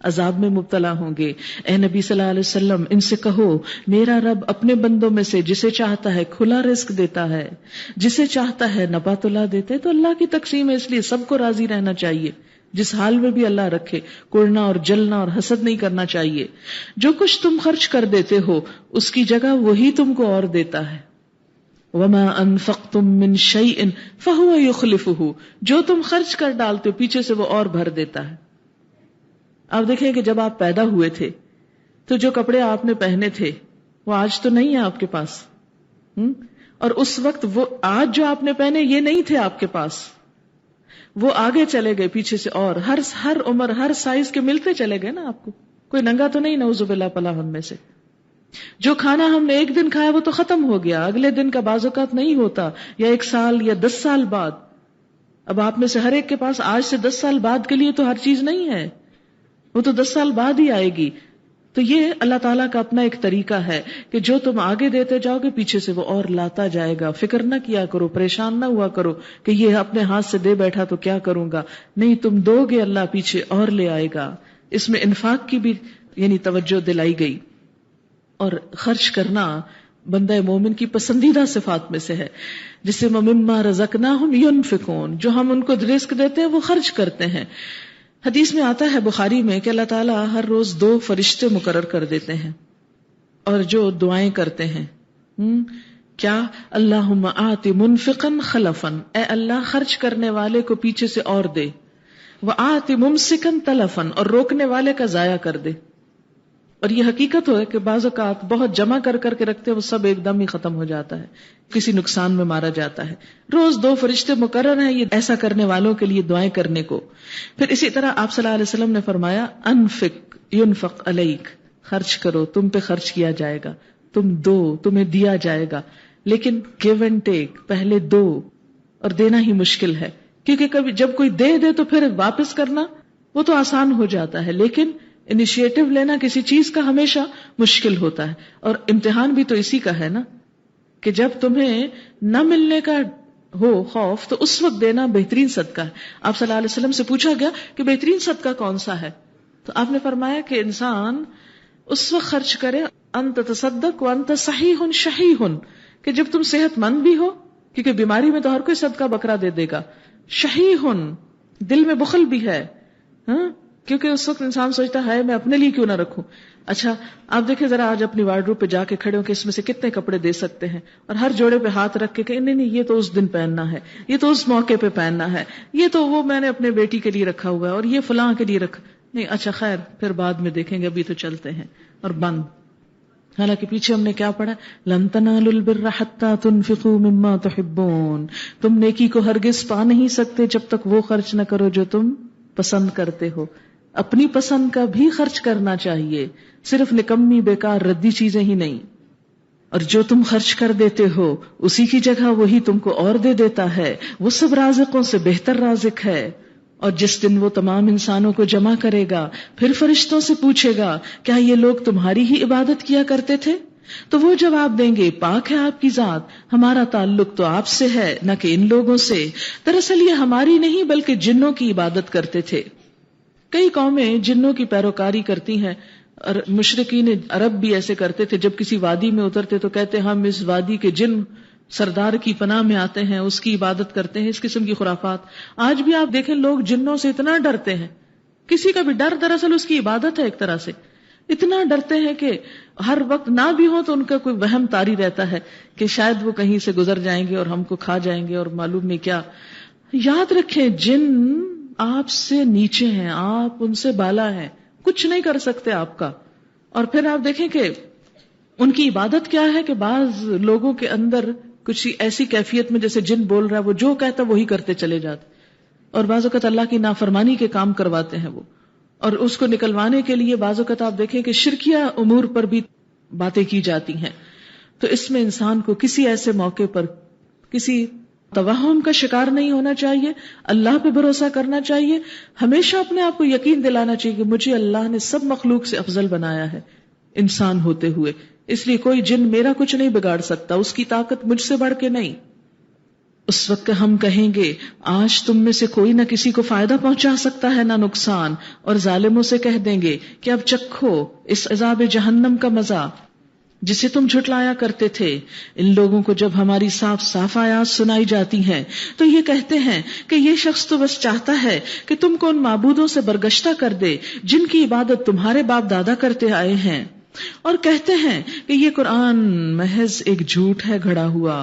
عذاب میں مبتلا ہوں گے. اے نبی صلی اللہ علیہ وسلم ان سے کہو میرا رب اپنے بندوں میں سے جسے چاہتا ہے کھلا رزق دیتا ہے، جسے چاہتا ہے نپا تلا دیتا ہے. تو اللہ کی تقسیم ہے، اس لیے سب کو راضی رہنا چاہیے، جس حال میں بھی اللہ رکھے، کوڑنا اور جلنا اور حسد نہیں کرنا چاہیے. جو کچھ تم خرچ کر دیتے ہو اس کی جگہ وہی تم کو اور دیتا ہے. وما انفقتم من شیء فهو یخلفہ، جو تم خرچ کر ڈالتے ہو پیچھے سے وہ اور بھر دیتا ہے. آپ دیکھیں کہ جب آپ پیدا ہوئے تھے تو جو کپڑے آپ نے پہنے تھے وہ آج تو نہیں ہے آپ کے پاس، اور اس وقت وہ آج جو آپ نے پہنے یہ نہیں تھے آپ کے پاس، وہ آگے چلے گئے پیچھے سے، اور ہر عمر ہر سائز کے ملتے چلے گئے نا آپ کو، کوئی ننگا تو نہیں نعوذ باللہ پناہ ہم میں سے۔ جو کھانا ہم نے ایک دن کھایا وہ تو ختم ہو گیا، اگلے دن کا بعض اوقات نہیں ہوتا، یا 1 سال یا 10 سال بعد۔ اب آپ میں سے ہر ایک کے پاس آج سے 10 سال بعد کے لیے تو ہر چیز نہیں ہے، وہ تو 10 سال بعد ہی آئے گی۔ تو یہ اللہ تعالیٰ کا اپنا ایک طریقہ ہے کہ جو تم آگے دیتے جاؤ گے پیچھے سے وہ اور لاتا جائے گا۔ فکر نہ کیا کرو، پریشان نہ ہوا کرو کہ یہ اپنے ہاتھ سے دے بیٹھا تو کیا کروں گا، نہیں، تم دو گے اللہ پیچھے اور لے آئے گا۔ اس میں انفاق کی بھی یعنی توجہ دلائی گئی، اور خرچ کرنا بندہ مومن کی پسندیدہ صفات میں سے ہے، جسے مما رزقناہم ینفقون، جو ہم ان کو رزق دیتے ہیں وہ خرچ کرتے ہیں۔ حدیث میں آتا ہے بخاری میں کہ اللہ تعالیٰ ہر روز 2 فرشتے مقرر کر دیتے ہیں، اور جو دعائیں کرتے ہیں کیا، اللہم آت منفقا خلفا، اے اللہ خرچ کرنے والے کو پیچھے سے اور دے، وآت ممسکا تلفا، اور روکنے والے کا ضائع کر دے۔ اور یہ حقیقت ہے کہ بعض اوقات بہت جمع کر کے رکھتے ہیں، وہ سب ایک دم ہی ختم ہو جاتا ہے، کسی نقصان میں مارا جاتا ہے۔ روز 2 فرشتے مقرر ہیں یہ ایسا کرنے والوں کے لیے دعائیں کرنے کو۔ پھر اسی طرح آپ صلی اللہ علیہ وسلم نے فرمایا انفق ینفق علیک، خرچ کرو تم پہ خرچ کیا جائے گا، تم دو تمہیں دیا جائے گا، لیکن گیو اینڈ ٹیک، پہلے دو، اور دینا ہی مشکل ہے، کیونکہ کبھی جب کوئی دے تو پھر واپس کرنا وہ تو آسان ہو جاتا ہے، لیکن انیشیٹو لینا کسی چیز کا ہمیشہ مشکل ہوتا ہے۔ اور امتحان بھی تو اسی کا ہے نا، کہ جب تمہیں نہ ملنے کا ہو خوف تو اس وقت دینا بہترین صدقہ ہے۔ آپ صلی اللہ علیہ وسلم سے پوچھا گیا کہ بہترین صدقہ کون سا ہے، تو آپ نے فرمایا کہ انسان اس وقت خرچ کرے انت تصدق وانت صحیح شحیح، کہ جب تم صحت مند بھی ہو، کیونکہ بیماری میں تو ہر کوئی صدقہ بکرا دے دے گا، شحیح دل میں بخل بھی ہے، کیونکہ اس وقت انسان سوچتا ہے میں اپنے لیے کیوں نہ رکھوں۔ اچھا آپ دیکھیں ذرا، آج اپنی وارڈروب پہ جا کے کھڑے ہو کہ اس میں سے کتنے کپڑے دے سکتے ہیں، اور ہر جوڑے پہ ہاتھ رکھ کے کہ نہیں یہ تو اس دن پہننا ہے، یہ تو اس موقع پہ پہننا ہے، یہ تو وہ میں نے اپنے بیٹی کے لیے رکھا ہوا ہے، اور یہ فلاں کے لیے رکھا نہیں، اچھا خیر پھر بعد میں دیکھیں گے، ابھی تو چلتے ہیں، اور بند۔ حالانکہ پیچھے ہم نے کیا پڑھا، لن تنالوا البر حتى تنفقوا مما تحبون، تم نیکی کو ہرگز پا نہیں سکتے جب تک وہ خرچ نہ کرو جو تم پسند کرتے ہو۔ اپنی پسند کا بھی خرچ کرنا چاہیے، صرف نکمی بیکار ردی چیزیں ہی نہیں۔ اور جو تم خرچ کر دیتے ہو اسی کی جگہ وہی تم کو اور دے دیتا ہے، وہ سب رازقوں سے بہتر رازق ہے۔ اور جس دن وہ تمام انسانوں کو جمع کرے گا پھر فرشتوں سے پوچھے گا کیا یہ لوگ تمہاری ہی عبادت کیا کرتے تھے؟ تو وہ جواب دیں گے پاک ہے آپ کی ذات، ہمارا تعلق تو آپ سے ہے نہ کہ ان لوگوں سے، دراصل یہ ہماری نہیں بلکہ جنوں کی عبادت کرتے تھے۔ کئی قومیں جنوں کی پیروکاری کرتی ہیں، اور مشرکین عرب بھی ایسے کرتے تھے، جب کسی وادی میں اترتے تو کہتے ہم اس وادی کے جن سردار کی پناہ میں آتے ہیں، اس کی عبادت کرتے ہیں، اس قسم کی خرافات۔ آج بھی آپ دیکھیں لوگ جنوں سے اتنا ڈرتے ہیں، کسی کا بھی ڈر دراصل اس کی عبادت ہے ایک طرح سے، اتنا ڈرتے ہیں کہ ہر وقت نہ بھی ہو تو ان کا کوئی وہم طاری رہتا ہے کہ شاید وہ کہیں سے گزر جائیں گے اور ہم کو کھا جائیں گے، اور معلوم نہیں کیا۔ یاد رکھیں جن آپ سے نیچے ہیں، آپ ان سے بالا ہیں، کچھ نہیں کر سکتے آپ کا۔ اور پھر آپ دیکھیں کہ ان کی عبادت کیا ہے کہ بعض لوگوں کے اندر کچھ ایسی کیفیت میں جیسے جن بول رہا ہے وہ جو کہتا ہے وہی کرتے چلے جاتے، اور بعض اوقات اللہ کی نافرمانی کے کام کرواتے ہیں وہ، اور اس کو نکلوانے کے لیے بعض اوقات آپ دیکھیں کہ شرکیہ امور پر بھی باتیں کی جاتی ہیں۔ تو اس میں انسان کو کسی ایسے موقع پر کسی توہم کا شکار نہیں ہونا چاہیے، اللہ پہ بھروسہ کرنا چاہیے، ہمیشہ اپنے آپ کو یقین دلانا چاہیے کہ مجھے اللہ نے سب مخلوق سے افضل بنایا ہے انسان ہوتے ہوئے، اس لیے کوئی جن میرا کچھ نہیں بگاڑ سکتا، اس کی طاقت مجھ سے بڑھ کے نہیں۔ اس وقت ہم کہیں گے آج تم میں سے کوئی نہ کسی کو فائدہ پہنچا سکتا ہے نہ نقصان، اور ظالموں سے کہہ دیں گے کہ اب چکھو اس عذاب جہنم کا مزہ جسے تم جھٹلایا کرتے تھے۔ ان لوگوں کو جب ہماری صاف صاف آیات سنائی جاتی ہیں تو یہ کہتے ہیں کہ یہ شخص تو بس چاہتا ہے کہ تم کو ان معبودوں سے برگشتہ کر دے جن کی عبادت تمہارے باپ دادا کرتے آئے ہیں، اور کہتے ہیں کہ یہ قرآن محض ایک جھوٹ ہے گھڑا ہوا،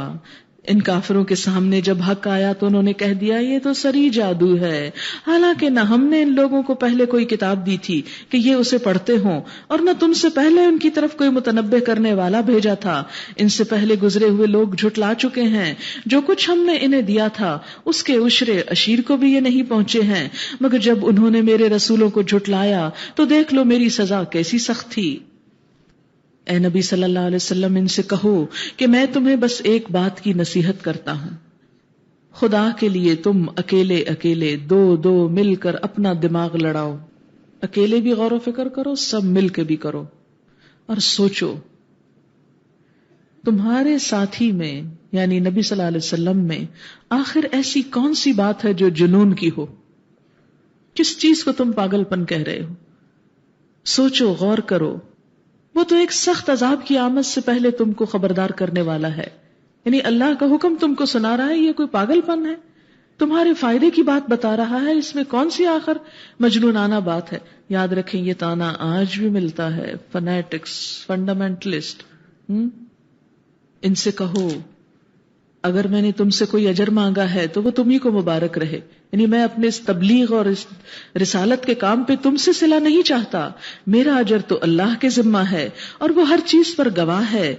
ان کافروں کے سامنے جب حق آیا تو انہوں نے کہہ دیا یہ تو سری جادو ہے، حالانکہ نہ ہم نے ان لوگوں کو پہلے کوئی کتاب دی تھی کہ یہ اسے پڑھتے ہوں، اور نہ تم سے پہلے ان کی طرف کوئی متنبع کرنے والا بھیجا تھا. ان سے پہلے گزرے ہوئے لوگ جھٹلا چکے ہیں. جو کچھ ہم نے انہیں دیا تھا اس کے عشرے عشیر کو بھی یہ نہیں پہنچے ہیں، مگر جب انہوں نے میرے رسولوں کو جھٹلایا تو دیکھ لو میری سزا کیسی سخت تھی. اے نبی صلی اللہ علیہ وسلم ان سے کہو کہ میں تمہیں بس ایک بات کی نصیحت کرتا ہوں، خدا کے لیے تم اکیلے اکیلے دو دو مل کر اپنا دماغ لڑاؤ. اکیلے بھی غور و فکر کرو، سب مل کے بھی کرو، اور سوچو تمہارے ساتھی میں یعنی نبی صلی اللہ علیہ وسلم میں آخر ایسی کون سی بات ہے جو جنون کی ہو؟ کس چیز کو تم پاگل پن کہہ رہے ہو؟ سوچو، غور کرو. وہ تو ایک سخت عذاب کی آمد سے پہلے تم کو خبردار کرنے والا ہے، یعنی اللہ کا حکم تم کو سنا رہا ہے. یہ کوئی پاگل پن ہے؟ تمہارے فائدے کی بات بتا رہا ہے، اس میں کون سی آخر مجنونانہ بات ہے؟ یاد رکھیں یہ تانا آج بھی ملتا ہے، فنیٹکس، فنڈامنٹلسٹ. ان سے کہو اگر میں نے تم سے کوئی اجر مانگا ہے تو وہ تم ہی کو مبارک رہے، یعنی میں اپنے اس تبلیغ اور اس رسالت کے کام پہ تم سے صلہ نہیں چاہتا. میرا اجر تو اللہ کے ذمہ ہے اور وہ ہر چیز پر گواہ ہے.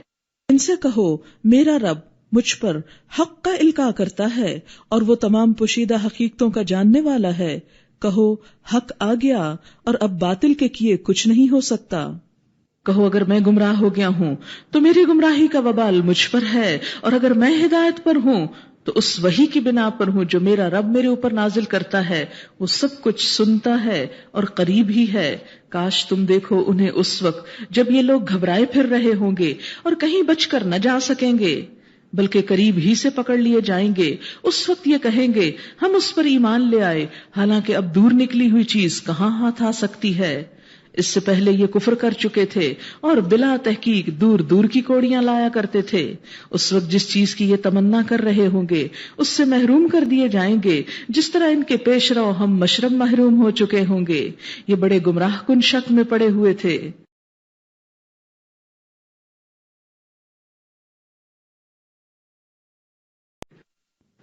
ان سے کہو میرا رب مجھ پر حق کا القاء کرتا ہے اور وہ تمام پوشیدہ حقیقتوں کا جاننے والا ہے. کہو حق آ گیا اور اب باطل کے کیے کچھ نہیں ہو سکتا. کہو اگر میں گمراہ ہو گیا ہوں تو میری گمراہی کا وبال مجھ پر ہے، اور اگر میں ہدایت پر ہوں تو اس وحی کی بنا پر ہوں جو میرا رب میرے اوپر نازل کرتا ہے. وہ سب کچھ سنتا ہے اور قریب ہی ہے. کاش تم دیکھو انہیں اس وقت جب یہ لوگ گھبرائے پھر رہے ہوں گے اور کہیں بچ کر نہ جا سکیں گے، بلکہ قریب ہی سے پکڑ لیے جائیں گے. اس وقت یہ کہیں گے ہم اس پر ایمان لے آئے، حالانکہ اب دور نکلی ہوئی چیز کہاں ہاتھ آ سکتی ہے. اس سے پہلے یہ کفر کر چکے تھے اور بلا تحقیق دور دور کی کوڑیاں لایا کرتے تھے. اس وقت جس چیز کی یہ تمنا کر رہے ہوں گے اس سے محروم کر دیے جائیں گے، جس طرح ان کے پیش رو ہم مشرب محروم ہو چکے ہوں گے. یہ بڑے گمراہ کن شک میں پڑے ہوئے تھے.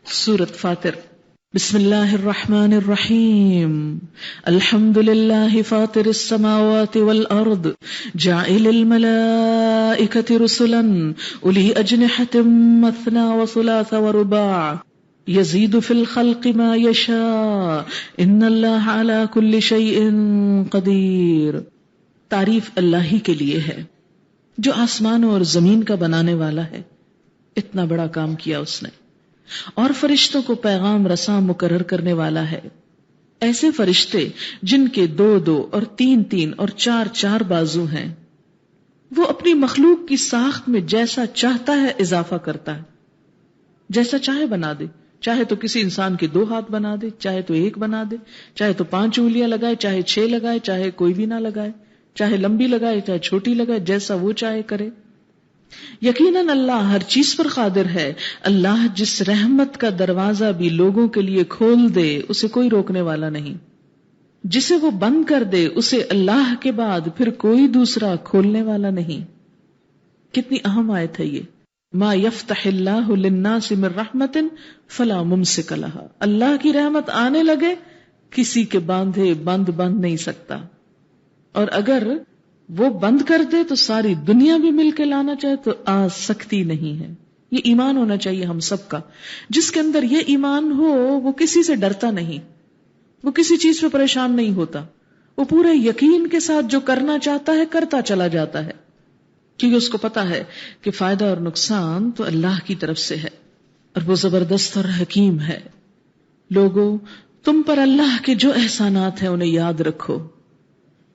سورۃ فاطر. بسم اللہ الرحمن الرحیم. الحمد للہ فاطر السماوات والارض جاعل الملائکۃ رسلا اولی اجنحۃ مثنی وثلاث ورباع یزید فی الخلق ما یشاء ان اللہ علی کل شیء قدیر. تعریف اللہ ہی کے لیے ہے جو آسمانوں اور زمین کا بنانے والا ہے. اتنا بڑا کام کیا اس نے، اور فرشتوں کو پیغام رساں مقرر کرنے والا ہے. ایسے فرشتے جن کے 2 اور 3 اور 4 بازو ہیں. وہ اپنی مخلوق کی ساخت میں جیسا چاہتا ہے اضافہ کرتا ہے، جیسا چاہے بنا دے. چاہے تو کسی انسان کے 2 ہاتھ بنا دے، چاہے تو 1 بنا دے، چاہے تو 5 انگلیاں لگائے، چاہے 6 لگائے، چاہے کوئی بھی نہ لگائے، چاہے لمبی لگائے چاہے چھوٹی لگائے، جیسا وہ چاہے کرے. یقیناً اللہ ہر چیز پر قادر ہے. اللہ جس رحمت کا دروازہ بھی لوگوں کے لیے کھول دے اسے کوئی روکنے والا نہیں، جسے وہ بند کر دے اسے اللہ کے بعد پھر کوئی دوسرا کھولنے والا نہیں. کتنی اہم آیت ہے یہ. ما یفتح اللہ للناس من رحمت فلا ممسک لها. اللہ کی رحمت آنے لگے کسی کے باندھے بند نہیں سکتا، اور اگر وہ بند کر دے تو ساری دنیا بھی مل کے لانا چاہے تو آ سکتی نہیں ہے. یہ ایمان ہونا چاہیے ہم سب کا. جس کے اندر یہ ایمان ہو وہ کسی سے ڈرتا نہیں، وہ کسی چیز پہ پریشان نہیں ہوتا، وہ پورے یقین کے ساتھ جو کرنا چاہتا ہے کرتا چلا جاتا ہے، کیونکہ اس کو پتا ہے کہ فائدہ اور نقصان تو اللہ کی طرف سے ہے اور وہ زبردست اور حکیم ہے. لوگوں تم پر اللہ کے جو احسانات ہیں انہیں یاد رکھو،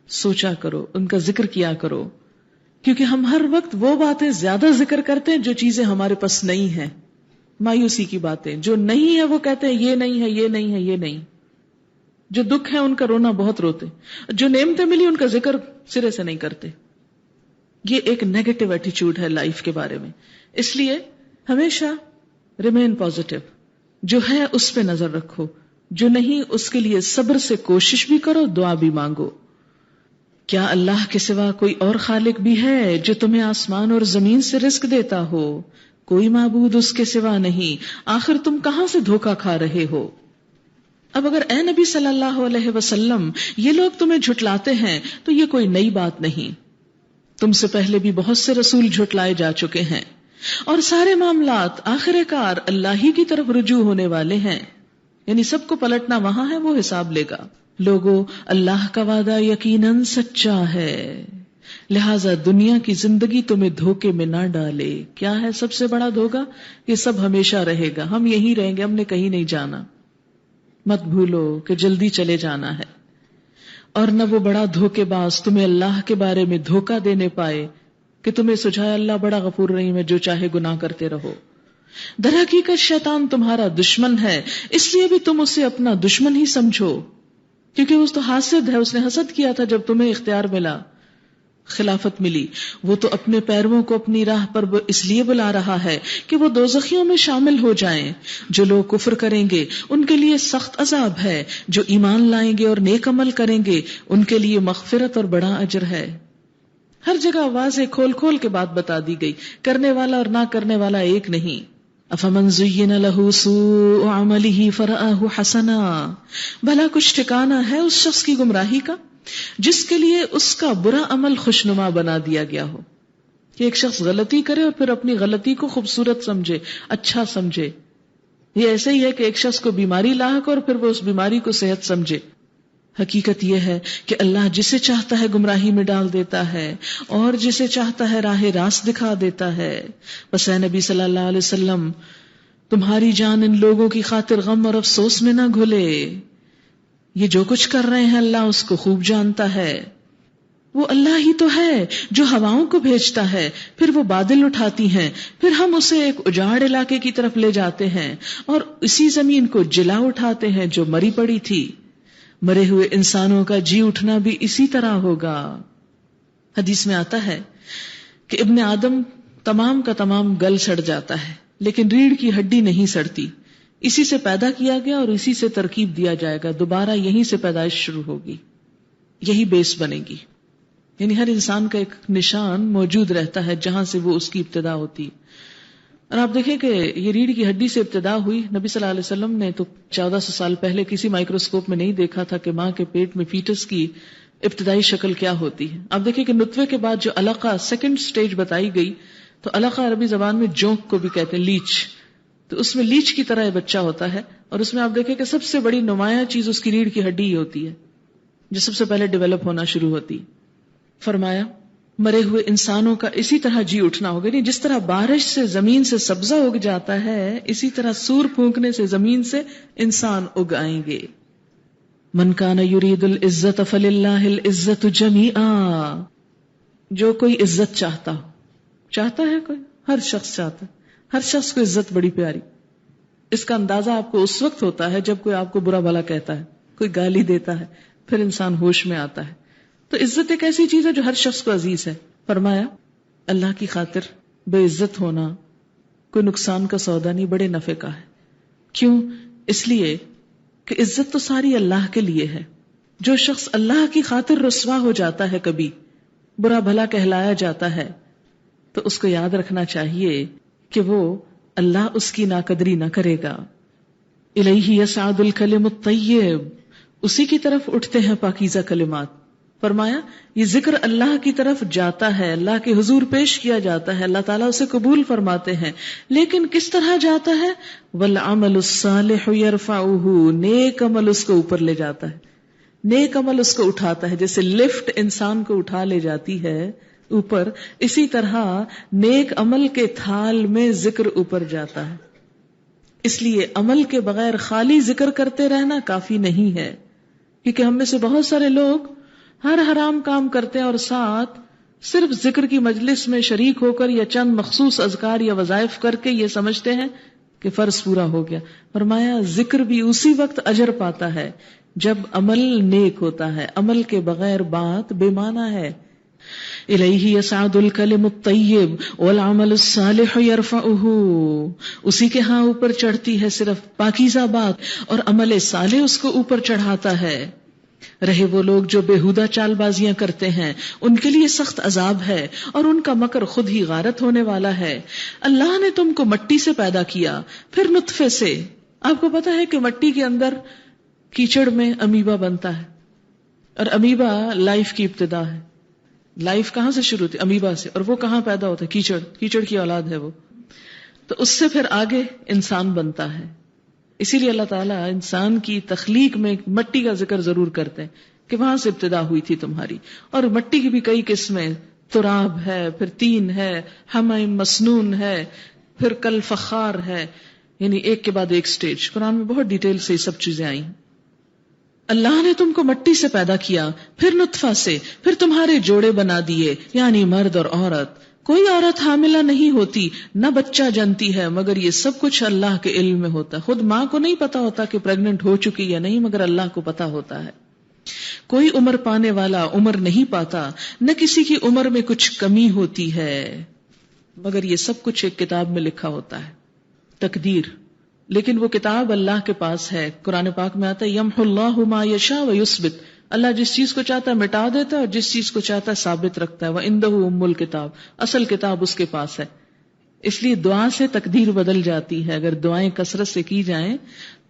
سوچا کرو، ان کا ذکر کیا کرو، کیونکہ ہم ہر وقت وہ باتیں زیادہ ذکر کرتے ہیں جو چیزیں ہمارے پاس نہیں ہیں. مایوسی کی باتیں جو نہیں ہے وہ کہتے ہیں یہ نہیں ہے، یہ نہیں ہے، یہ نہیں. جو دکھ ہے ان کا رونا بہت روتے، جو نعمتیں ملی ان کا ذکر سرے سے نہیں کرتے. یہ ایک نیگیٹو ایٹیچیوڈ ہے لائف کے بارے میں. اس لیے ہمیشہ ریمین پازیٹو، جو ہے اس پہ نظر رکھو، جو نہیں اس کے لیے صبر سے کوشش بھی کرو، دعا بھی مانگو. کیا اللہ کے سوا کوئی اور خالق بھی ہے جو تمہیں آسمان اور زمین سے رزق دیتا ہو؟ کوئی معبود اس کے سوا نہیں، آخر تم کہاں سے دھوکا کھا رہے ہو؟ اب اگر اے نبی صلی اللہ علیہ وسلم یہ لوگ تمہیں جھٹلاتے ہیں تو یہ کوئی نئی بات نہیں، تم سے پہلے بھی بہت سے رسول جھٹلائے جا چکے ہیں، اور سارے معاملات آخر کار اللہ ہی کی طرف رجوع ہونے والے ہیں، یعنی سب کو پلٹنا وہاں ہے، وہ حساب لے گا۔ لوگوں، اللہ کا وعدہ یقیناً سچا ہے، لہذا دنیا کی زندگی تمہیں دھوکے میں نہ ڈالے۔ کیا ہے سب سے بڑا دھوکا؟ یہ سب ہمیشہ رہے گا، ہم یہیں رہیں گے، ہم نے کہیں نہیں جانا۔ مت بھولو کہ جلدی چلے جانا ہے، اور نہ وہ بڑا دھوکے باز تمہیں اللہ کے بارے میں دھوکا دینے پائے کہ تمہیں سجھائے اللہ بڑا غفور رحیم ہے، جو چاہے گناہ کرتے رہو۔ در حقیقت شیطان تمہارا دشمن ہے، اس لیے بھی تم اسے اپنا دشمن ہی سمجھو، کیونکہ وہ تو حاسد ہے، اس نے حسد کیا تھا جب تمہیں اختیار ملا، خلافت ملی۔ وہ تو اپنے پیرووں کو اپنی راہ پر اس لیے بلا رہا ہے کہ وہ دوزخیوں میں شامل ہو جائیں۔ جو لوگ کفر کریں گے ان کے لیے سخت عذاب ہے، جو ایمان لائیں گے اور نیک عمل کریں گے ان کے لیے مغفرت اور بڑا اجر ہے۔ ہر جگہ واضح کھول کھول کے بات بتا دی گئی، کرنے والا اور نہ کرنے والا ایک نہیں۔ افمن زین لہ سوء عملہ فرآہ حسنا، بھلا کچھ ٹھکانہ ہے اس شخص کی گمراہی کا جس کے لیے اس کا برا عمل خوشنما بنا دیا گیا ہو، کہ ایک شخص غلطی کرے اور پھر اپنی غلطی کو خوبصورت سمجھے، اچھا سمجھے۔ یہ ایسے ہی ہے کہ ایک شخص کو بیماری لاحق اور پھر وہ اس بیماری کو صحت سمجھے۔ حقیقت یہ ہے کہ اللہ جسے چاہتا ہے گمراہی میں ڈال دیتا ہے اور جسے چاہتا ہے راہ راست دکھا دیتا ہے۔ بس اے نبی صلی اللہ علیہ وسلم، تمہاری جان ان لوگوں کی خاطر غم اور افسوس میں نہ گھلے، یہ جو کچھ کر رہے ہیں اللہ اس کو خوب جانتا ہے۔ وہ اللہ ہی تو ہے جو ہواؤں کو بھیجتا ہے، پھر وہ بادل اٹھاتی ہیں، پھر ہم اسے ایک اجاڑ علاقے کی طرف لے جاتے ہیں اور اسی زمین کو جلا اٹھاتے ہیں جو مری پڑی تھی۔ مرے ہوئے انسانوں کا جی اٹھنا بھی اسی طرح ہوگا۔ حدیث میں آتا ہے کہ ابن آدم تمام کا تمام گل سڑ جاتا ہے لیکن ریڑھ کی ہڈی نہیں سڑتی، اسی سے پیدا کیا گیا اور اسی سے ترکیب دیا جائے گا، دوبارہ یہیں سے پیدائش شروع ہوگی، یہی بیس بنے گی۔ یعنی ہر انسان کا ایک نشان موجود رہتا ہے جہاں سے وہ اس کی ابتدا ہوتی۔ اور آپ دیکھیں کہ یہ ریڑھ کی ہڈی سے ابتدا ہوئی، نبی صلی اللہ علیہ وسلم نے تو 1400 سال پہلے کسی مائکروسکوپ میں نہیں دیکھا تھا کہ ماں کے پیٹ میں فیٹس کی ابتدائی شکل کیا ہوتی ہے۔ آپ دیکھیں کہ نطفے کے بعد جو علقہ سیکنڈ سٹیج بتائی گئی، تو علقہ عربی زبان میں جونک کو بھی کہتے ہیں، لیچ، تو اس میں لیچ کی طرح بچہ ہوتا ہے، اور اس میں آپ دیکھیں کہ سب سے بڑی نمایاں چیز اس کی ریڑھ کی ہڈی ہی ہوتی ہے جو سب سے پہلے ڈیولپ ہونا شروع ہوتی۔ فرمایا مرے ہوئے انسانوں کا اسی طرح جی اٹھنا ہوگا، نہیں جس طرح بارش سے زمین سے سبزہ اگ جاتا ہے اسی طرح سور پھونکنے سے زمین سے انسان اگ آئیں گے۔ من کان یرید العزت فللہ العزت جمیعا، جو کوئی عزت چاہتا ہو، چاہتا ہے کوئی، ہر شخص چاہتا ہے، ہر شخص کو عزت بڑی پیاری۔ اس کا اندازہ آپ کو اس وقت ہوتا ہے جب کوئی آپ کو برا بھلا کہتا ہے، کوئی گالی دیتا ہے، پھر انسان ہوش میں آتا ہے۔ تو عزت ایک ایسی چیز ہے جو ہر شخص کو عزیز ہے۔ فرمایا اللہ کی خاطر بے عزت ہونا کوئی نقصان کا سودا نہیں، بڑے نفع کا ہے۔ کیوں؟ اس لیے کہ عزت تو ساری اللہ کے لیے ہے۔ جو شخص اللہ کی خاطر رسوا ہو جاتا ہے، کبھی برا بھلا کہلایا جاتا ہے، تو اس کو یاد رکھنا چاہیے کہ وہ اللہ اس کی ناقدری نہ کرے گا۔ الیہ یصعد الکلم الطیب، اسی کی طرف اٹھتے ہیں پاکیزہ کلمات۔ فرمایا یہ ذکر اللہ کی طرف جاتا ہے، اللہ کے حضور پیش کیا جاتا ہے، اللہ تعالیٰ اسے قبول فرماتے ہیں، لیکن کس طرح جاتا ہے؟ والعمل الصالح یرفعہ، نیک عمل اس کو اوپر لے جاتا ہے، نیک عمل اس کو اٹھاتا ہے، جیسے لفٹ انسان کو اٹھا لے جاتی ہے اوپر، اسی طرح نیک عمل کے تھال میں ذکر اوپر جاتا ہے۔ اس لیے عمل کے بغیر خالی ذکر کرتے رہنا کافی نہیں ہے، کیونکہ ہم میں سے بہت سارے لوگ ہر حرام کام کرتے ہیں اور ساتھ صرف ذکر کی مجلس میں شریک ہو کر یا چند مخصوص اذکار یا وظائف کر کے یہ سمجھتے ہیں کہ فرض پورا ہو گیا۔ فرمایا ذکر بھی اسی وقت اجر پاتا ہے جب عمل نیک ہوتا ہے، عمل کے بغیر بات بے معنی ہے۔ الیہ یصعد الکلم الطیب والعمل الصالح یرفعہ، اسی کے ہاں اوپر چڑھتی ہے صرف پاکیزہ بات اور عمل صالح اس کو اوپر چڑھاتا ہے۔ رہے وہ لوگ جو بےہودہ چال بازیاں کرتے ہیں، ان کے لیے سخت عذاب ہے اور ان کا مکر خود ہی غارت ہونے والا ہے۔ اللہ نے تم کو مٹی سے پیدا کیا، پھر نطفے سے۔ آپ کو پتا ہے کہ مٹی کے اندر کیچڑ میں امیبا بنتا ہے، اور امیبا لائف کی ابتدا ہے۔ لائف کہاں سے شروع ہوتی؟ امیبا سے، اور وہ کہاں پیدا ہوتا ہے؟ کیچڑ کی اولاد ہے وہ، تو اس سے پھر آگے انسان بنتا ہے۔ اسی لیے اللہ تعالیٰ انسان کی تخلیق میں مٹی کا ذکر ضرور کرتے ہیں کہ وہاں سے ابتدا ہوئی تھی تمہاری۔ اور مٹی کی بھی کئی قسمیں، تراب ہے، پھر تین ہے، حمیم مسنون ہے، پھر کل فخار ہے، یعنی ایک کے بعد ایک سٹیج۔ قرآن میں بہت ڈیٹیل سے یہ سب چیزیں آئیں۔ اللہ نے تم کو مٹی سے پیدا کیا، پھر نطفہ سے، پھر تمہارے جوڑے بنا دیے، یعنی مرد اور عورت۔ کوئی عورت حاملہ نہیں ہوتی، نہ بچہ جنتی ہے، مگر یہ سب کچھ اللہ کے علم میں ہوتا ہے۔ خود ماں کو نہیں پتا ہوتا کہ پریگننٹ ہو چکی یا نہیں، مگر اللہ کو پتا ہوتا ہے۔ کوئی عمر پانے والا عمر نہیں پاتا، نہ کسی کی عمر میں کچھ کمی ہوتی ہے، مگر یہ سب کچھ ایک کتاب میں لکھا ہوتا ہے، تقدیر۔ لیکن وہ کتاب اللہ کے پاس ہے۔ قرآن پاک میں آتا ہے یمحو اللہ ما یشاء ویثبت، اللہ جس چیز کو چاہتا ہے مٹا دیتا ہے اور جس چیز کو چاہتا ہے ثابت رکھتا ہے۔ وَعِندَهُ أُمُّ الْكِتَابِ، اصل کتاب اس کے پاس ہے۔ اس لیے دعا سے تقدیر بدل جاتی ہے۔ اگر دعائیں کثرت سے کی جائیں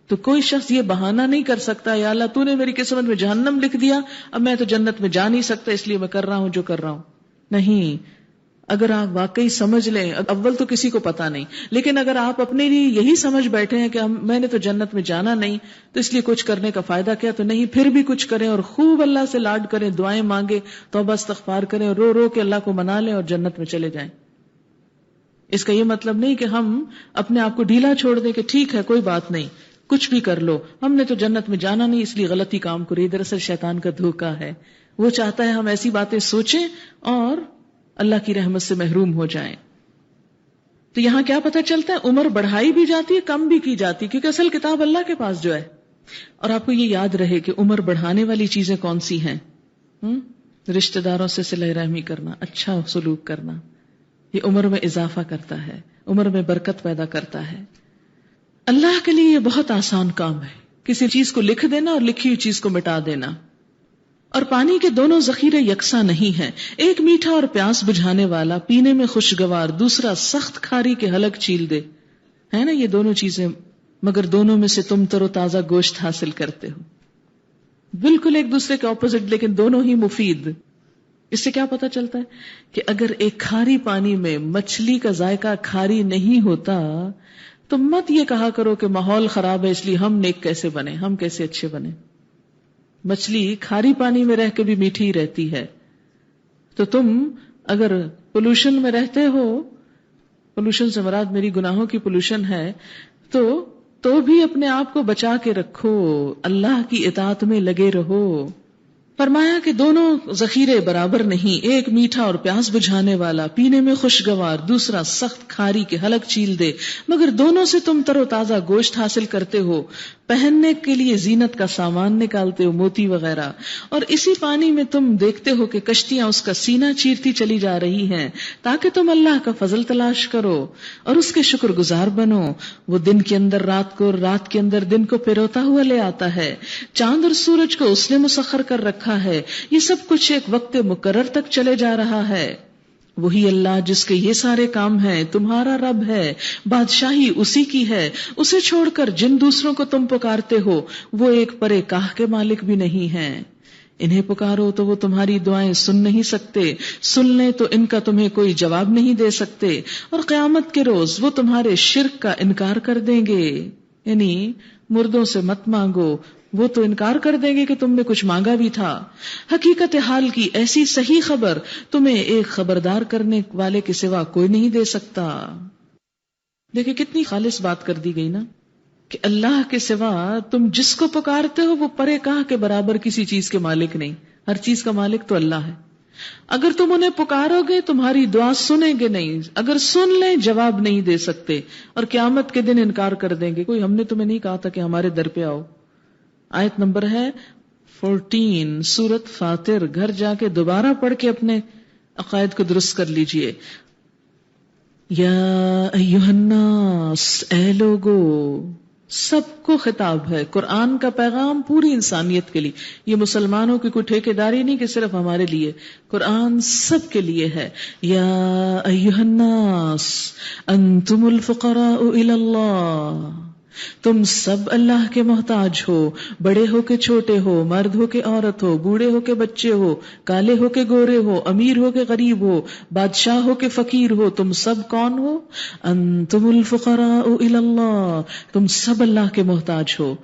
تو کوئی شخص یہ بہانہ نہیں کر سکتا یا اللہ تو نے میری قسمت میں جہنم لکھ دیا، اب میں تو جنت میں جا نہیں سکتا، اس لیے میں کر رہا ہوں جو کر رہا ہوں۔ نہیں، اگر آپ واقعی سمجھ لیں، اول تو کسی کو پتا نہیں، لیکن اگر آپ اپنے لیے یہی سمجھ بیٹھے ہیں کہ میں نے تو جنت میں جانا نہیں، تو اس لیے کچھ کرنے کا فائدہ کیا؟ تو نہیں، پھر بھی کچھ کریں اور خوب اللہ سے لاڈ کریں، دعائیں مانگیں، توبہ استغفار کریں اور رو رو کے اللہ کو منا لیں اور جنت میں چلے جائیں۔ اس کا یہ مطلب نہیں کہ ہم اپنے آپ کو ڈھیلا چھوڑ دیں کہ ٹھیک ہے کوئی بات نہیں، کچھ بھی کر لو، ہم نے تو جنت میں جانا نہیں اس لیے غلطی کام کری۔ دراصل شیطان کا دھوکہ ہے، وہ چاہتا ہے ہم ایسی باتیں سوچیں اور اللہ کی رحمت سے محروم ہو جائیں۔ تو یہاں کیا پتہ چلتا ہے؟ عمر بڑھائی بھی جاتی ہے، کم بھی کی جاتی ہے، کیونکہ اصل کتاب اللہ کے پاس جو ہے۔ اور آپ کو یہ یاد رہے کہ عمر بڑھانے والی چیزیں کون سی ہیں؟ رشتہ داروں سے صلہ رحمی کرنا، اچھا سلوک کرنا، یہ عمر میں اضافہ کرتا ہے، عمر میں برکت پیدا کرتا ہے۔ اللہ کے لیے یہ بہت آسان کام ہے، کسی چیز کو لکھ دینا اور لکھی ہوئی چیز کو مٹا دینا۔ اور پانی کے دونوں ذخیرے یکساں نہیں ہیں، ایک میٹھا اور پیاس بجھانے والا، پینے میں خوشگوار، دوسرا سخت کھاری کے حلق چیل دے، ہے نا یہ دونوں چیزیں، مگر دونوں میں سے تم تر و تازہ گوشت حاصل کرتے ہو۔ بالکل ایک دوسرے کے اپوزٹ، لیکن دونوں ہی مفید۔ اس سے کیا پتا چلتا ہے کہ اگر ایک کھاری پانی میں مچھلی کا ذائقہ کھاری نہیں ہوتا تو مت یہ کہا کرو کہ ماحول خراب ہے اس لیے ہم نیک کیسے بنے، ہم کیسے اچھے بنے۔ مچھلی کھاری پانی میں رہ کے بھی میٹھی ہی رہتی ہے۔ تو تم اگر پولوشن میں رہتے ہو، پولوشن سے مراد میری گناہوں کی پولوشن ہے، تو بھی اپنے آپ کو بچا کے رکھو، اللہ کی اطاعت میں لگے رہو۔ فرمایا کہ دونوں ذخیرے برابر نہیں، ایک میٹھا اور پیاس بجھانے والا، پینے میں خوشگوار، دوسرا سخت کھاری کے حلق چیل دے، مگر دونوں سے تم تر و تازہ گوشت حاصل کرتے ہو، پہننے کے لیے زینت کا سامان نکالتے ہو، موتی وغیرہ، اور اسی پانی میں تم دیکھتے ہو کہ کشتیاں اس کا سینہ چیرتی چلی جا رہی ہیں، تاکہ تم اللہ کا فضل تلاش کرو اور اس کے شکر گزار بنو۔ وہ دن کے اندر رات کو، رات کے اندر دن کو پیروتا ہوا لے آتا ہے، چاند اور سورج کو اس نے مسخر کر رکھا ہے، یہ سب کچھ ایک وقت مقرر تک چلے جا رہا ہے۔ وہی اللہ جس کے یہ سارے کام ہیں تمہارا رب ہے، بادشاہی اسی کی ہے، اسے چھوڑ کر جن دوسروں کو تم پکارتے ہو وہ ایک پرے کاہ کے مالک بھی نہیں ہیں۔ انہیں پکارو تو وہ تمہاری دعائیں سن نہیں سکتے، سن لیں تو ان کا تمہیں کوئی جواب نہیں دے سکتے، اور قیامت کے روز وہ تمہارے شرک کا انکار کر دیں گے۔ یعنی مردوں سے مت مانگو، وہ تو انکار کر دیں گے کہ تم نے کچھ مانگا بھی تھا۔ حقیقت حال کی ایسی صحیح خبر تمہیں ایک خبردار کرنے والے کے سوا کوئی نہیں دے سکتا۔ دیکھیں کتنی خالص بات کر دی گئی نا، کہ اللہ کے سوا تم جس کو پکارتے ہو وہ پرے کاہ کے برابر کسی چیز کے مالک نہیں، ہر چیز کا مالک تو اللہ ہے۔ اگر تم انہیں پکارو گے تمہاری دعا سنیں گے نہیں، اگر سن لیں جواب نہیں دے سکتے، اور قیامت کے دن انکار کر دیں گے، کوئی ہم نے تمہیں نہیں کہا تھا کہ ہمارے در پہ آؤ۔ آیت نمبر ہے 14 سورت فاطر، گھر جا کے دوبارہ پڑھ کے اپنے عقائد کو درست کر لیجئے۔ یا ایھا الناس، اے لوگو، سب کو خطاب ہے. قرآن کا پیغام پوری انسانیت کے لیے. یہ مسلمانوں کی کوئی ٹھیکیداری نہیں کہ صرف ہمارے لیے. قرآن سب کے لیے ہے. یا ایھا الناس انتم الفقراء الی اللہ، تم سب اللہ کے محتاج ہو، بڑے ہو کے چھوٹے ہو، مرد ہو کے عورت ہو، بوڑھے ہو کے بچے ہو، کالے ہو کے گورے ہو، امیر ہو کے غریب ہو، بادشاہ ہو کے فقیر ہو، تم سب کون ہو؟ انتم الفقراء الی اللہ، تم سب اللہ کے محتاج ہو.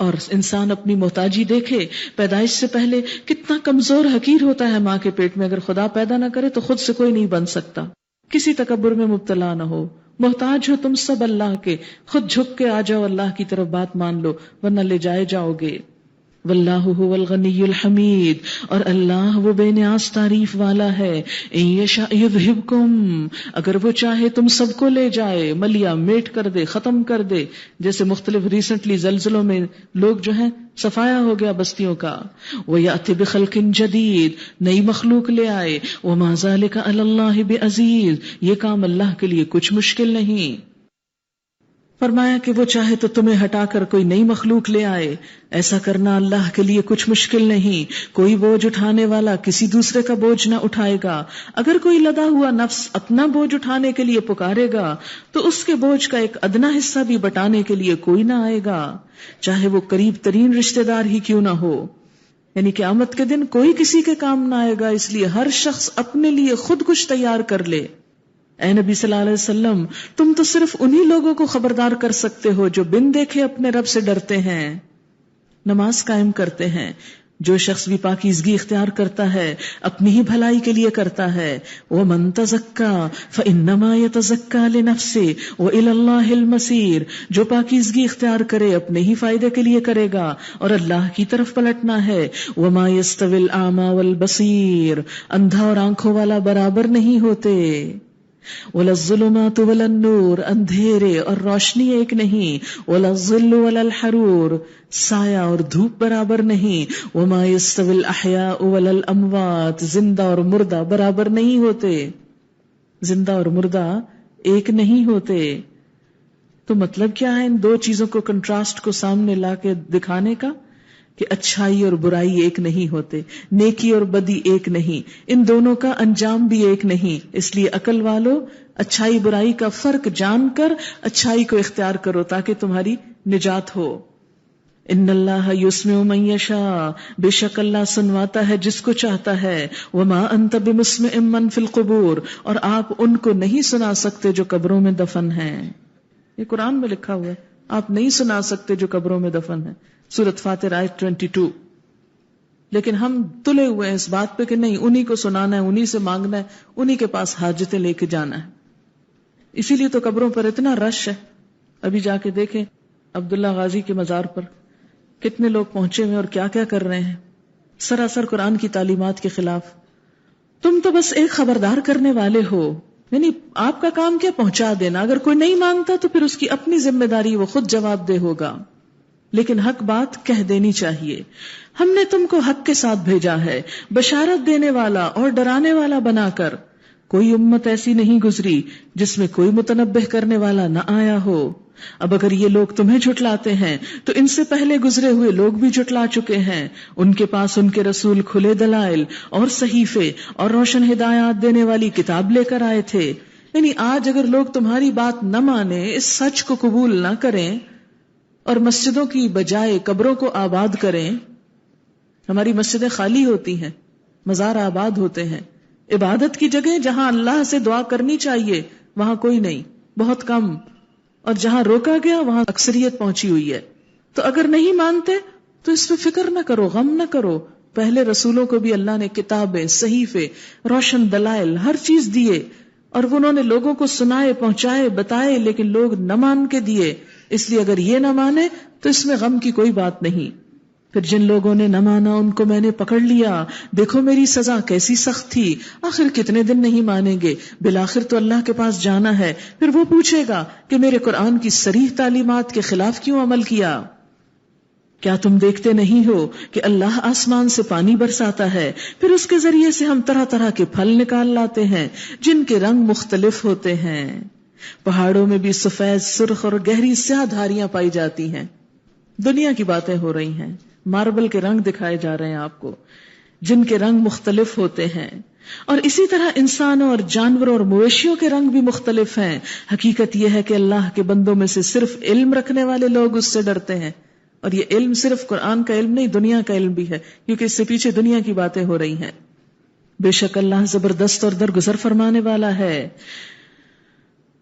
اور انسان اپنی محتاجی دیکھے. پیدائش سے پہلے کتنا کمزور حقیر ہوتا ہے ماں کے پیٹ میں. اگر خدا پیدا نہ کرے تو خود سے کوئی نہیں بن سکتا. کسی تکبر میں مبتلا نہ ہو. محتاج ہو تم سب اللہ کے. خود جھک کے آ جاؤ اللہ کی طرف، بات مان لو ورنہ لے جائے جاؤ گے. واللہ هو الغنی الحمید، اور اللہ وہ بے نیاز تعریف والا ہے. ان یشاء یذہبکم، اگر وہ چاہے تم سب کو لے جائے، ملیا میٹ کر دے، ختم کر دے. جیسے مختلف ریسنٹلی زلزلوں میں لوگ جو ہیں صفایا ہو گیا بستیوں کا. وَيَأْتِ بِخَلْقٍ جَدِيدٍ، نئی مخلوق لے آئے. وَمَا ذَلِكَ عَلَى اللَّهِ بِعَزِيزٍ، یہ کام اللہ کے لیے کچھ مشکل نہیں. فرمایا کہ وہ چاہے تو تمہیں ہٹا کر کوئی نئی مخلوق لے آئے. ایسا کرنا اللہ کے لیے کچھ مشکل نہیں. کوئی بوجھ اٹھانے والا کسی دوسرے کا بوجھ نہ اٹھائے گا. اگر کوئی لدا ہوا نفس اپنا بوجھ اٹھانے کے لیے پکارے گا تو اس کے بوجھ کا ایک ادنا حصہ بھی بٹانے کے لیے کوئی نہ آئے گا، چاہے وہ قریب ترین رشتہ دار ہی کیوں نہ ہو. یعنی قیامت کے دن کوئی کسی کے کام نہ آئے گا. اس لیے ہر شخص اپنے لیے خود کچھ تیار کر لے. اے نبی صلی اللہ علیہ وسلم، تم تو صرف انہی لوگوں کو خبردار کر سکتے ہو جو بن دیکھے اپنے رب سے ڈرتے ہیں، نماز قائم کرتے ہیں. جو شخص بھی پاکیزگی اختیار کرتا ہے اپنی ہی بھلائی کے لیے کرتا ہے. وَمَن تَزَكَّىٰ فَإِنَّمَا يَتَزَكَّىٰ لِنَفْسِهِ وَإِلَى اللَّهِ الْمَصِيرُ، جو پاکیزگی اختیار کرے اپنے ہی فائدے کے لیے کرے گا اور اللہ کی طرف پلٹنا ہے. وَمَا يَسْتَوِي الْأَعْمَىٰ وَالْبَصِيرُ، اندھا اور آنکھوں والا برابر نہیں ہوتے. وَلَا الظُّلُمَاتُ وَلَا النُّورُ، اندھیرے اور روشنی ایک نہیں. وَلَا الظِّلُّ وَلَا الْحَرُورُ، سایہ اور دھوپ برابر نہیں. وَمَا يَسْتَوِي الْأَحْيَاءُ وَلَا الْأَمْوَاتُ، زندہ اور مردہ برابر نہیں ہوتے. زندہ اور مردہ ایک نہیں ہوتے. تو مطلب کیا ہے ان دو چیزوں کو کنٹراسٹ کو سامنے لا کے دکھانے کا؟ کہ اچھائی اور برائی ایک نہیں ہوتے، نیکی اور بدی ایک نہیں، ان دونوں کا انجام بھی ایک نہیں. اس لیے عقل والو اچھائی برائی کا فرق جان کر اچھائی کو اختیار کرو تاکہ تمہاری نجات ہو. ان اللہ یسمع من یشاء، بے شک اللہ سنواتا ہے جس کو چاہتا ہے. وما انت بمسمع من فی القبور، اور آپ ان کو نہیں سنا سکتے جو قبروں میں دفن ہیں. یہ قرآن میں لکھا ہوا ہے، آپ نہیں سنا سکتے جو قبروں میں دفن ہیں. سورۃ فاتر آیت 22. لیکن ہم تلے ہوئے ہیں اس بات پہ کہ نہیں، انہی کو سنانا ہے، انہی سے مانگنا ہے، انہی کے پاس حاجتیں لے کے جانا ہے. اسی لیے تو قبروں پر اتنا رش ہے. ابھی جا کے دیکھیں عبداللہ غازی کے مزار پر کتنے لوگ پہنچے ہوئے اور کیا کیا کر رہے ہیں، سراسر قرآن کی تعلیمات کے خلاف. تم تو بس ایک خبردار کرنے والے ہو، یعنی آپ کا کام کیا پہنچا دینا. اگر کوئی نہیں مانگتا تو پھر اس کی اپنی ذمہ داری، وہ خود جواب دہ ہوگا. لیکن حق بات کہہ دینی چاہیے. ہم نے تم کو حق کے ساتھ بھیجا ہے، بشارت دینے والا اور ڈرانے والا بنا کر. کوئی امت ایسی نہیں گزری جس میں کوئی متنبہ کرنے والا نہ آیا ہو. اب اگر یہ لوگ تمہیں جھٹلاتے ہیں تو ان سے پہلے گزرے ہوئے لوگ بھی جھٹلا چکے ہیں. ان کے پاس ان کے رسول کھلے دلائل اور صحیفے اور روشن ہدایات دینے والی کتاب لے کر آئے تھے. یعنی آج اگر لوگ تمہاری بات نہ مانیں، اس سچ کو قبول نہ کریں اور مسجدوں کی بجائے قبروں کو آباد کریں. ہماری مسجدیں خالی ہوتی ہیں، مزار آباد ہوتے ہیں. عبادت کی جگہ جہاں اللہ سے دعا کرنی چاہیے وہاں کوئی نہیں، بہت کم. اور جہاں روکا گیا وہاں اکثریت پہنچی ہوئی ہے. تو اگر نہیں مانتے تو اس پہ فکر نہ کرو، غم نہ کرو. پہلے رسولوں کو بھی اللہ نے کتابیں، صحیفے، روشن دلائل، ہر چیز دیے، اور انہوں نے لوگوں کو سنائے، پہنچائے، بتائے، لیکن لوگ نہ مان کے دیے. اس لیے اگر یہ نہ مانے تو اس میں غم کی کوئی بات نہیں. پھر جن لوگوں نے نہ مانا ان کو میں نے پکڑ لیا، دیکھو میری سزا کیسی سخت تھی. آخر کتنے دن نہیں مانیں گے، بالآخر تو اللہ کے پاس جانا ہے. پھر وہ پوچھے گا کہ میرے قرآن کی صریح تعلیمات کے خلاف کیوں عمل کیا. کیا تم دیکھتے نہیں ہو کہ اللہ آسمان سے پانی برساتا ہے، پھر اس کے ذریعے سے ہم طرح طرح کے پھل نکال لاتے ہیں جن کے رنگ مختلف ہوتے ہیں. پہاڑوں میں بھی سفید، سرخ اور گہری سیاہ دھاریاں پائی جاتی ہیں. دنیا کی باتیں ہو رہی ہیں. ماربل کے رنگ دکھائے جا رہے ہیں آپ کو، جن کے رنگ مختلف ہوتے ہیں. اور اسی طرح انسانوں اور جانوروں اور مویشیوں کے رنگ بھی مختلف ہیں. حقیقت یہ ہے کہ اللہ کے بندوں میں سے صرف علم رکھنے والے لوگ اس سے ڈرتے ہیں. اور یہ علم صرف قرآن کا علم نہیں، دنیا کا علم بھی ہے، کیونکہ اس سے پیچھے دنیا کی باتیں ہو رہی ہیں. بے شک اللہ زبردست اور درگزر فرمانے والا ہے.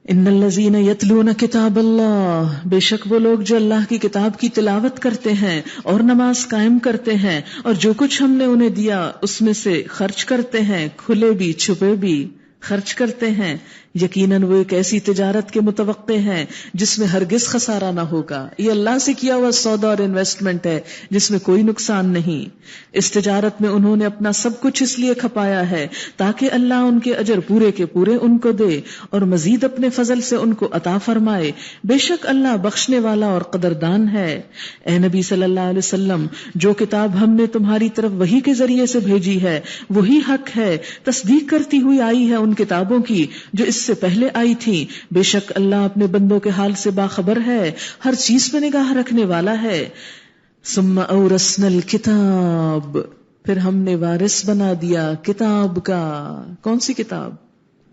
ان الذین یتلون کتاب اللہ، بے شک وہ لوگ جو اللہ کی کتاب کی تلاوت کرتے ہیں اور نماز قائم کرتے ہیں اور جو کچھ ہم نے انہیں دیا اس میں سے خرچ کرتے ہیں، کھلے بھی چھپے بھی خرچ کرتے ہیں. یقیناً وہ ایک ایسی تجارت کے متوقع ہیں جس میں ہرگز خسارہ نہ ہوگا. یہ اللہ سے کیا ہوا سودا اور انویسٹمنٹ ہے جس میں کوئی نقصان نہیں. اس تجارت میں انہوں نے اپنا سب کچھ اس لیے کھپایا ہے تاکہ اللہ ان کے اجر پورے کے پورے ان کو دے اور مزید اپنے فضل سے ان کو عطا فرمائے. بے شک اللہ بخشنے والا اور قدردان ہے. اے نبی صلی اللہ علیہ وسلم، جو کتاب ہم نے تمہاری طرف وحی کے ذریعے سے بھیجی ہے وہی حق ہے، تصدیق کرتی ہوئی آئی ہے ان کتابوں کی جو اس سے پہلے آئی تھی. بے شک اللہ اپنے بندوں کے حال سے باخبر ہے، ہر چیز پہ نگاہ رکھنے والا ہے. ثم اورثنا الکتاب، پھر ہم نے وارث بنا دیا کتاب کا. کون سی کتاب؟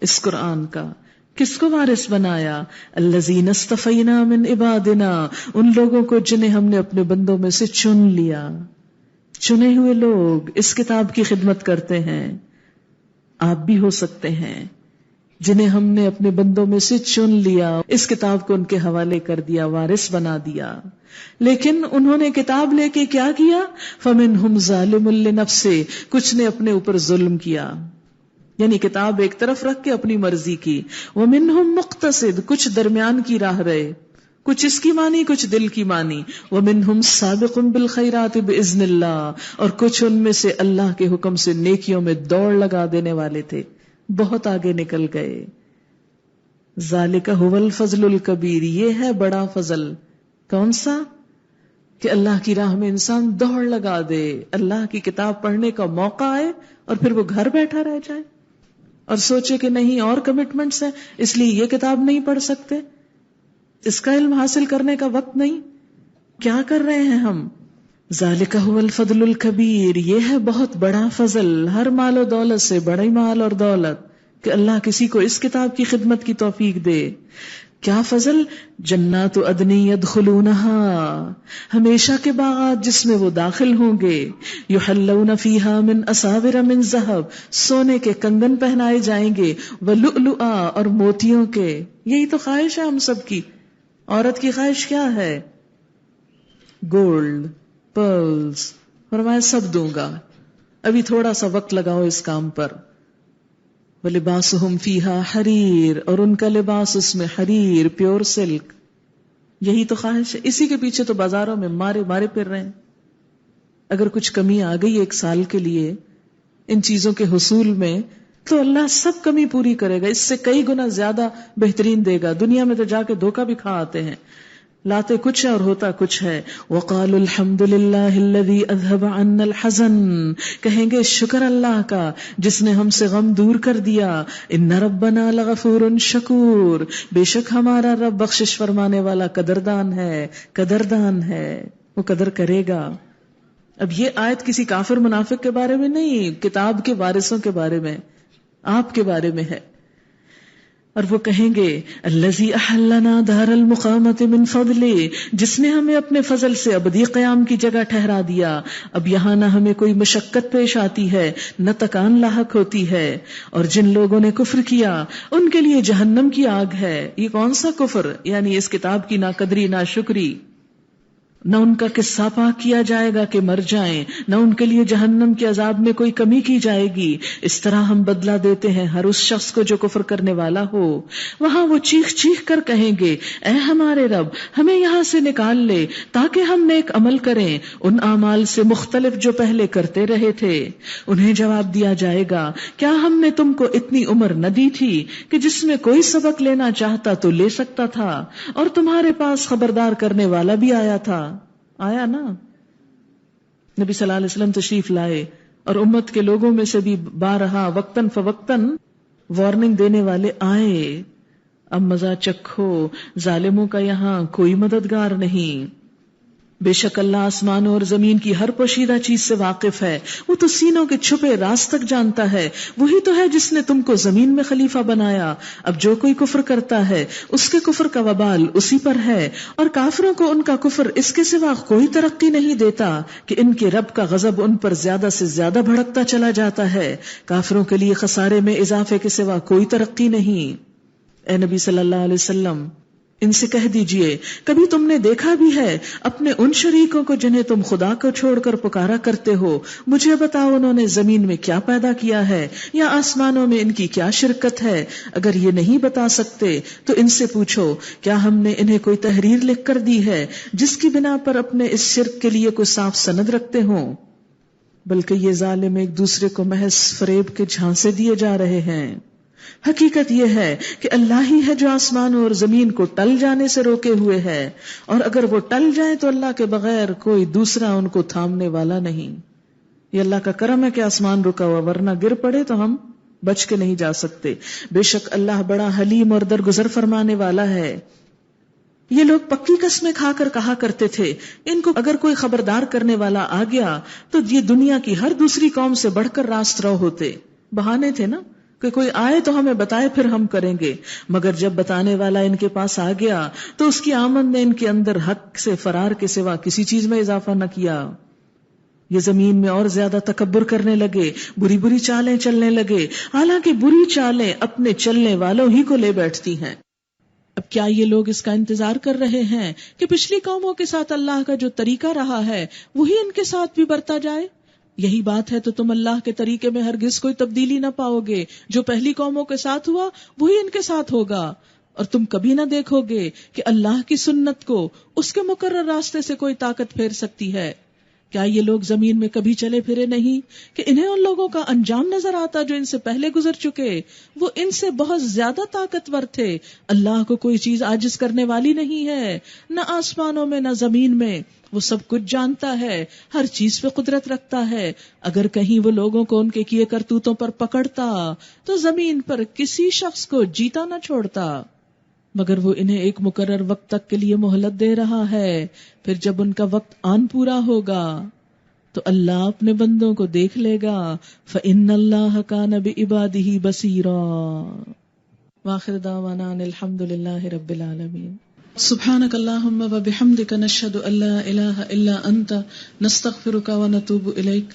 اس قرآن کا. کس کو وارث بنایا؟ الذین اصطفینا من عبادنا، ان لوگوں کو جنہیں ہم نے اپنے بندوں میں سے چن لیا. چنے ہوئے لوگ اس کتاب کی خدمت کرتے ہیں. آپ بھی ہو سکتے ہیں جنہیں ہم نے اپنے بندوں میں سے چن لیا، اس کتاب کو ان کے حوالے کر دیا، وارث بنا دیا. لیکن انہوں نے کتاب لے کے کیا کیا؟ فَمِنْهُمْ ظَالِمٌ لِنَفْسِهِ، کچھ نے اپنے اوپر ظلم کیا، یعنی کتاب ایک طرف رکھ کے اپنی مرضی کی. وَمِنْهُمْ مُقْتَصِدٌ، کچھ درمیان کی راہ رہے، کچھ اس کی مانی کچھ دل کی مانی. وَمِنْهُمْ سَابِقٌ بِالْخَيْرَاتِ بِإِذْنِ اللَّهِ، اور کچھ ان میں سے اللہ کے حکم سے نیکیوں میں دوڑ لگا دینے والے تھے، بہت آگے نکل گئے. ذالک هو الفضل الکبیر، یہ ہے بڑا فضل. کون سا؟ کہ اللہ کی راہ میں انسان دوڑ لگا دے، اللہ کی کتاب پڑھنے کا موقع آئے اور پھر وہ گھر بیٹھا رہ جائے اور سوچے کہ نہیں اور کمٹمنٹس ہیں اس لیے یہ کتاب نہیں پڑھ سکتے، اس کا علم حاصل کرنے کا وقت نہیں. کیا کر رہے ہیں ہم؟ ذالک هو الفضل الکبیر، یہ ہے بہت بڑا فضل، ہر مال و دولت سے بڑی مال اور دولت، کہ اللہ کسی کو اس کتاب کی خدمت کی توفیق دے. کیا فضل؟ جنات عدن یدخلونها، ہمیشہ کے باغات جس میں وہ داخل ہوں گے. یحلون فیہا من اساور من ذہب، سونے کے کنگن پہنائے جائیں گے. ولؤلؤا، اور موتیوں کے. یہی تو خواہش ہے ہم سب کی. عورت کی خواہش کیا ہے؟ Gold, pearls. فرمایا سب دوں گا، ابھی تھوڑا سا وقت لگاؤ اس کام پر. وَلِبَاسُهُمْ فِيهَا حَرِيرٌ، اور ان کا لباس اس میں حریر، پیور سلک. یہی تو خواہش ہے، اسی کے پیچھے تو بازاروں میں مارے مارے پھر رہے ہیں. اگر کچھ کمی آ گئی ایک سال کے لیے ان چیزوں کے حصول میں تو اللہ سب کمی پوری کرے گا، اس سے کئی گنا زیادہ بہترین دے گا. دنیا میں تو جا کے دھوکہ بھی کھا آتے ہیں، لاتے کچھ ہے اور ہوتا کچھ ہے. وَقَالُوا الْحَمْدُ لِلَّهِ الَّذِي أَذْهَبَ عَنَّا الْحَزَنَ، کہیں گے شکر اللہ کا جس نے ہم سے غم دور کر دیا. إِنَّ رَبَّنَا لَغَفُورٌ شَكُورٌ، بے شک ہمارا رب بخشش فرمانے والا قدردان ہے، قدردان ہے، وہ قدر کرے گا. اب یہ آیت کسی کافر منافق کے بارے میں نہیں، کتاب کے وارثوں کے بارے میں، آپ کے بارے میں ہے. اور وہ کہیں گے الذی احلنا دار المقامۃ من فضلہ، جس نے ہمیں اپنے فضل سے ابدی قیام کی جگہ ٹھہرا دیا. اب یہاں نہ ہمیں کوئی مشقت پیش آتی ہے نہ تکان لاحق ہوتی ہے. اور جن لوگوں نے کفر کیا ان کے لیے جہنم کی آگ ہے. یہ کون سا کفر؟ یعنی اس کتاب کی ناقدری، ناشکری. نہ ان کا قصہ پاک کیا جائے گا کہ مر جائیں، نہ ان کے لیے جہنم کے عذاب میں کوئی کمی کی جائے گی. اس طرح ہم بدلہ دیتے ہیں ہر اس شخص کو جو کفر کرنے والا ہو. وہاں وہ چیخ چیخ کر کہیں گے اے ہمارے رب ہمیں یہاں سے نکال لے تاکہ ہم نیک عمل کریں ان اعمال سے مختلف جو پہلے کرتے رہے تھے. انہیں جواب دیا جائے گا کیا ہم نے تم کو اتنی عمر نہ دی تھی کہ جس میں کوئی سبق لینا چاہتا تو لے سکتا تھا، اور تمہارے پاس خبردار کرنے والا بھی آیا تھا. آیا نا، نبی صلی اللہ علیہ وسلم تشریف لائے اور امت کے لوگوں میں سے بھی بارہا وقتاً فوقتاً وارننگ دینے والے آئے. اب مزہ چکھو، ظالموں کا یہاں کوئی مددگار نہیں۔ بے شک اللہ آسمانوں اور زمین کی ہر پوشیدہ چیز سے واقف ہے، وہ تو سینوں کے چھپے راز تک جانتا ہے۔ وہی تو ہے جس نے تم کو زمین میں خلیفہ بنایا۔ اب جو کوئی کفر کرتا ہے اس کے کفر کا وبال اسی پر ہے، اور کافروں کو ان کا کفر اس کے سوا کوئی ترقی نہیں دیتا کہ ان کے رب کا غضب ان پر زیادہ سے زیادہ بھڑکتا چلا جاتا ہے۔ کافروں کے لیے خسارے میں اضافے کے سوا کوئی ترقی نہیں۔ اے نبی صلی اللہ علیہ وسلم، ان سے کہہ دیجئے، کبھی تم نے دیکھا بھی ہے اپنے ان شریکوں کو جنہیں تم خدا کو چھوڑ کر پکارا کرتے ہو؟ مجھے بتاؤ انہوں نے زمین میں کیا پیدا کیا ہے یا آسمانوں میں ان کی کیا شرکت ہے؟ اگر یہ نہیں بتا سکتے تو ان سے پوچھو، کیا ہم نے انہیں کوئی تحریر لکھ کر دی ہے جس کی بنا پر اپنے اس شرک کے لیے کوئی صاف سند رکھتے ہوں؟ بلکہ یہ ظالم ایک دوسرے کو محض فریب کے جھانسے دیے جا رہے ہیں۔ حقیقت یہ ہے کہ اللہ ہی ہے جو آسمانوں اور زمین کو ٹل جانے سے روکے ہوئے ہے، اور اگر وہ ٹل جائیں تو اللہ کے بغیر کوئی دوسرا ان کو تھامنے والا نہیں۔ یہ اللہ کا کرم ہے کہ آسمان رکا ہوا، ورنہ گر پڑے تو ہم بچ کے نہیں جا سکتے۔ بے شک اللہ بڑا حلیم اور درگزر فرمانے والا ہے۔ یہ لوگ پکی قسمیں کھا کر کہا کرتے تھے، ان کو اگر کوئی خبردار کرنے والا آ گیا تو یہ دنیا کی ہر دوسری قوم سے بڑھ کر راست رو ہوتے۔ بہانے تھے نا کہ کوئی آئے تو ہمیں بتائے پھر ہم کریں گے، مگر جب بتانے والا ان کے پاس آ گیا تو اس کی آمد نے ان کے اندر حق سے فرار کے سوا کسی چیز میں اضافہ نہ کیا۔ یہ زمین میں اور زیادہ تکبر کرنے لگے، بری بری چالیں چلنے لگے، حالانکہ بری چالیں اپنے چلنے والوں ہی کو لے بیٹھتی ہیں۔ اب کیا یہ لوگ اس کا انتظار کر رہے ہیں کہ پچھلی قوموں کے ساتھ اللہ کا جو طریقہ رہا ہے وہی ان کے ساتھ بھی برتا جائے؟ یہی بات ہے تو تم اللہ کے طریقے میں ہرگز کوئی تبدیلی نہ پاؤ گے۔ جو پہلی قوموں کے ساتھ ہوا وہی ان کے ساتھ ہوگا، اور تم کبھی نہ دیکھو گے کہ اللہ کی سنت کو اس کے مقرر راستے سے کوئی طاقت پھیر سکتی ہے۔ کیا یہ لوگ زمین میں کبھی چلے پھرے نہیں کہ انہیں ان لوگوں کا انجام نظر آتا جو ان سے پہلے گزر چکے؟ وہ ان سے بہت زیادہ طاقتور تھے۔ اللہ کو کوئی چیز عاجز کرنے والی نہیں ہے، نہ آسمانوں میں نہ زمین میں۔ وہ سب کچھ جانتا ہے، ہر چیز پہ قدرت رکھتا ہے۔ اگر کہیں وہ لوگوں کو ان کے کیے کرتوتوں پر پکڑتا تو زمین پر کسی شخص کو جیتا نہ چھوڑتا، مگر وہ انہیں ایک مقرر وقت تک کے لیے مہلت دے رہا ہے۔ پھر جب ان کا وقت آن پورا ہوگا تو اللہ اپنے بندوں کو دیکھ لے گا۔ فَإِنَّ اللَّهَ كَانَ بِعِبَادِهِ بَصِيرًا۔ وآخر دعوانا ان الحمد للہ رب العالمین۔ سبحانک اللہم وبحمدک نشہد ان لا الہ الا انت نستغفرک ونتوب الیک۔